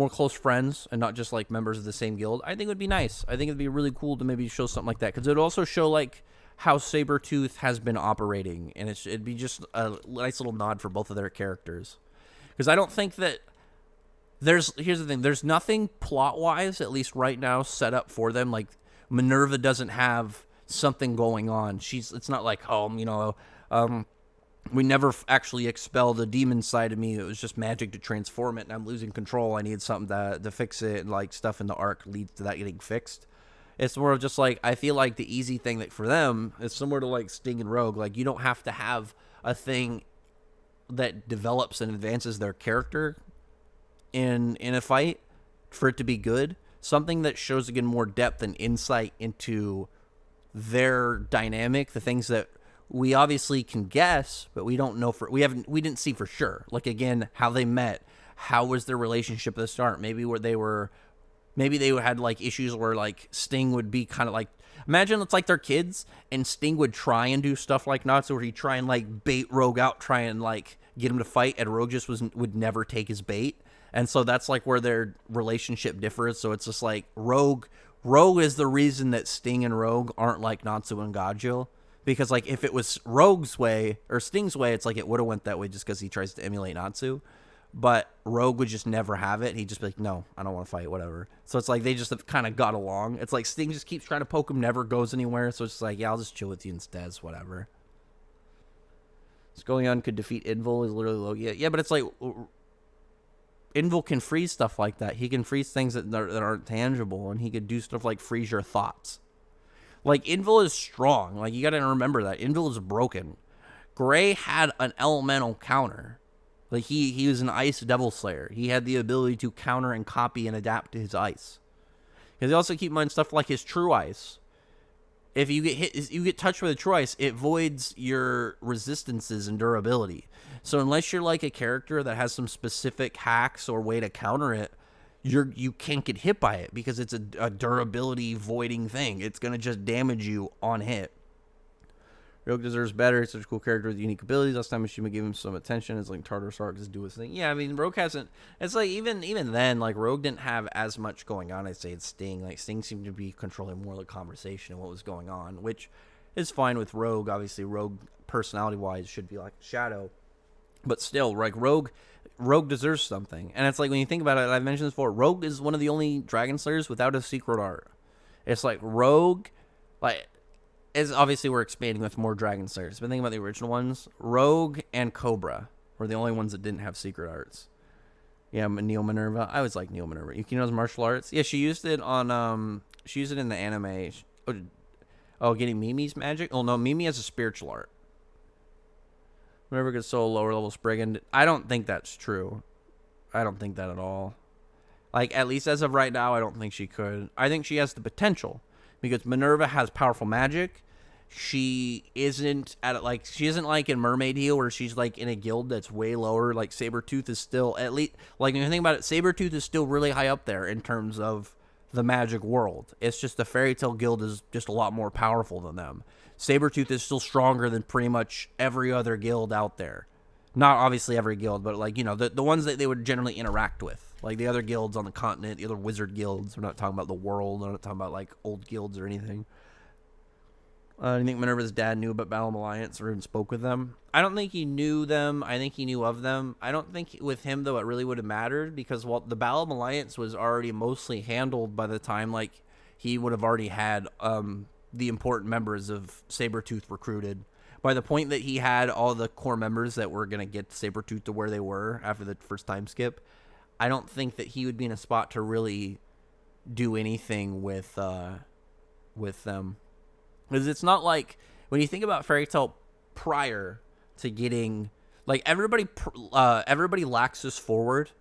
close friends and not just like members of the same guild, I think it would be nice. I think it'd be really cool to maybe show something like that. Because it would also show like how Sabretooth has been operating. And it'd be just a nice little nod for both of their characters. Because I don't think that here's the thing. There's nothing plot-wise, at least right now, set up for them. Like, Minerva doesn't have something going on. It's not like, we never actually expelled the demon side of me. It was just magic to transform it, and I'm losing control. I need something to fix it, and, like, stuff in the arc leads to that getting fixed. It's more of just, like, I feel like the easy thing that for them is similar to, like, Sting and Rogue. Like, you don't have to have a thing that develops and advances their character in a fight for it to be good. Something that shows again more depth and insight into their dynamic, the things that we obviously can guess, but we don't know we didn't see for sure. Like again, how they met, how was their relationship at the start? Maybe they had like issues where like Sting would be kind of like, imagine it's like they're kids and Sting would try and do stuff like Natsu, where he'd try and like bait Rogue out, try and like get him to fight, and Rogue just would never take his bait. And so that's like where their relationship differs. So it's just like Rogue is the reason that Sting and Rogue aren't like Natsu and Gajo. Because like if it was Rogue's way or Sting's way, it's like it would have went that way just because he tries to emulate Natsu. but Rogue would just never have it. He'd just be like, no, I don't want to fight, whatever. So it's like they just have kind of got along. It's like Sting just keeps trying to poke him, never goes anywhere. So it's just like, yeah, I'll just chill with you instead, whatever. Skullion could defeat Invul is literally low. Yeah, but it's like Invul can freeze stuff like that. He can freeze things that aren't tangible, and he could do stuff like freeze your thoughts. Like, Invul is strong. Like, you got to remember that. Invul is broken. Gray had an elemental counter. Like, he was an ice devil slayer. He had the ability to counter and copy and adapt to his ice. Because you also keep in mind stuff like his true ice. If you get hit, you get touched with a true ice, it voids your resistances and durability. So unless you're like a character that has some specific hacks or way to counter it, you can't get hit by it because it's a durability voiding thing. It's gonna just damage you on hit. Rogue deserves better. He's such a cool character with unique abilities. Last time Mishima gave him some attention. It's like Tartar Sark just do his thing. Yeah, I mean Rogue hasn't. It's like even then, like Rogue didn't have as much going on. I'd say it's Sting. Like Sting seemed to be controlling more of the conversation and what was going on, which is fine with Rogue. Obviously, Rogue personality wise should be like Shadow, but still, like Rogue deserves something. And it's like when you think about it, I've mentioned this before. Rogue is one of the only Dragon Slayers without a secret art. It's like Rogue, like. Is obviously we're expanding with more Dragon Slayers. But thinking about the original ones, Rogue and Cobra were the only ones that didn't have secret arts. Yeah, Neo Minerva. I always like Neo Minerva. Yukino's martial arts. Yeah, she used it on she used it in the anime. Getting Mimi's magic. Oh no, Mimi has a spiritual art. Minerva gets so lower level Spriggan. I don't think that's true. I don't think that at all. Like at least as of right now, I don't think she could. I think she has the potential. Because Minerva has powerful magic. She isn't like in Mermaid Heel where she's like in a guild that's way lower. Like Sabretooth is still at least like when you think about it, Sabretooth is still really high up there in terms of the magic world. It's just the Fairy Tail Guild is just a lot more powerful than them. Sabretooth is still stronger than pretty much every other guild out there. Not obviously every guild, but like, you know, the ones that they would generally interact with. Like the other guilds on the continent, the other wizard guilds. We're not talking about the world. We're not talking about like old guilds or anything. I think Minerva's dad knew about Battle Alliance or even spoke with them. I don't think he knew them. I think he knew of them. I don't think with him, though, it really would have mattered because the Battle Alliance was already mostly handled by the time like he would have already had the important members of Sabretooth recruited. By the point that he had all the core members that were going to get Sabretooth to where they were after the first time skip, I don't think that he would be in a spot to really do anything with them. Because it's not like, when you think about Fairy Tail prior to getting, like, everybody laxes forward.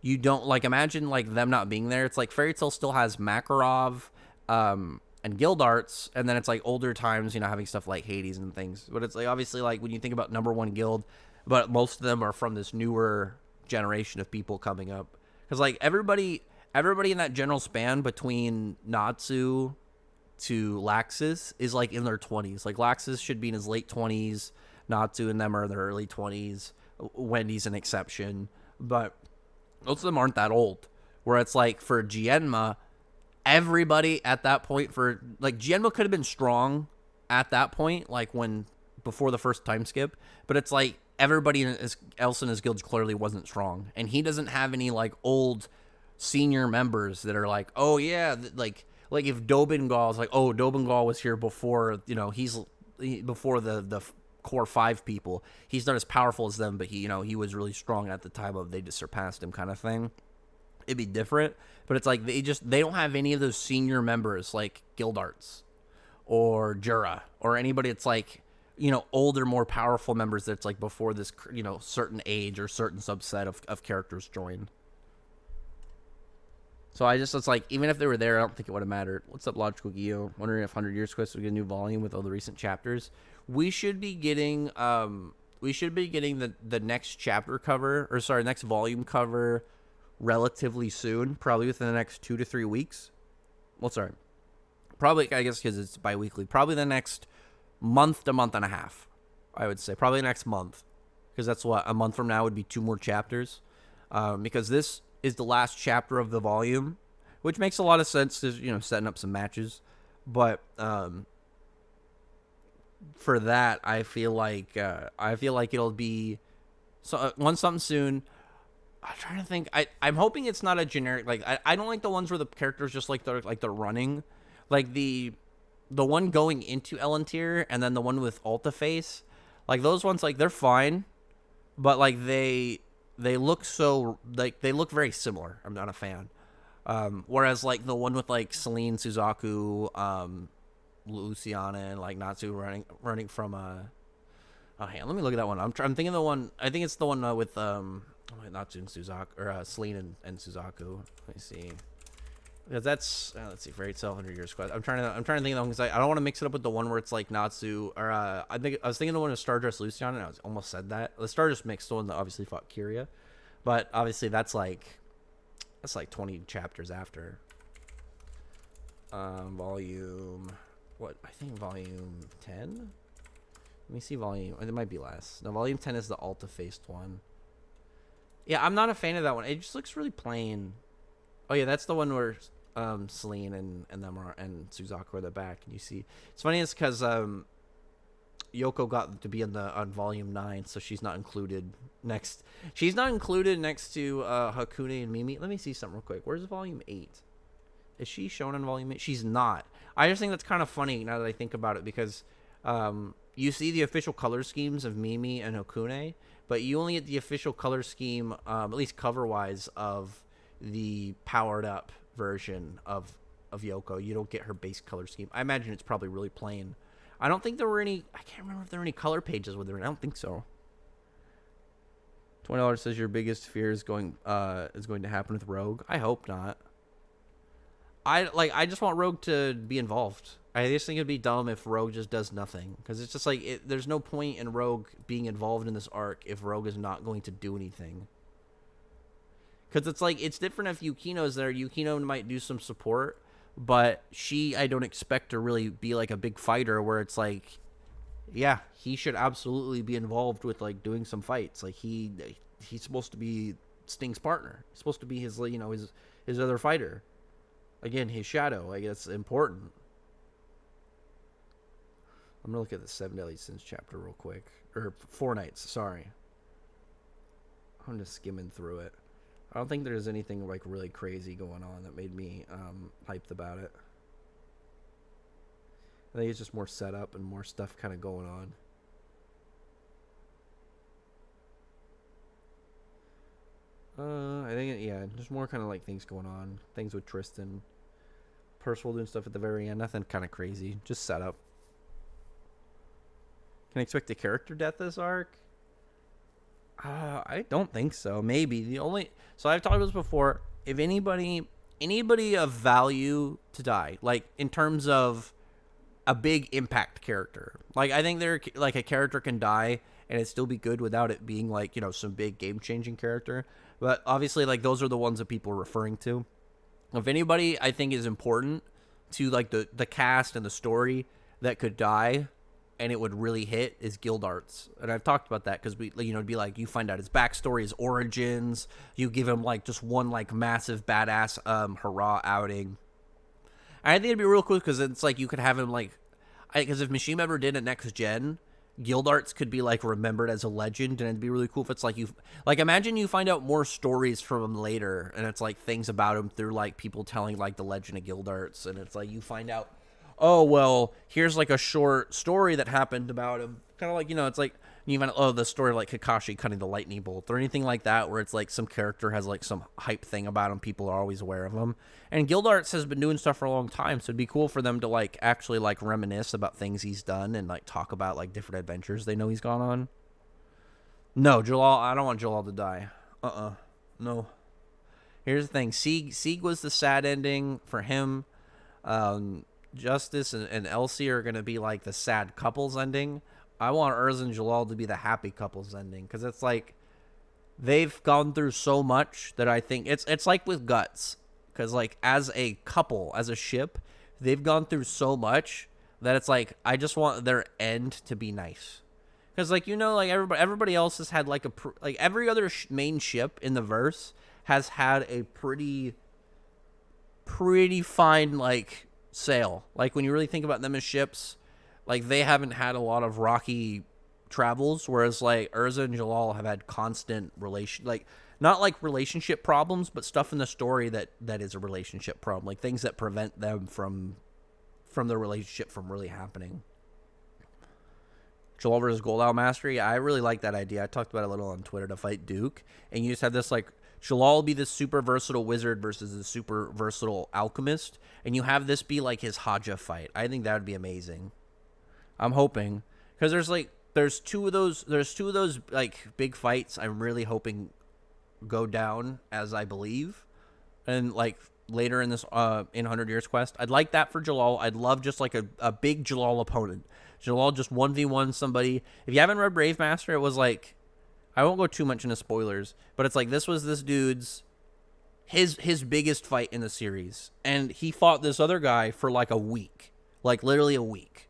You don't, like, imagine, like, them not being there. It's like Fairy Tail still has Makarov, and guild arts, and then it's like older times, you know, having stuff like Hades and things. But it's like obviously like when you think about number one guild, but most of them are from this newer generation of people coming up. Because like everybody in that general span between Natsu to Laxus is like in their 20s. Like Laxus should be in his late 20s. Natsu and them are in their early 20s. Wendy's an exception, but most of them aren't that old. Where it's like for Gienma, everybody at that point for like Gienma could have been strong at that point, like when before the first time skip, but it's like everybody else in his guild clearly wasn't strong, and he doesn't have any like old senior members that are like, oh yeah, like if Dobengal is like, oh, Dobengal was here before, you know, before the core 5 people. He's not as powerful as them, but he was really strong at the time of they just surpassed him kind of thing. It'd be different, but it's like they don't have any of those senior members like Guild Arts or Jura or anybody that's like, you know, older, more powerful members that's like before this, you know, certain age or certain subset of characters join. So it's like, even if they were there, I don't think it would have mattered. What's up, Logical Geo? Wondering if 100 Years Quest will get a new volume with all the recent chapters. We should be getting the next chapter cover, or sorry, next volume cover relatively soon, probably within the next 2 to 3 weeks. Well, sorry, probably, I guess because it's bi-weekly, probably the next month to month and a half, I would say. Probably next month, because that's what, a month from now would be 2 more chapters, because this is the last chapter of the volume, which makes a lot of sense, to, you know, setting up some matches. But for that, I feel like it'll be something soon. I'm trying to think. I'm hoping it's not a generic. Like I don't like the ones where the characters just they're running, like the one going into Elentier and then the one with Alta face. Like those ones, like they're fine, but like they look so like they look very similar. I'm not a fan. Whereas like the one with like Celine, Suzaku, Luciana, and like Natsu running from oh, hang on, let me look at that one. I'm thinking the one. I think it's the one with Natsu and Suzaku or Celine and Suzaku. Let me see. Because that's let's see, for 8,700 years quest. I'm trying to think of the one because I don't want to mix it up with the one where it's like Natsu or I was thinking the one with Stardust Luciana, and I almost said that the Stardust mixed one that obviously fought Kiria, but obviously that's like 20 chapters after. Volume what? I think volume 10. Let me see volume. It might be less. No, volume 10 is the Alta faced one. Yeah, I'm not a fan of that one. It just looks really plain. Oh yeah, that's the one where Celine and them are and Suzaku are the back, and you see it's funny. It's because Yoko got to be on volume 9, so she's not included next. She's not included next to Hakune and Mimi. Let me see something real quick. Where's volume 8? Is she shown in volume 8? She's not. I just think that's kind of funny now that I think about it because you see the official color schemes of Mimi and Hakune, but you only get the official color scheme, at least cover wise, of the powered up version of Yoko. You don't get her base color scheme. I imagine it's probably really plain. I don't think there were any. I can't remember if there were any color pages with her. I don't think so. $20 says your biggest fear is going to happen with Rogue. I hope not. I just want Rogue to be involved. I just think it'd be dumb if Rogue just does nothing, because it's just like there's no point in Rogue being involved in this arc if Rogue is not going to do anything. Because it's like, it's different if Yukino's there. Yukino might do some support, but I don't expect to really be like a big fighter where it's like, yeah, he should absolutely be involved with like doing some fights. Like he's supposed to be Sting's partner. He's supposed to be his other fighter. Again, his shadow. Like, it's important. I'm gonna look at the 7 Deadly Sins chapter real quick, or 4 Nights. Sorry, I'm just skimming through it. I don't think there's anything like really crazy going on that made me hyped about it. I think it's just more setup and more stuff kind of going on. I think just more kind of like things going on. Things with Tristan, Percival doing stuff at the very end. Nothing kind of crazy. Just setup. Can I expect a character death this arc? I don't think so. Maybe so I've talked about this before. If anybody of value to die, like in terms of a big impact character, like I think they're like a character can die and it still be good without it being like some big game changing character. But obviously, like those are the ones that people are referring to. If anybody I think is important to like the cast and the story that could die and it would really hit is Gildarts. And I've talked about that because it'd be like you find out his backstory, his origins. You give him like just one like massive badass hurrah outing. And I think it'd be real cool because it's like you could have him like, because if Mishima ever did a next gen, Gildarts could be like remembered as a legend, and it'd be really cool if it's like imagine you find out more stories from him later, and it's like things about him through like people telling like the legend of Gildarts, and it's like you find out, oh well, here's like a short story that happened about him, kind of like it's like you find out, the story of like Kakashi cutting the lightning bolt or anything like that, where it's like some character has like some hype thing about him, people are always aware of him. And Gildarts has been doing stuff for a long time, so it'd be cool for them to like actually like reminisce about things he's done and like talk about like different adventures they know he's gone on. No, Jalal, I don't want Jalal to die. No. Here's the thing, Sieg was the sad ending for him. Justice and Elsie are gonna be like the sad couples ending. I want Urza and Jalal to be the happy couples ending, because it's like they've gone through so much that I think it's like with Guts, because like as a couple, as a ship, they've gone through so much that it's like I just want their end to be nice, because like like everybody else has had like like every other main ship in the verse has had a pretty fine like sail. Like when you really think about them as ships, like they haven't had a lot of rocky travels, whereas like Urza and Jalal have had constant relation. Like not like relationship problems, but stuff in the story that is a relationship problem, like things that prevent them from the relationship from really happening. Jalal versus Goldal Mastery. I really like that idea. I talked about it a little on Twitter to fight Duke, and you just have this like Jalal be this super versatile wizard versus the super versatile alchemist, and you have this be like his Haja fight. I think that would be amazing. I'm hoping because there's two of those like big fights. I'm really hoping go down as I believe, and like later in this in 100 Years Quest. I'd like that for Jalal. I'd love just like a big Jalal opponent. Jalal just 1v1 somebody. If you haven't read Brave Master, it was like, I won't go too much into spoilers, but it's like this was this dude's his biggest fight in the series, and he fought this other guy for like a week, like literally a week.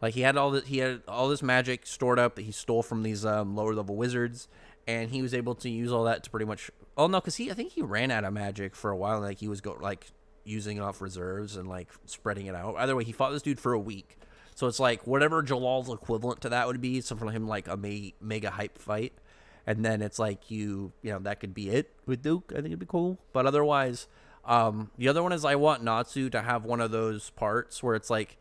Like he had all this magic stored up that he stole from these lower level wizards, and he was able to use all that to pretty much. Oh no, because I think he ran out of magic for a while. Like he was using it off reserves and like spreading it out. Either way, he fought this dude for a week. So it's like whatever Jalal's equivalent to that would be, something for him like a mega hype fight. And then it's like you know, that could be it with Duke. I think it'd be cool. But otherwise, the other one is I want Natsu to have one of those parts where it's like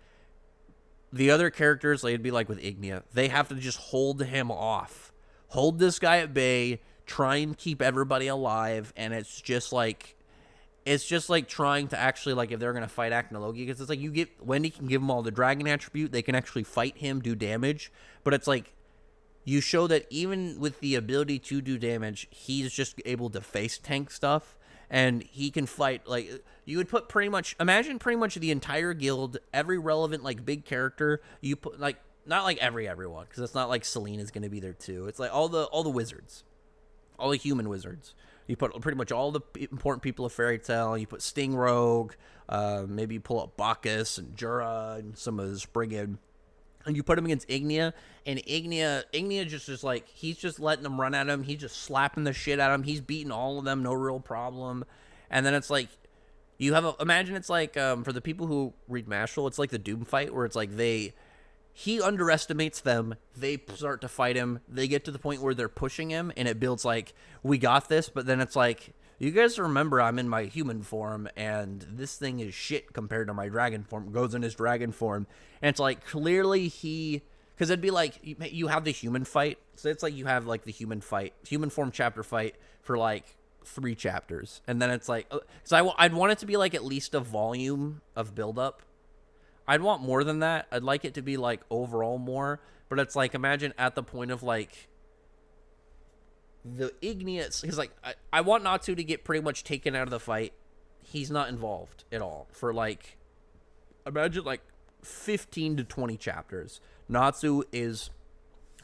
the other characters, like it'd be like with Ignia, they have to just hold him off. Hold this guy at bay, try and keep everybody alive, and it's just like trying to actually, like, if they're going to fight Acnologia, because it's like Wendy can give them all the dragon attribute, they can actually fight him, do damage, but it's like, you show that even with the ability to do damage, he's just able to face tank stuff, and he can fight, like, you would put imagine pretty much the entire guild, every relevant, like, big character, you put, like, not like everyone, because it's not like Selena's going to be there too, it's like all the wizards, all the human wizards. You put pretty much all the important people of Fairy Tail. You put Sting Rogue. Maybe you pull up Bacchus and Jura and some of the Spriggan. And you put him against Ignia. And Ignia just like, he's just letting them run at him. He's just slapping the shit out of him. He's beating all of them. No real problem. And then it's like, imagine it's like, for the people who read Mashal, it's like the Doom fight where it's like he underestimates them. They start to fight him. They get to the point where they're pushing him, and it builds like, we got this. But then it's like, you guys remember I'm in my human form, and this thing is shit compared to my dragon form. Goes in his dragon form, and it's like clearly because it'd be like you have the human fight. So it's like you have like the human form chapter fight for like 3 chapters, and then it's like, because I'd want it to be like at least a volume of buildup. I'd want more than that. I'd like it to be, like, overall more. But it's, like, imagine at the point of, like, the Igneous. Because, like, I want Natsu to get pretty much taken out of the fight. He's not involved at all. For, like, imagine, like, 15 to 20 chapters. Natsu is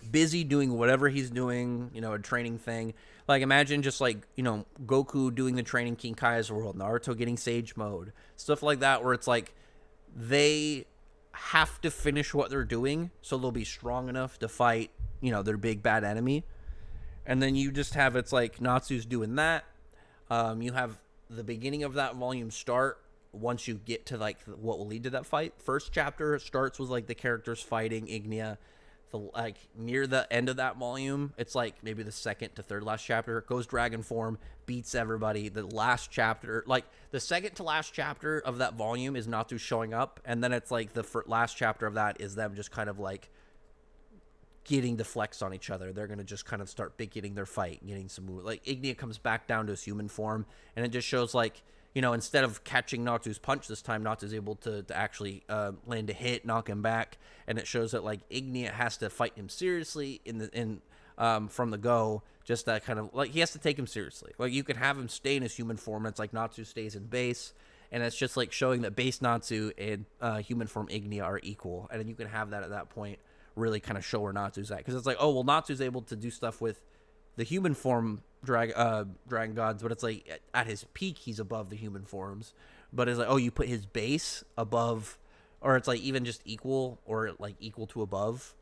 busy doing whatever he's doing, you know, a training thing. Like, imagine just, like, you know, Goku doing the training King Kai's world. Naruto getting Sage Mode. Stuff like that where it's, like, they have to finish what they're doing so they'll be strong enough to fight, you know, their big bad enemy. And then you just have, it's like Natsu's doing that. You have the beginning of that volume start once you get to like what will lead to that fight. First chapter starts with like the characters fighting Ignia. Like near the end of that volume, it's like maybe the second to third last chapter, goes dragon form, beats everybody. The last chapter, like the second to last chapter of that volume is Natsu showing up, and then it's like the last chapter of that is them just kind of like getting the flex on each other. They're gonna just kind of start getting their fight, getting some move. Like Ignia comes back down to his human form, and it just shows like, you know, instead of catching Natsu's punch this time, Natsu's able to actually land a hit, knock him back, and it shows that like Ignia has to fight him seriously from the go, just that kind of like he has to take him seriously. Like you can have him stay in his human form. It's like Natsu stays in base, and it's just like showing that base Natsu and human form Ignia are equal, and then you can have that at that point really kind of show where Natsu's at, because it's like, oh well, Natsu's able to do stuff with the human form dragon gods, but it's like at his peak he's above the human forms. But it's like, oh, you put his base above, or it's like even just equal, or like equal to above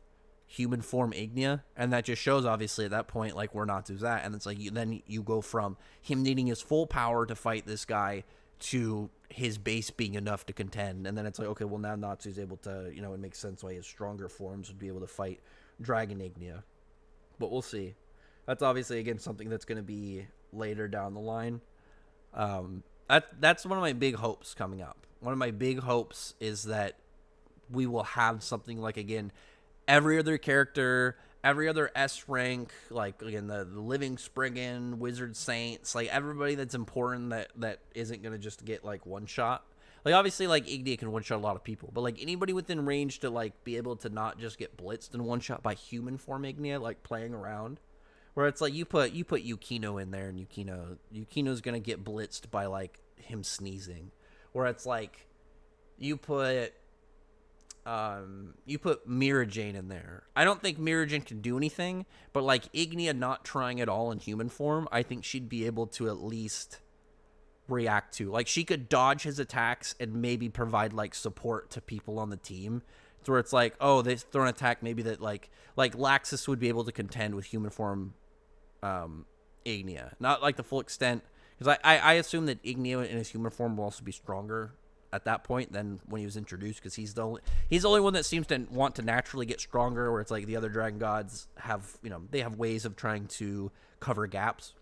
human form Ignia, and that just shows obviously at that point like where Natsu's at. And it's like then you go from him needing his full power to fight this guy to his base being enough to contend, and then it's like, okay, well now Natsu's able to, you know, it makes sense why his stronger forms would be able to fight dragon Ignia. But we'll see. That's obviously, again, something that's going to be later down the line. That's one of my big hopes coming up. One of my big hopes is that we will have something like, again, every other character, every other S rank, like, again, the Living Spriggan, Wizard Saints, like, everybody that's important that isn't going to just get, like, one shot. Like, obviously, like, Ignia can one-shot a lot of people, but, like, anybody within range to, like, be able to not just get blitzed and one-shot by human form Ignia, like, playing around. Where it's like, you put Yukino in there, and Yukino's going to get blitzed by, like, him sneezing. Where it's like, you put Mira Jane in there. I don't think Mira Jane can do anything, but, like, Ignia not trying at all in human form, I think she'd be able to at least react to. Like, she could dodge his attacks and maybe provide, like, support to people on the team. It's where it's like, oh, they throw an attack maybe that, like Laxus would be able to contend with human form Ignia. Not, like, the full extent. Because I assume that Ignia in his human form will also be stronger at that point than when he was introduced, because he's the only one that seems to want to naturally get stronger, where it's like the other Dragon Gods have, they have ways of trying to cover gaps,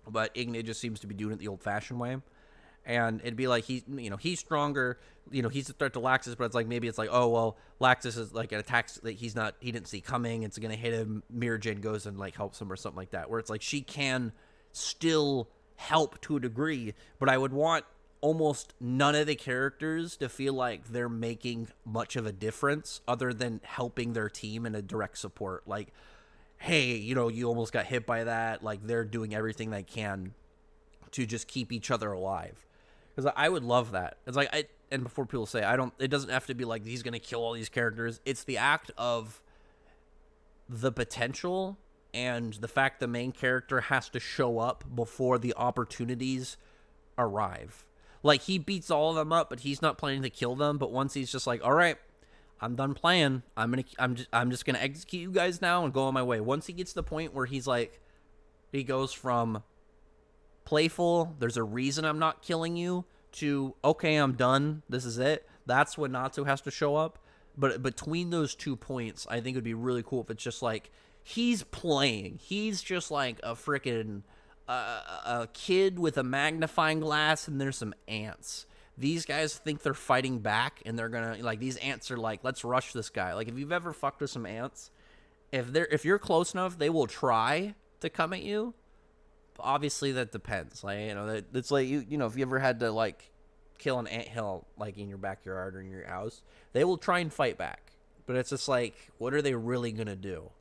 but Ignia just seems to be doing it the old-fashioned way. And it'd be like, he's stronger, he's a threat to Laxus, but it's like, maybe it's like, oh, well, Laxus is like an attack that he didn't see coming, it's going to hit him, Mira Jane goes and, like, helps him or something like that, where it's like, she can still help to a degree, but I would want almost none of the characters to feel like they're making much of a difference other than helping their team in a direct support. Like, hey, you almost got hit by that. Like, they're doing everything they can to just keep each other alive. Because I would love that. It's like, and before people say, it doesn't have to be like he's going to kill all these characters. It's the act of the potential and the fact the main character has to show up before the opportunities arrive. Like, he beats all of them up, but he's not planning to kill them. But once he's just like, all right, I'm done playing. I'm just gonna execute you guys now and go on my way. Once he gets to the point where he's like, he goes from playful, there's a reason I'm not killing you, to, okay, I'm done, this is it. That's when Natsu has to show up. But between those 2 points, I think it would be really cool if it's just like, he's playing. He's just like a freaking a kid with a magnifying glass, and there's some ants. These guys think they're fighting back, and they're gonna, like, these ants are like, let's rush this guy. Like, if you've ever fucked with some ants, if you're close enough, they will try to come at you. Obviously, that depends. Like, it's like, if you ever had to, like, kill an anthill, like, in your backyard or in your house, they will try and fight back. But it's just like, what are they really gonna do?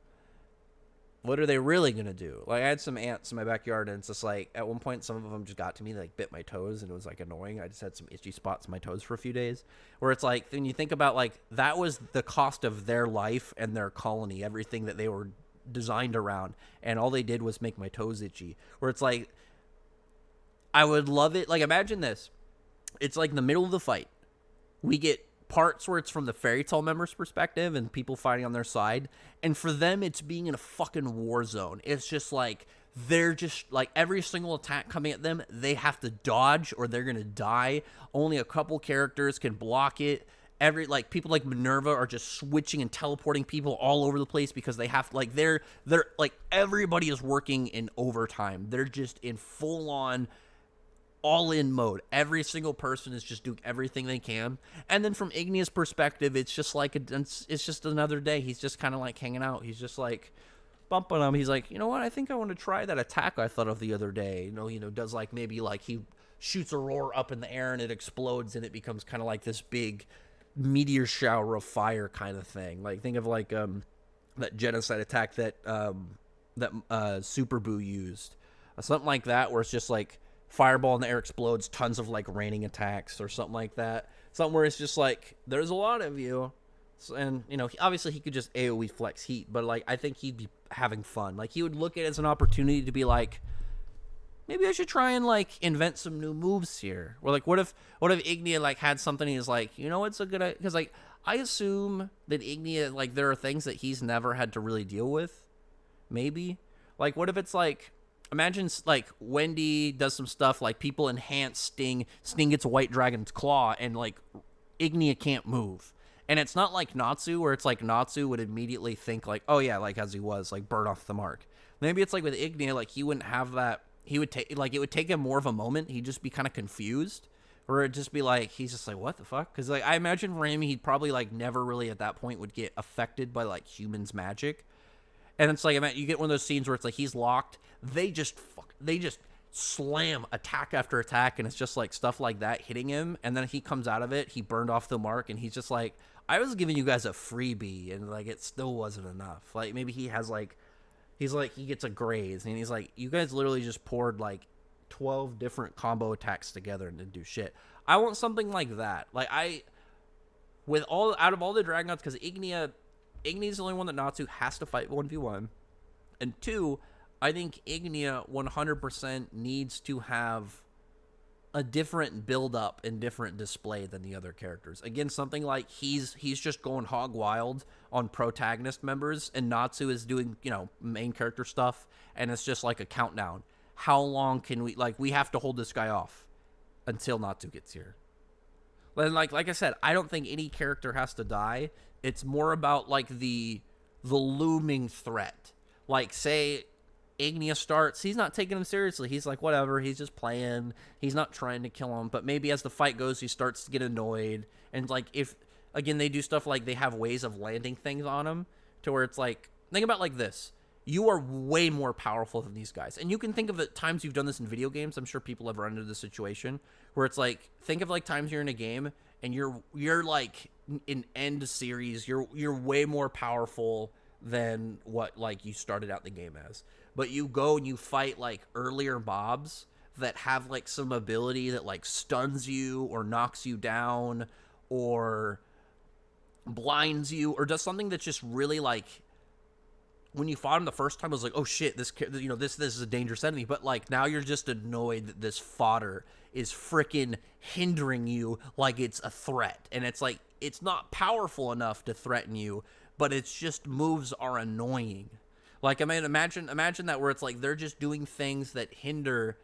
What are they really going to do? Like, I had some ants in my backyard, and it's just like, at one point, some of them just got to me, they, like, bit my toes, and it was, like, annoying. I just had some itchy spots in my toes for a few days, where it's like, when you think about, like, that was the cost of their life and their colony, everything that they were designed around, and all they did was make my toes itchy, where it's like, I would love it. Like, imagine this. It's like in the middle of the fight. We get parts where it's from the Fairy Tail members' perspective and people fighting on their side, and for them it's being in a fucking war zone. It's just like, they're just like, every single attack coming at them, they have to dodge or they're gonna die. Only a couple characters can block it. People like Minerva are just switching and teleporting people all over the place because they have, like, they're like, everybody is working in overtime. They're just in full on all-in mode. Every single person is just doing everything they can. And then from Ignia's perspective, it's just like, it's just another day. He's just kind of like hanging out. He's just like bumping them. He's like, you know what? I think I want to try that attack I thought of the other day. Does, like, maybe, like, he shoots a roar up in the air and it explodes and it becomes kind of like this big meteor shower of fire kind of thing. Like, think of, like, that genocide attack that Super Boo used. Something like that, where it's just like, fireball in the air explodes, tons of, like, raining attacks or something like that. Something where it's just like, there's a lot of you. And, obviously he could just AoE flex heat, but, like, I think he'd be having fun. Like, he would look at it as an opportunity to be like, maybe I should try and, like, invent some new moves here. Or, like, what if Ignia, like, had something he's like, it's a good, because, like, I assume that Ignia, like, there are things that he's never had to really deal with. Maybe. Like, what if it's like, imagine, like, Wendy does some stuff, like, people enhance Sting gets a white dragon's claw, and, like, Ignia can't move. And it's not like Natsu, where it's like Natsu would immediately think, like, oh yeah, like, as he was, like, bird off the mark. Maybe it's like with Ignia, like he wouldn't have that. He would take like it would take him more of a moment. He'd just be kind of confused, or it'd just be like he's just like what the fuck? Because like I imagine for him, he'd probably like never really at that point would get affected by like humans' magic. And it's like you get one of those scenes where it's like he's locked. They just slam attack after attack, and it's just like stuff like that hitting him. And then he comes out of it. He burned off the mark, and he's just like, I was giving you guys a freebie, and like it still wasn't enough. Like maybe he has like, he's like he gets a graze, and he's like, you guys literally just poured like 12 different combo attacks together and didn't do shit. I want something like that. Like with all out of all the Dragons, because Ignia's the only one that Natsu has to fight 1v1. And 2, I think Ignia 100% needs to have a different build-up and different display than the other characters. Again, something like he's just going hog wild on protagonist members, and Natsu is doing, main character stuff, and it's just like a countdown. How long can we have to hold this guy off until Natsu gets here. And like I said, I don't think any character has to die. It's more about like the looming threat. Like say Ignia starts, he's not taking him seriously. He's like, whatever, he's just playing. He's not trying to kill him. But maybe as the fight goes, he starts to get annoyed. And like if, again, they do stuff like they have ways of landing things on him to where it's like, think about like this. You are way more powerful than these guys. And you can think of the times you've done this in video games. I'm sure people have run into this situation where it's like, think of like times you're in a game and you're like in end series, you're way more powerful than what like you started out the game as. But you go and you fight like earlier mobs that have like some ability that like stuns you or knocks you down or blinds you or does something that's just really like, when you fought him the first time, it was like, oh shit, this is a dangerous enemy. But like now you're just annoyed that this fodder is freaking hindering you like it's a threat. And it's like, it's not powerful enough to threaten you, but it's just moves are annoying. Like, I mean, imagine that where it's like they're just doing things that hinder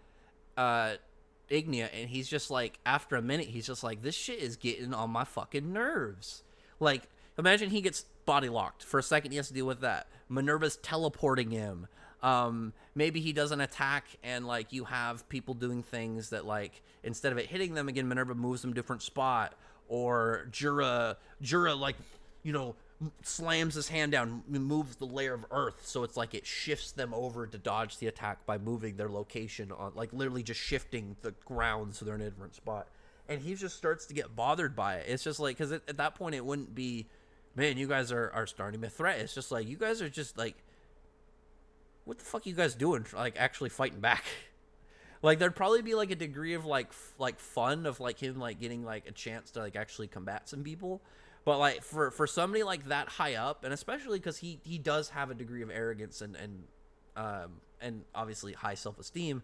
Ignia, and he's just like, after a minute, he's just like, this shit is getting on my fucking nerves. Like, imagine he gets body locked. For a second, he has to deal with that. Minerva's teleporting him. Maybe he does an attack, and like you have people doing things that like, instead of it hitting them again, Minerva moves them different spot. Or Jura like, slams his hand down, moves the layer of earth, so it's like it shifts them over to dodge the attack by moving their location on, like literally just shifting the ground so they're in a different spot. And he just starts to get bothered by it. It's just like, because at that point it wouldn't be, man, you guys are starting to be a threat. It's just like, you guys are just like, what the fuck are you guys doing? Like actually fighting back. Like there'd probably be like a degree of like fun of like him like getting like a chance to like actually combat some people. But like for somebody like that high up, and especially because he does have a degree of arrogance and obviously high self-esteem,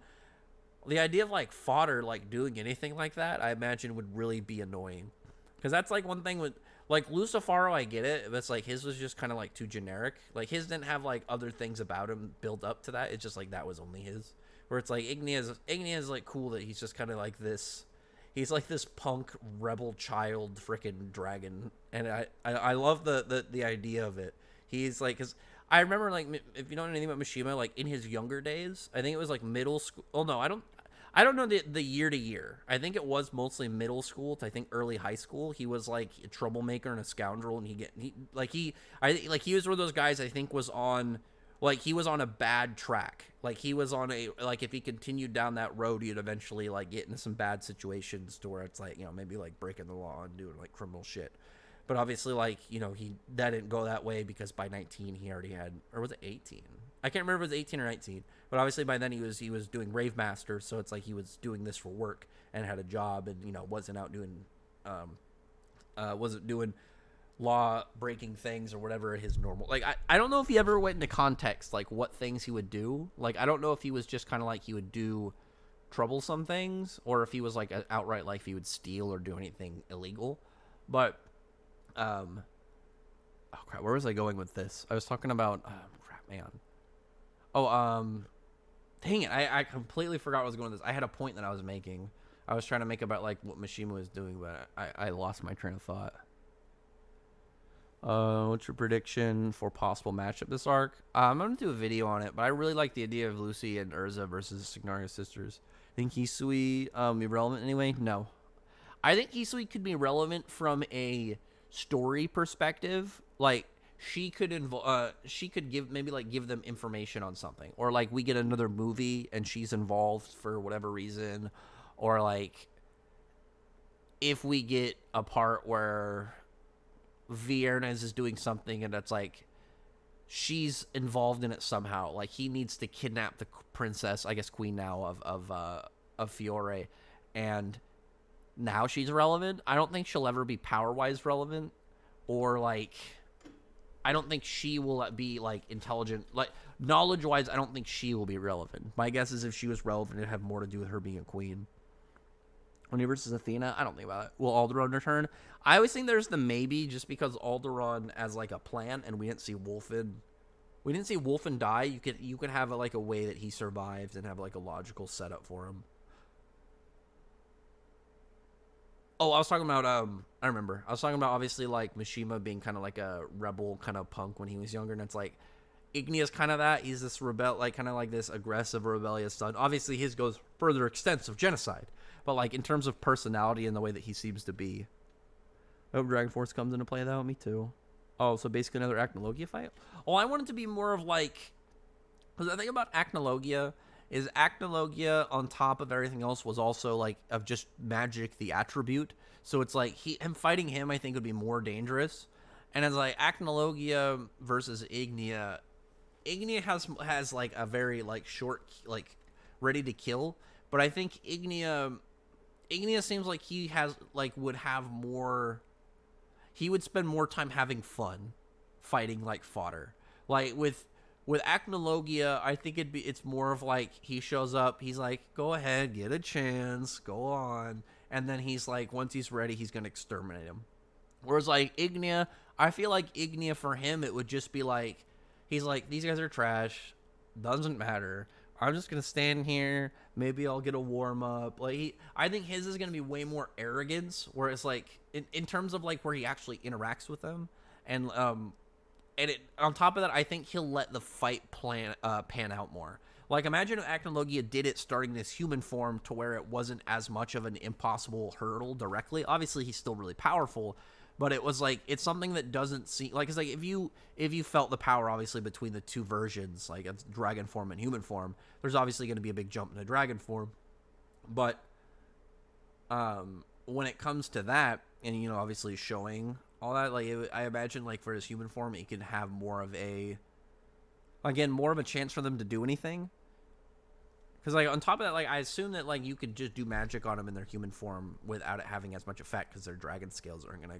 the idea of like fodder like doing anything like that, I imagine would really be annoying. Because that's like one thing with like Lucifaro, I get it, but it's like his was just kind of like too generic. Like his didn't have like other things about him build up to that. It's just like that was only his. Where it's like Ignia's like cool that he's just kind of like this. He's like this punk rebel child freaking dragon, and I love the idea of it. He's like, cause I remember like, if you don't know anything about Mishima, like in his younger days, I think it was like middle school. Oh no, I don't know the year to year. I think it was mostly middle school to I think early high school. He was like a troublemaker and a scoundrel, and he was one of those guys I think was on. Like, he was on a bad track. Like, he was on a, like, if he continued down that road, he'd eventually, like, get into some bad situations to where it's, like, maybe, like, breaking the law and doing, like, criminal shit. But obviously, like, that didn't go that way because by 19 he already had, or was it 18? I can't remember if it was 18 or 19. But obviously by then he was doing Rave Master, so it's like he was doing this for work and had a job and, wasn't out doing, wasn't doing law-breaking things or whatever his normal... Like, I don't know if he ever went into context, like, what things he would do. Like, I don't know if he was just kind of like he would do troublesome things, or if he was, like, outright, like, if he would steal or do anything illegal. But, oh, crap, where was I going with this? I was talking about... crap, man. Oh, dang it, I completely forgot what I was going with this. I had a point that I was making. I was trying to make about, like, what Mishima was doing, but I lost my train of thought. What's your prediction for possible matchup this arc? I'm gonna do a video on it, but I really like the idea of Lucy and Urza versus Signaria's sisters. Think Hisui be relevant anyway? No. I think Hisui could be relevant from a story perspective. Like she could give them information on something, or like we get another movie and she's involved for whatever reason, or like if we get a part where Viernes is doing something and it's like she's involved in it somehow. Like he needs to kidnap the princess, I guess queen now of Fiore, and now she's relevant. I don't think she'll ever be power wise relevant, or like I don't think she will be like intelligent, like knowledge wise. I don't think she will be relevant. My guess is if she was relevant, it'd have more to do with her being a queen. Oni versus Athena, I don't think about it. Will Alderaan return? I always think there's the maybe, just because Alderaan as like a plan, and we didn't see Wolfen. We didn't see Wolfen die. You could have like a way that he survives and have like a logical setup for him. Oh, I was talking about I remember. I was talking about obviously like Mishima being kind of like a rebel kind of punk when he was younger, and it's like Ignia's kind of that. He's this rebel, like kind of like this aggressive, rebellious son. Obviously, his goes further extensive genocide, but like in terms of personality and the way that he seems to be. I hope Dragon Force comes into play though. Me too. Oh, so basically another Acnologia fight. Oh, I want it to be more of like, because the thing about Acnologia is Acnologia on top of everything else was also like of just magic, the attribute. So it's like him fighting him, I think would be more dangerous. And it's like Acnologia versus Ignia. Ignia has like a very like short like ready to kill, but I think Ignia seems like he has like would have more. He would spend more time having fun, fighting like fodder. Like with Acnologia, I think it's more of like he shows up, he's like, go ahead, get a chance, go on, and then he's like, once he's ready, he's gonna exterminate him. Whereas like Ignia, I feel like Ignia for him, it would just be like, he's like, these guys are trash, doesn't matter. I'm just gonna stand here. Maybe I'll get a warm up. Like I think his is gonna be way more arrogance, where it's like in terms of like where he actually interacts with them, and it on top of that, I think he'll let the fight pan out more. Like imagine if Acnologia did it starting this human form to where it wasn't as much of an impossible hurdle directly. Obviously, he's still really powerful, but it was like it's something that doesn't seem like it's like if you felt the power obviously between the two versions, like of dragon form and human form, there's obviously going to be a big jump in the dragon form. But when it comes to that, and you know obviously showing all that, like I imagine like for his human form, he can have more of a chance for them to do anything. Because like on top of that, like I assume that like you could just do magic on them in their human form without it having as much effect, because their dragon scales aren't gonna.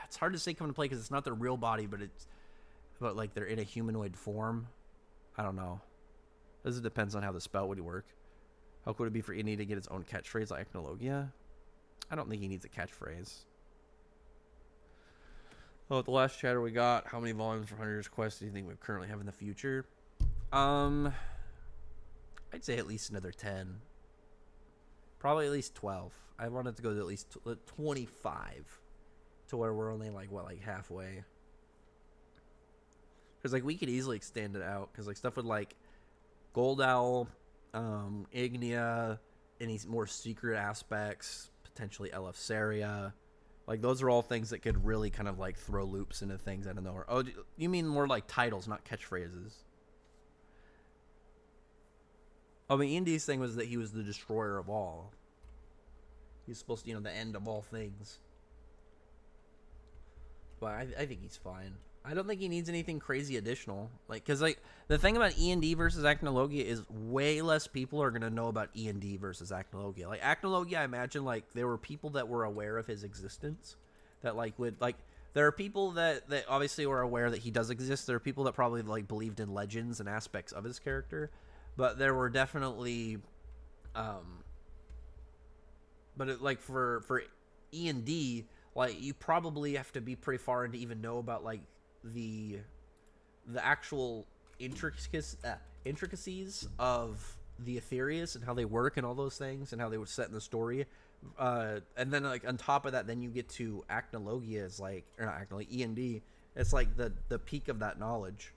It's hard to say come into play because it's not their real body, but like they're in a humanoid form. I don't know. This depends on how the spell would work. How could it be for Indy to get its own catchphrase like Acnologia? I don't think he needs a catchphrase. Oh, at the last chatter we got, how many volumes for Hunter's Quest do you think we currently have in the future? I'd say at least another 10. Probably at least 12. I wanted to go to at least 25. To where we're only like halfway. Because like we could easily extend it out. Because like stuff with like Gold Owl, Ignia, any more secret aspects, potentially Eleftheria. Like those are all things that could really kind of like throw loops into things out of nowhere. Oh, you mean more like titles, not catchphrases? I mean, Indy's thing was that he was the destroyer of all. He's supposed to, the end of all things. But I think he's fine. I don't think he needs anything crazy additional. Like, because like the thing about E&D versus Acnologia is way less people are gonna know about E&D versus Acnologia. Like Acnologia, I imagine like there were people that were aware of his existence. That like would like there are people that obviously were aware that he does exist. There are people that probably like believed in legends and aspects of his character. But there were definitely, but it, like for E&D, like you probably have to be pretty far in to even know about like the actual intricacies of the Aetherius and how they work and all those things and how they would set in the story And then like on top of that, then you get to Acnologia is like, or not Acnologia, E&D. It's like the peak of that knowledge.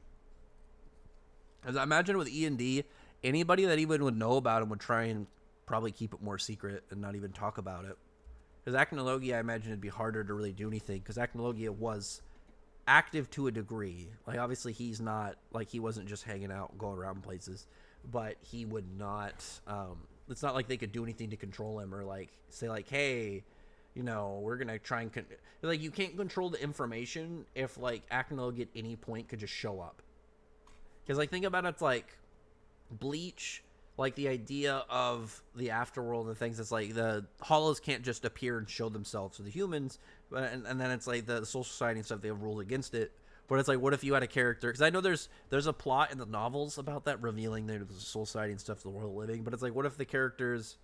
As I imagine with E&D, anybody that even would know about him would try and probably keep it more secret and not even talk about it. Because Acnologia, I imagine it'd be harder to really do anything. Because Acnologia was active to a degree. Like obviously he's not, like he wasn't just hanging out, going around places, but he would not. It's not like they could do anything to control him or like say like, hey, you know, we're gonna try and like you can't control the information if like Acnologia at any point could just show up. Because like think about it, it's like Bleach, like the idea of the afterworld and things. It's like the hollows can't just appear and show themselves to the humans, but and then it's like the Soul Society and stuff, they have ruled against it. But it's like, what if you had a character? Because I know there's a plot in the novels about that, revealing the Soul Society and stuff to the world of living. But it's like, what if the characters,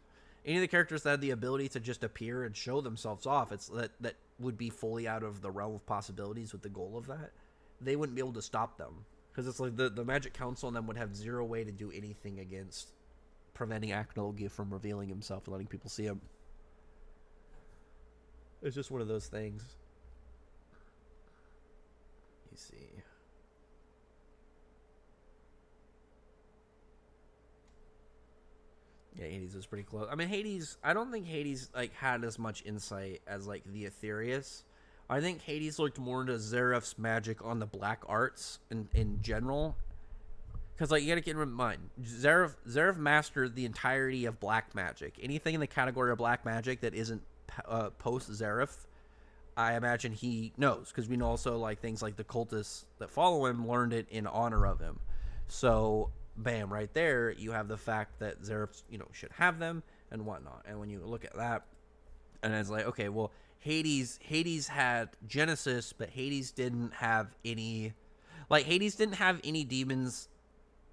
any of the characters that had the ability to just appear and show themselves off, it's that would be fully out of the realm of possibilities with the goal of that. They wouldn't be able to stop them. Because it's like the Magic Council and them would have zero way to do anything against preventing Acnologia from revealing himself and letting people see him. It's just one of those things. Let me see. Yeah, Hades is pretty close. I mean, Hades, I don't think Hades like had as much insight as like the Aetherius. I think Hades looked more into Zeref's magic on the black arts in general. Because, like, you gotta keep in mind, Zeref mastered the entirety of black magic. Anything in the category of black magic that isn't post-Zeref, I imagine he knows. Because we know also, like, things like the cultists that follow him learned it in honor of him. So, bam, right there, you have the fact that Zeref, you know, should have them and whatnot. And when you look at that, and it's like, okay, well, Hades had Genesis, but Hades didn't have any, like, Hades didn't have any demons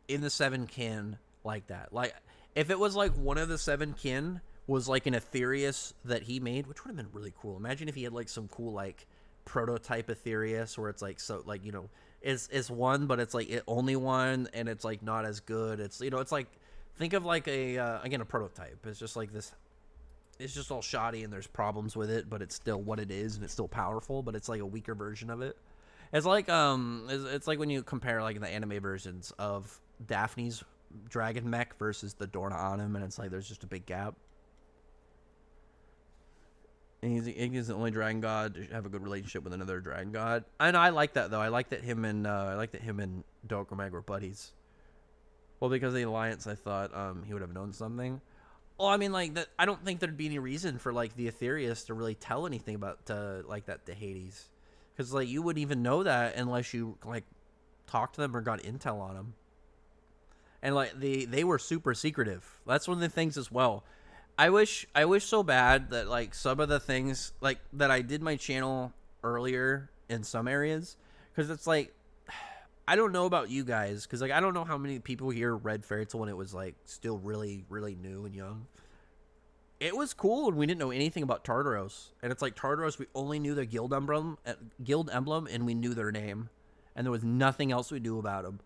in the seven kin like that. Like, if it was like one of the seven kin was like an Aetherius that he made, which would have been really cool. Imagine if he had like some cool like prototype Aetherius where it's like, so like, you know, it's one, but it's like it only one, and it's like not as good. It's, you know, it's like, think of like a again, a prototype. It's just like this, it's just all shoddy and there's problems with it, but it's still what it is and it's still powerful, but it's like a weaker version of it. It's like it's like when you compare like the anime versions of Daphne's dragon mech versus the Dorna Anum, and it's like there's just a big gap. And he's the only dragon god to have a good relationship with another dragon god. And I like that though. I like that him and Dogramag were buddies. Well, because of the alliance, I thought he would have known something. Well, I mean, like that. I don't think there'd be any reason for like the Aetherius to really tell anything about like that to Hades, because like you wouldn't even know that unless you like talked to them or got intel on them. And like they were super secretive. That's one of the things as well. I wish so bad that like some of the things like that I did my channel earlier in some areas, because it's like, I don't know about you guys, because like I don't know how many people here read Fairy Tail when it was like still really really new and young. It was cool, and we didn't know anything about Tartaros, and it's like Tartaros, we only knew their guild emblem, and we knew their name, and there was nothing else we knew about them.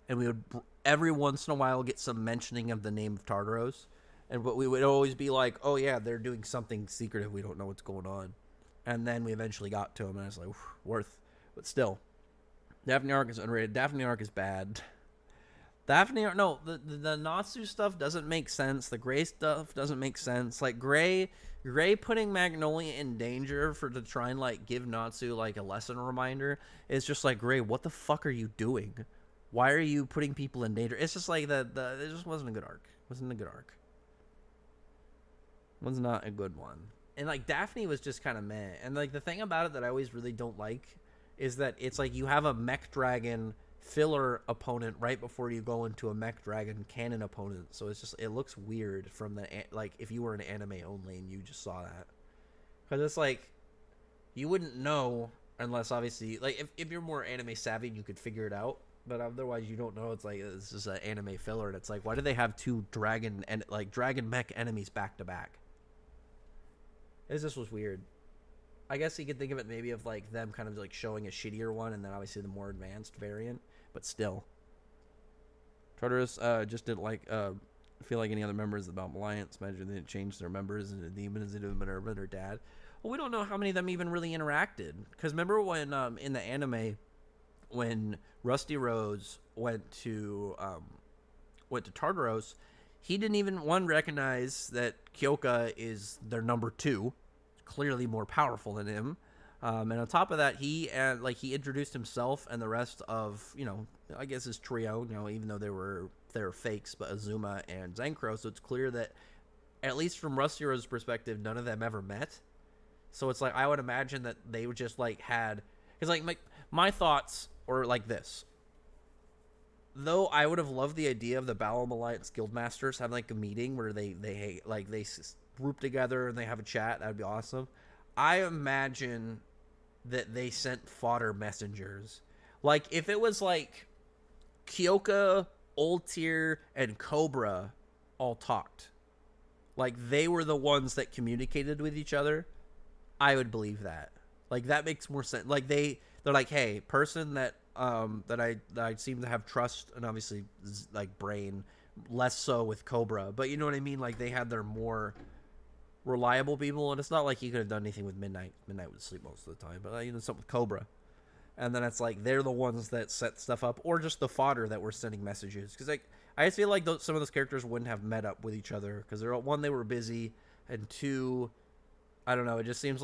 And we would every once in a while get some mentioning of the name of Tartaros, but we would always be like, oh yeah, they're doing something secretive, we don't know what's going on. And then we eventually got to them, and I was like, worth, but still. Daphne Arc is underrated. Daphne Arc is bad. No, the Natsu stuff doesn't make sense. The Gray stuff doesn't make sense. Like Gray putting Magnolia in danger to try and like give Natsu like a lesson reminder is just like, Gray, what the fuck are you doing? Why are you putting people in danger? It's just like it just wasn't a good arc. Wasn't a good arc. Was not a good one. And like Daphne was just kind of meh. And like the thing about it that I always really don't like is that it's like you have a mech dragon filler opponent right before you go into a mech dragon canon opponent. So it's just, it looks weird from the, like if you were an anime only and you just saw that. Because it's like, you wouldn't know unless obviously, like if you're more anime savvy, you could figure it out. But otherwise you don't know. It's like, it's just an anime filler. And it's like, why do they have two dragon mech enemies back to back? It just was weird. I guess you could think of it maybe of like them kind of like showing a shittier one and then obviously the more advanced variant, but still. Tartarus just didn't like I feel like any other members of the Battle Alliance, imagine they didn't change their members into demons into Minerva and her dad. Well, we don't know how many of them even really interacted. Because remember when in the anime, when Rusty Rose went to Tartaros, he didn't even recognize that Kyoka is their number 2, clearly more powerful than him. And on top of that, he introduced himself and the rest of, I guess his trio, even though they were fakes, but Azuma and Zenkro. So it's clear that, at least from Rusty Rose's perspective, none of them ever met. So it's like, I would imagine that they would just had, because my thoughts were like this. Though I would have loved the idea of the Battle Alliance Guildmasters having a meeting where they group together and they have a chat. That would be awesome. I imagine that they sent fodder messengers. If it was Kyoka, Old Tier, and Cobra all talked. They were the ones that communicated with each other. I would believe that. That makes more sense. They're hey, person that I seem to have trust, and obviously brain, less so with Cobra, but you know what I mean. They had their more reliable people, and it's not like he could have done anything with Midnight. Midnight would sleep most of the time, but something with Cobra, and then it's they're the ones that set stuff up, or just the fodder that were sending messages. Because I just feel some of those characters wouldn't have met up with each other because one, they were busy, and two, I don't know. It just seemed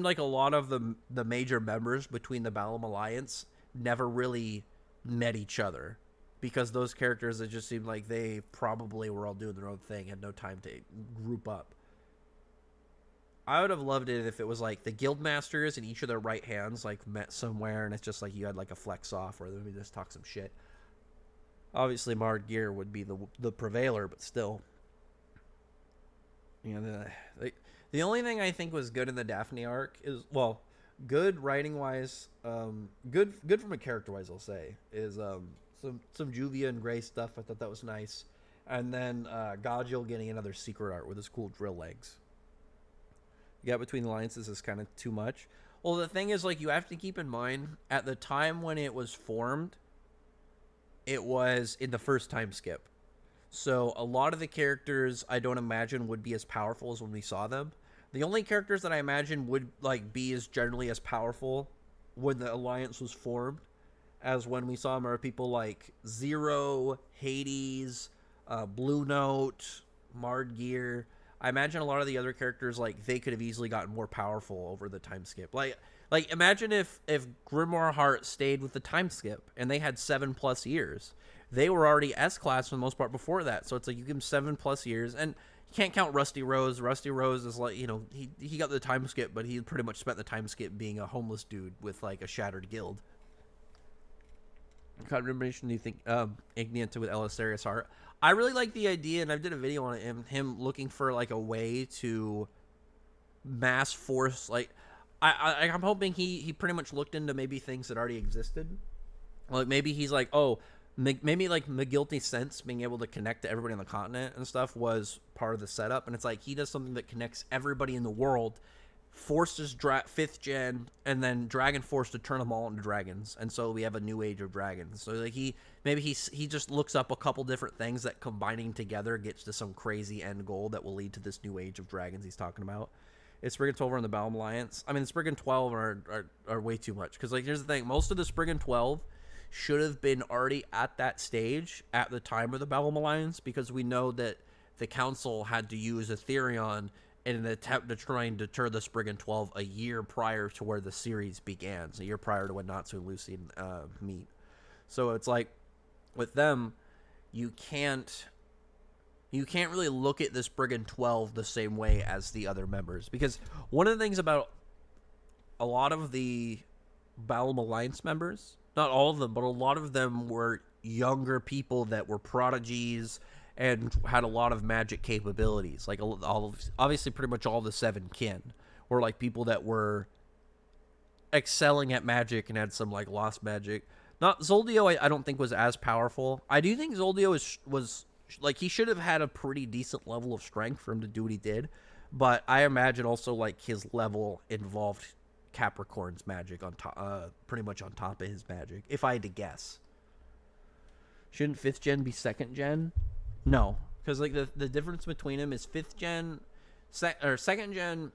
like a lot of the major members between the Balam Alliance never really met each other, because those characters, it just seemed like they probably were all doing their own thing, had no time to group up. I would have loved it if it was the guild masters and each of their right hands met somewhere, and it's just you had a flex off where they just talk some shit. Obviously Mard Gear would be the prevailer, but still. The only thing I think was good in the Daphne arc is, well, good writing wise, good from a character wise, I'll say, is some Juvia and Gray stuff. I thought that was nice. And then Gajil getting another secret art with his cool drill legs. The gap between the alliances is kind of too much. Well, the thing is, you have to keep in mind, at the time when it was formed, it was in the first time skip. So a lot of the characters I don't imagine would be as powerful as when we saw them. The only characters that I imagine would be as generally as powerful when the alliance was formed as when we saw them are people like Zero, Hades, Blue Note, Mard Gear. I imagine a lot of the other characters, they could have easily gotten more powerful over the time skip. Imagine if Grimoire Heart stayed with the time skip and they had 7+ years. They were already S-class for the most part before that. So it's you give them 7+ years. And you can't count Rusty Rose. Rusty Rose is he got the time skip, but he pretty much spent the time skip being a homeless dude with a shattered guild. What combination do you think Ignianta with Elisarius Heart? I really like the idea, and I did a video on it, him looking for a way to mass force. I'm hoping he pretty much looked into maybe things that already existed. Maybe he's maybe McGuilty Sense being able to connect to everybody on the continent and stuff was part of the setup, and it's he does something that connects everybody in the world, forces 5th gen, and then Dragon Force to turn them all into dragons, and so we have a new age of dragons. So he just looks up a couple different things that combining together gets to some crazy end goal that will lead to this new age of dragons he's talking about. Is Spriggan 12 in the Balam Alliance? I mean, the Spriggan 12 are way too much, because here's the thing, most of the Spriggan 12 should have been already at that stage at the time of the Balam Alliance, because we know that the council had to use Ethereon in an attempt to try and deter the Spriggan 12 a year prior to where the series began, so a year prior to when Natsu and Lucy meet. So it's with them, you can't really look at the Spriggan 12 the same way as the other members, because one of the things about a lot of the Balam Alliance members, not all of them, but a lot of them were younger people that were prodigies and had a lot of magic capabilities. Obviously pretty much all the 7 kin were people that were excelling at magic and had some lost magic. Not Zoldio, I don't think was as powerful. I do think Zoldio was he should have had a pretty decent level of strength for him to do what he did, but I imagine also his level involved Capricorn's magic on top, pretty much on top of his magic, if I had to guess. Shouldn't 5th gen be 2nd gen? No, Because like the difference between them is 5th gen, or 2nd gen.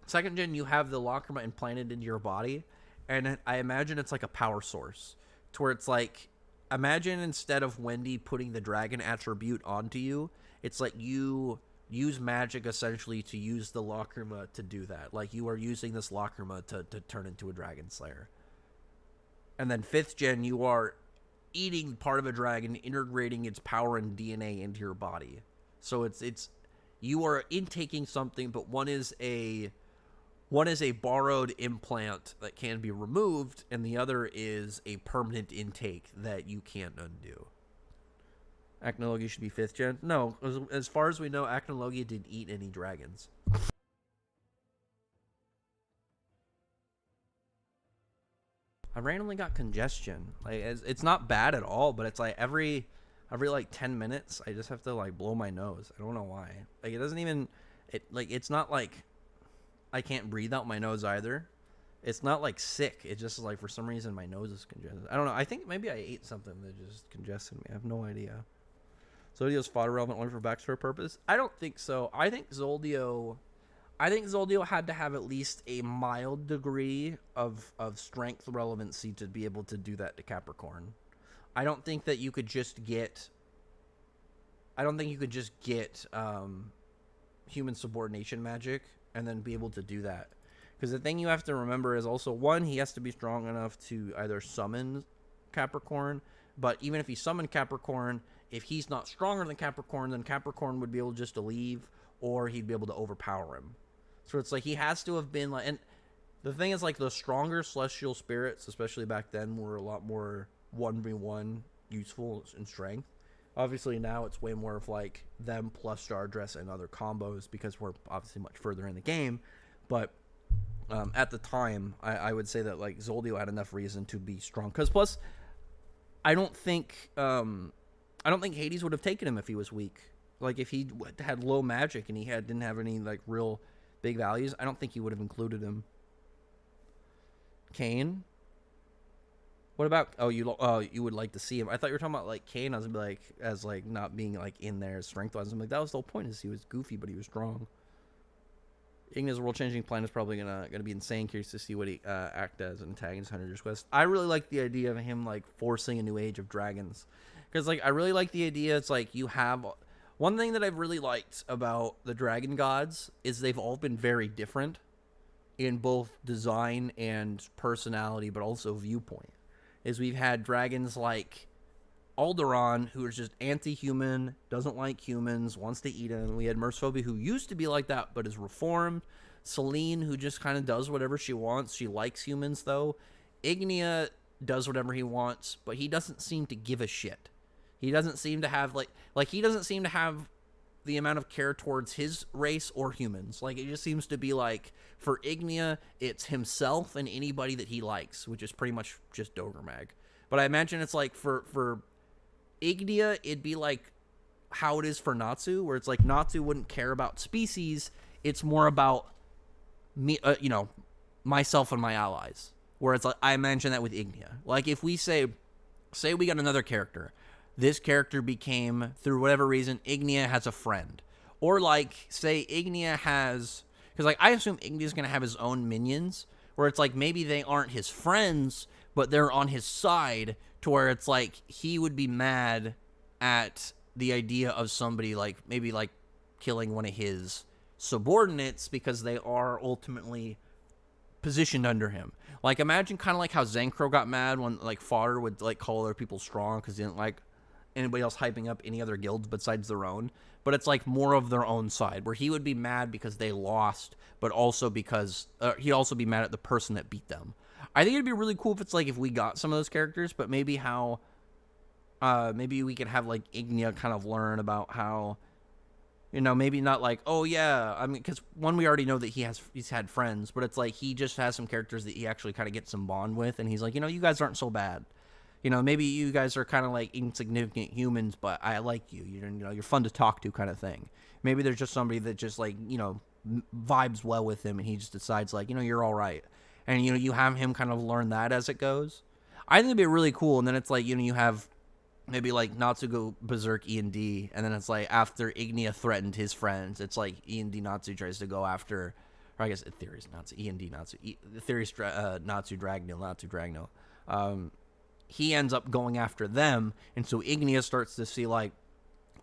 2nd gen, you have the Lacrima implanted into your body, and I imagine it's like a power source, to where it's like, imagine instead of Wendy putting the dragon attribute onto you, it's like you use magic essentially to use the Lacrima to do that. Like you are using this Lacrima to turn into a dragon slayer. And then 5th gen, you are eating part of a dragon, integrating its power and DNA into your body. So it's you are intaking something, but one is a borrowed implant that can be removed, and the other is a permanent intake that you can't undo. Acnologia should be 5th gen? No, as far as we know, Acnologia didn't eat any dragons. I randomly got congestion. Like, it's not bad at all, but it's like every like 10 minutes, I just have to like blow my nose. I don't know why. Like it doesn't even, it's not like I can't breathe out my nose either. It's not like sick. It's just like for some reason my nose is congested. I don't know. I think maybe I ate something that just congested me. I have no idea. Zoldio's fodder relevant only for backstory purpose? I don't think so. I think Zoldio had to have at least a mild degree of strength relevancy to be able to do that to Capricorn. I don't think that you could just get human subordination magic and then be able to do that. Because the thing you have to remember is also, one, he has to be strong enough to either summon Capricorn, but even if he summoned Capricorn, if he's not stronger than Capricorn, then Capricorn would be able just to leave, or he'd be able to overpower him. So it's like he has to have been like, and the thing is like the stronger celestial spirits, especially back then, were a lot more 1v1 useful in strength. Obviously now it's way more of like them plus Stardress and other combos because we're obviously much further in the game. But at the time, I would say that like Zoldio had enough reason to be strong. Because plus, I don't think Hades would have taken him if he was weak. Like if he had low magic and he didn't have any like real big values, I don't think he would have included him. Kane. What about? Oh, you would like to see him. I thought you were talking about like Kane as like not being like in there strength wise. I'm like, that was the whole point, is he was goofy but he was strong. Igna's world changing plan is probably gonna be insane. Curious to see what he act as an antagonist 100 Years Quest. I really like the idea of him like forcing a new age of dragons, because like I really like the idea. It's like you have one thing that I've really liked about the dragon gods is they've all been very different in both design and personality, but also viewpoint. Is we've had dragons like Alderaan, who is just anti-human, doesn't like humans, wants to eat them. We had Mercephobia, who used to be like that, but is reformed. Selene, who just kind of does whatever she wants. She likes humans, though. Ignia does whatever he wants, but he doesn't seem to give a shit. He doesn't seem to have, he doesn't seem to have the amount of care towards his race or humans. Like, it just seems to be like, for Ignia, it's himself and anybody that he likes, which is pretty much just Dogremag. But I imagine it's like, for Ignia, it'd be like how it is for Natsu, where it's like Natsu wouldn't care about species. It's more about me, myself and my allies. Where it's like, I imagine that with Ignia. Like, if we say we got another character, this character became, through whatever reason, Ignia has a friend. Or like, say Ignia has, because like I assume Ignia's going to have his own minions, where it's like maybe they aren't his friends, but they're on his side, to where it's like he would be mad at the idea of somebody like maybe like killing one of his subordinates because they are ultimately positioned under him. Like, imagine kind of like how Zenkro got mad when like Fodder would like call other people strong because he didn't like anybody else hyping up any other guilds besides their own. But it's like more of their own side, where he would be mad because they lost, but also because he'd also be mad at the person that beat them. I think it'd be really cool if it's like if we got some of those characters, but maybe how maybe we could have like Ignia kind of learn about how, maybe not like, oh yeah, I mean, because one, we already know that he's had friends, but it's like he just has some characters that he actually kind of gets some bond with, and he's like, you guys aren't so bad. Maybe you guys are kind of like insignificant humans, but I like you. You're fun to talk to, kind of thing. Maybe there's just somebody that just like vibes well with him, and he just decides like, you're all right, and you have him kind of learn that as it goes. I think it'd be really cool. And then it's like you have maybe like Natsu go berserk E&D, and then it's like after Ignia threatened his friends, it's like E&D Natsu tries to go after, or I guess Theory's Natsu, E&D Natsu, Theory's Natsu Dragnil. He ends up going after them, and so Ignia starts to see like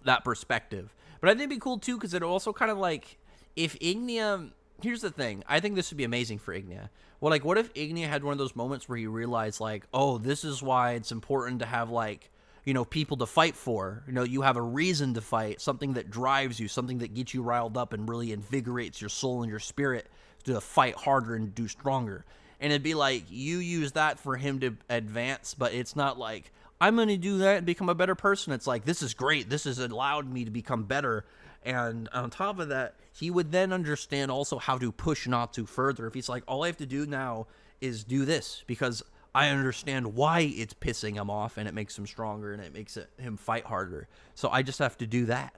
that perspective. But I think it'd be cool too, because it also kind of like, if Ignia, here's the thing, I think this would be amazing for Ignia. Well, like, what if Ignia had one of those moments where he realized like, oh, this is why it's important to have like, you know, people to fight for. You know, you have a reason to fight, something that drives you, something that gets you riled up and really invigorates your soul and your spirit to fight harder and do stronger. And it'd be like, you use that for him to advance, but it's not like, I'm going to do that and become a better person. It's like, this is great. This has allowed me to become better. And on top of that, he would then understand also how to push Natsu further. If he's like, all I have to do now is do this because I understand why it's pissing him off and it makes him stronger and it makes him fight harder. So I just have to do that.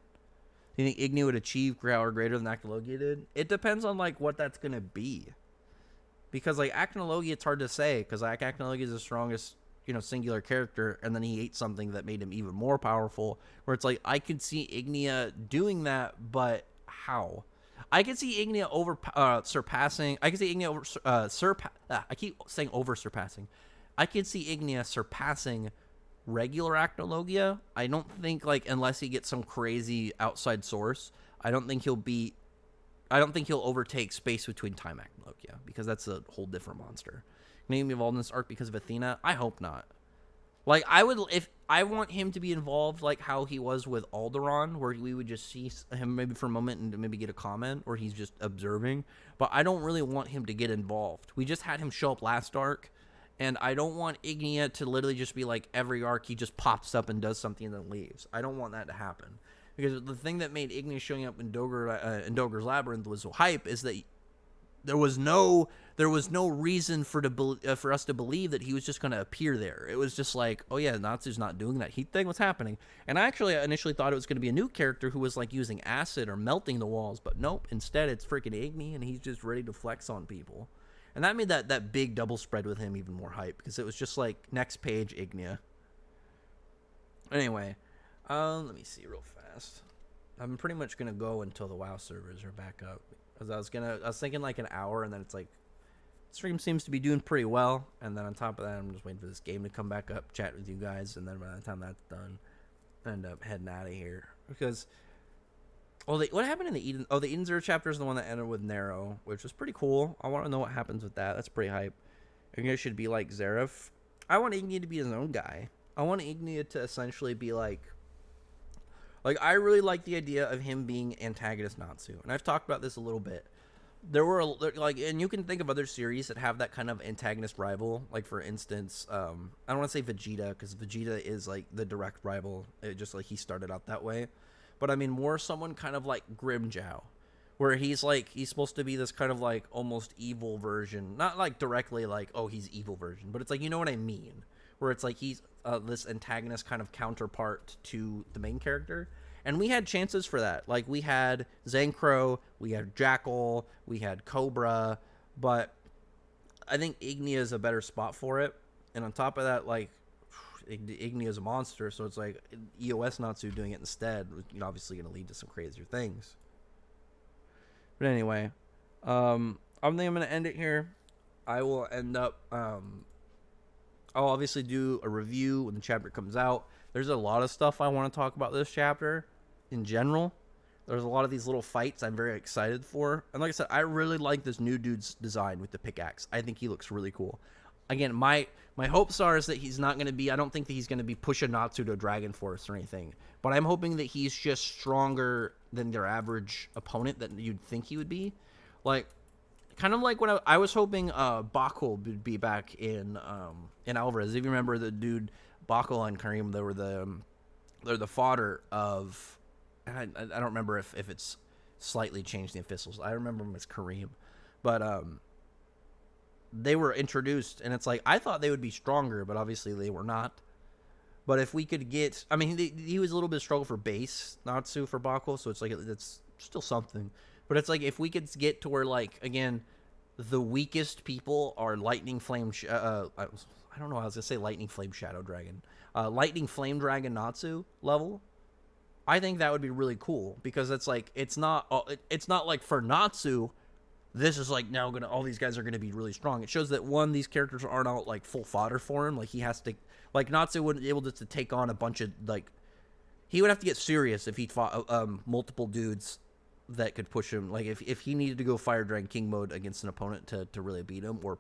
Do you think Ignia would achieve power greater than Acnologia did? It depends on like what that's going to be. Because like Acnologia, it's hard to say because like Acnologia is the strongest, you know, singular character, and then he ate something that made him even more powerful, where it's like I could see Ignia doing that, but how? I could see Ignia surpassing. I could see Ignia I keep saying over surpassing. I could see Ignia surpassing regular Acnologia. I don't think, like, unless he gets some crazy outside source, I don't think he'll overtake Space Between Time Acnologia, because that's a whole different monster. Maybe involved in this arc because of Athena? I hope not. Like, if I want him to be involved like how he was with Alderaan, where we would just see him maybe for a moment and maybe get a comment, or he's just observing. But I don't really want him to get involved. We just had him show up last arc, and I don't want Ignia to literally just be like every arc he just pops up and does something and then leaves. I don't want that to happen. Because the thing that made Ignia showing up in Dogur's Labyrinth was so hype is that there was no reason for us to believe that he was just going to appear there. It was just like, oh yeah, Natsu's not doing that heat thing. What's happening? And I actually initially thought it was going to be a new character who was like using acid or melting the walls, but nope. Instead, it's freaking Igni, and he's just ready to flex on people. And that made that big double spread with him even more hype, because it was just like next page Ignia. Anyway, let me see real fast. I'm pretty much gonna go until the WoW servers are back up. Because I was thinking like an hour, and then it's like, stream seems to be doing pretty well. And then on top of that, I'm just waiting for this game to come back up, chat with you guys, and then by the time that's done, I end up heading out of here. Because, what happened in the Eden? Oh, the Eden Zero chapter is the one that ended with Nero, which was pretty cool. I want to know what happens with that. That's pretty hype. Ignia should be like Zareth. I want Ignia to be his own guy. I want Ignia to essentially be like, I really like the idea of him being antagonist Natsu. And I've talked about this a little bit. There were, and you can think of other series that have that kind of antagonist rival. Like, for instance, I don't want to say Vegeta, because Vegeta is, like, the direct rival. It just, like, he started out that way. But, I mean, more someone kind of like Grimmjow, where he's, like, he's supposed to be this kind of, like, almost evil version. Not, like, directly, like, oh, he's evil version. But it's, like, you know what I mean? Where it's, like, he's this antagonist kind of counterpart to the main character. And we had chances for that. Like, we had Zancro, we had Jackal, we had Cobra, but I think Ignia is a better spot for it. And on top of that, like, Ignia is a monster, so it's like EOS Natsu doing it instead was obviously going to lead to some crazier things. But anyway, I think I'm going to end it here. I will end up, I'll obviously do a review when the chapter comes out. There's a lot of stuff I want to talk about this chapter in general. There's a lot of these little fights I'm very excited for. And like I said, I really like this new dude's design with the pickaxe. I think he looks really cool. Again, my hopes are is that he's not going to be, I don't think that he's going to be pushing Natsu to a Dragon Force or anything. But I'm hoping that he's just stronger than their average opponent that you'd think he would be. Like, kind of like when I was hoping Bakul would be back in Alvarez. If you remember the dude, Bakul and Karim, they're the fodder of, I don't remember if it's slightly changed the officials. I remember him as Kareem. But they were introduced, and it's like, I thought they would be stronger, but obviously they were not. But if we could get, I mean, he was a little bit of struggle for base, Natsu for Bakul, so it's like, it's still something. But it's like, if we could get to where, like, again, the weakest people are lightning flame, I I don't know. I was gonna say Lightning Flame Shadow Dragon, Lightning Flame Dragon Natsu level. I think that would be really cool because it's like it's not like for Natsu. This is like now all these guys are gonna be really strong. It shows that one, these characters aren't out like full fodder for him. Like he has to, like Natsu wouldn't be able to take on a bunch of like. He would have to get serious if he fought multiple dudes that could push him. Like if he needed to go Fire Dragon King mode against an opponent to really beat him, or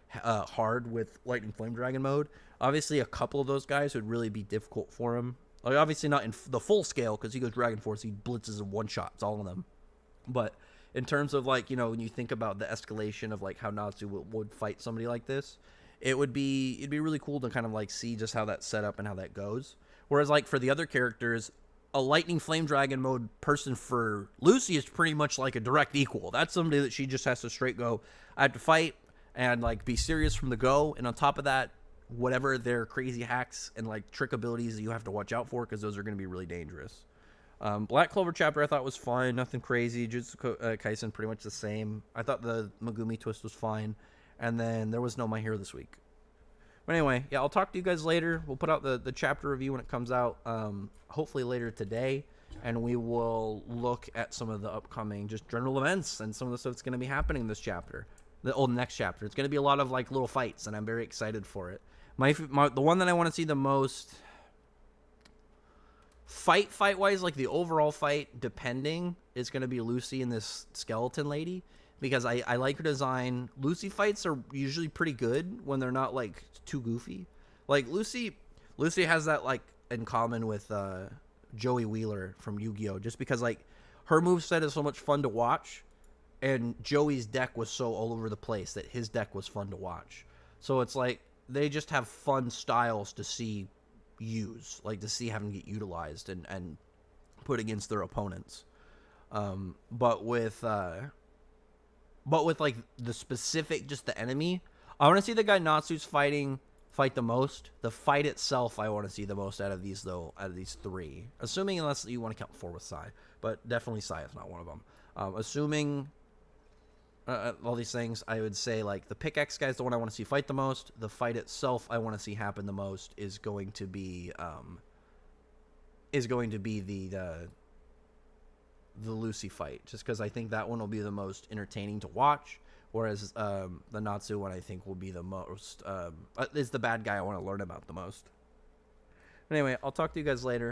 hard with Lightning Flame Dragon mode. Obviously, a couple of those guys would really be difficult for him. Like obviously not in the full scale because he goes Dragon Force, he blitzes in one shot. It's all of them. But in terms of like when you think about the escalation of like how Natsu would fight somebody like this, it'd be really cool to kind of like see just how that's set up and how that goes. Whereas like for the other characters, a Lightning Flame Dragon mode person for Lucy is pretty much like a direct equal. That's somebody that she just has to straight go, I have to fight and like be serious from the go. And on top of that, whatever their crazy hacks and like trick abilities that you have to watch out for, because those are going to be really dangerous. Black Clover chapter I thought was fine, nothing crazy. Jujutsu Kaisen pretty much the same. I thought the Megumi twist was fine, and then there was no My Hero this week. But anyway, yeah, I'll talk to you guys later. We'll put out the chapter review when it comes out, hopefully later today, and we will look at some of the upcoming just general events and some of the stuff that's going to be happening in this chapter, the next chapter. It's going to be a lot of like little fights, and I'm very excited for it. The one that I want to see the most fight wise, like the overall fight, depending, is going to be Lucy and this skeleton lady, because I like her design. Lucy fights are usually pretty good when they're not like too goofy. Like Lucy has that like in common with Joey Wheeler from Yu-Gi-Oh, just because like her moveset is so much fun to watch, and Joey's deck was so all over the place that his deck was fun to watch. So it's like they just have fun styles to see use, like to see having get utilized and put against their opponents. But with like the specific, just the enemy, I want to see the guy Natsu's fight the most. The fight itself, I want to see the most out of these though, out of these three. Assuming, unless you want to count 4 with Sai, but definitely Sai is not one of them. Assuming all these things, I would say like the pickaxe guy is the one I want to see fight the most. The fight itself I want to see happen the most is going to be the Lucy fight, just because I think that one will be the most entertaining to watch, whereas the Natsu one I think will be the most is the bad guy I want to learn about the most. Anyway, I'll talk to you guys later.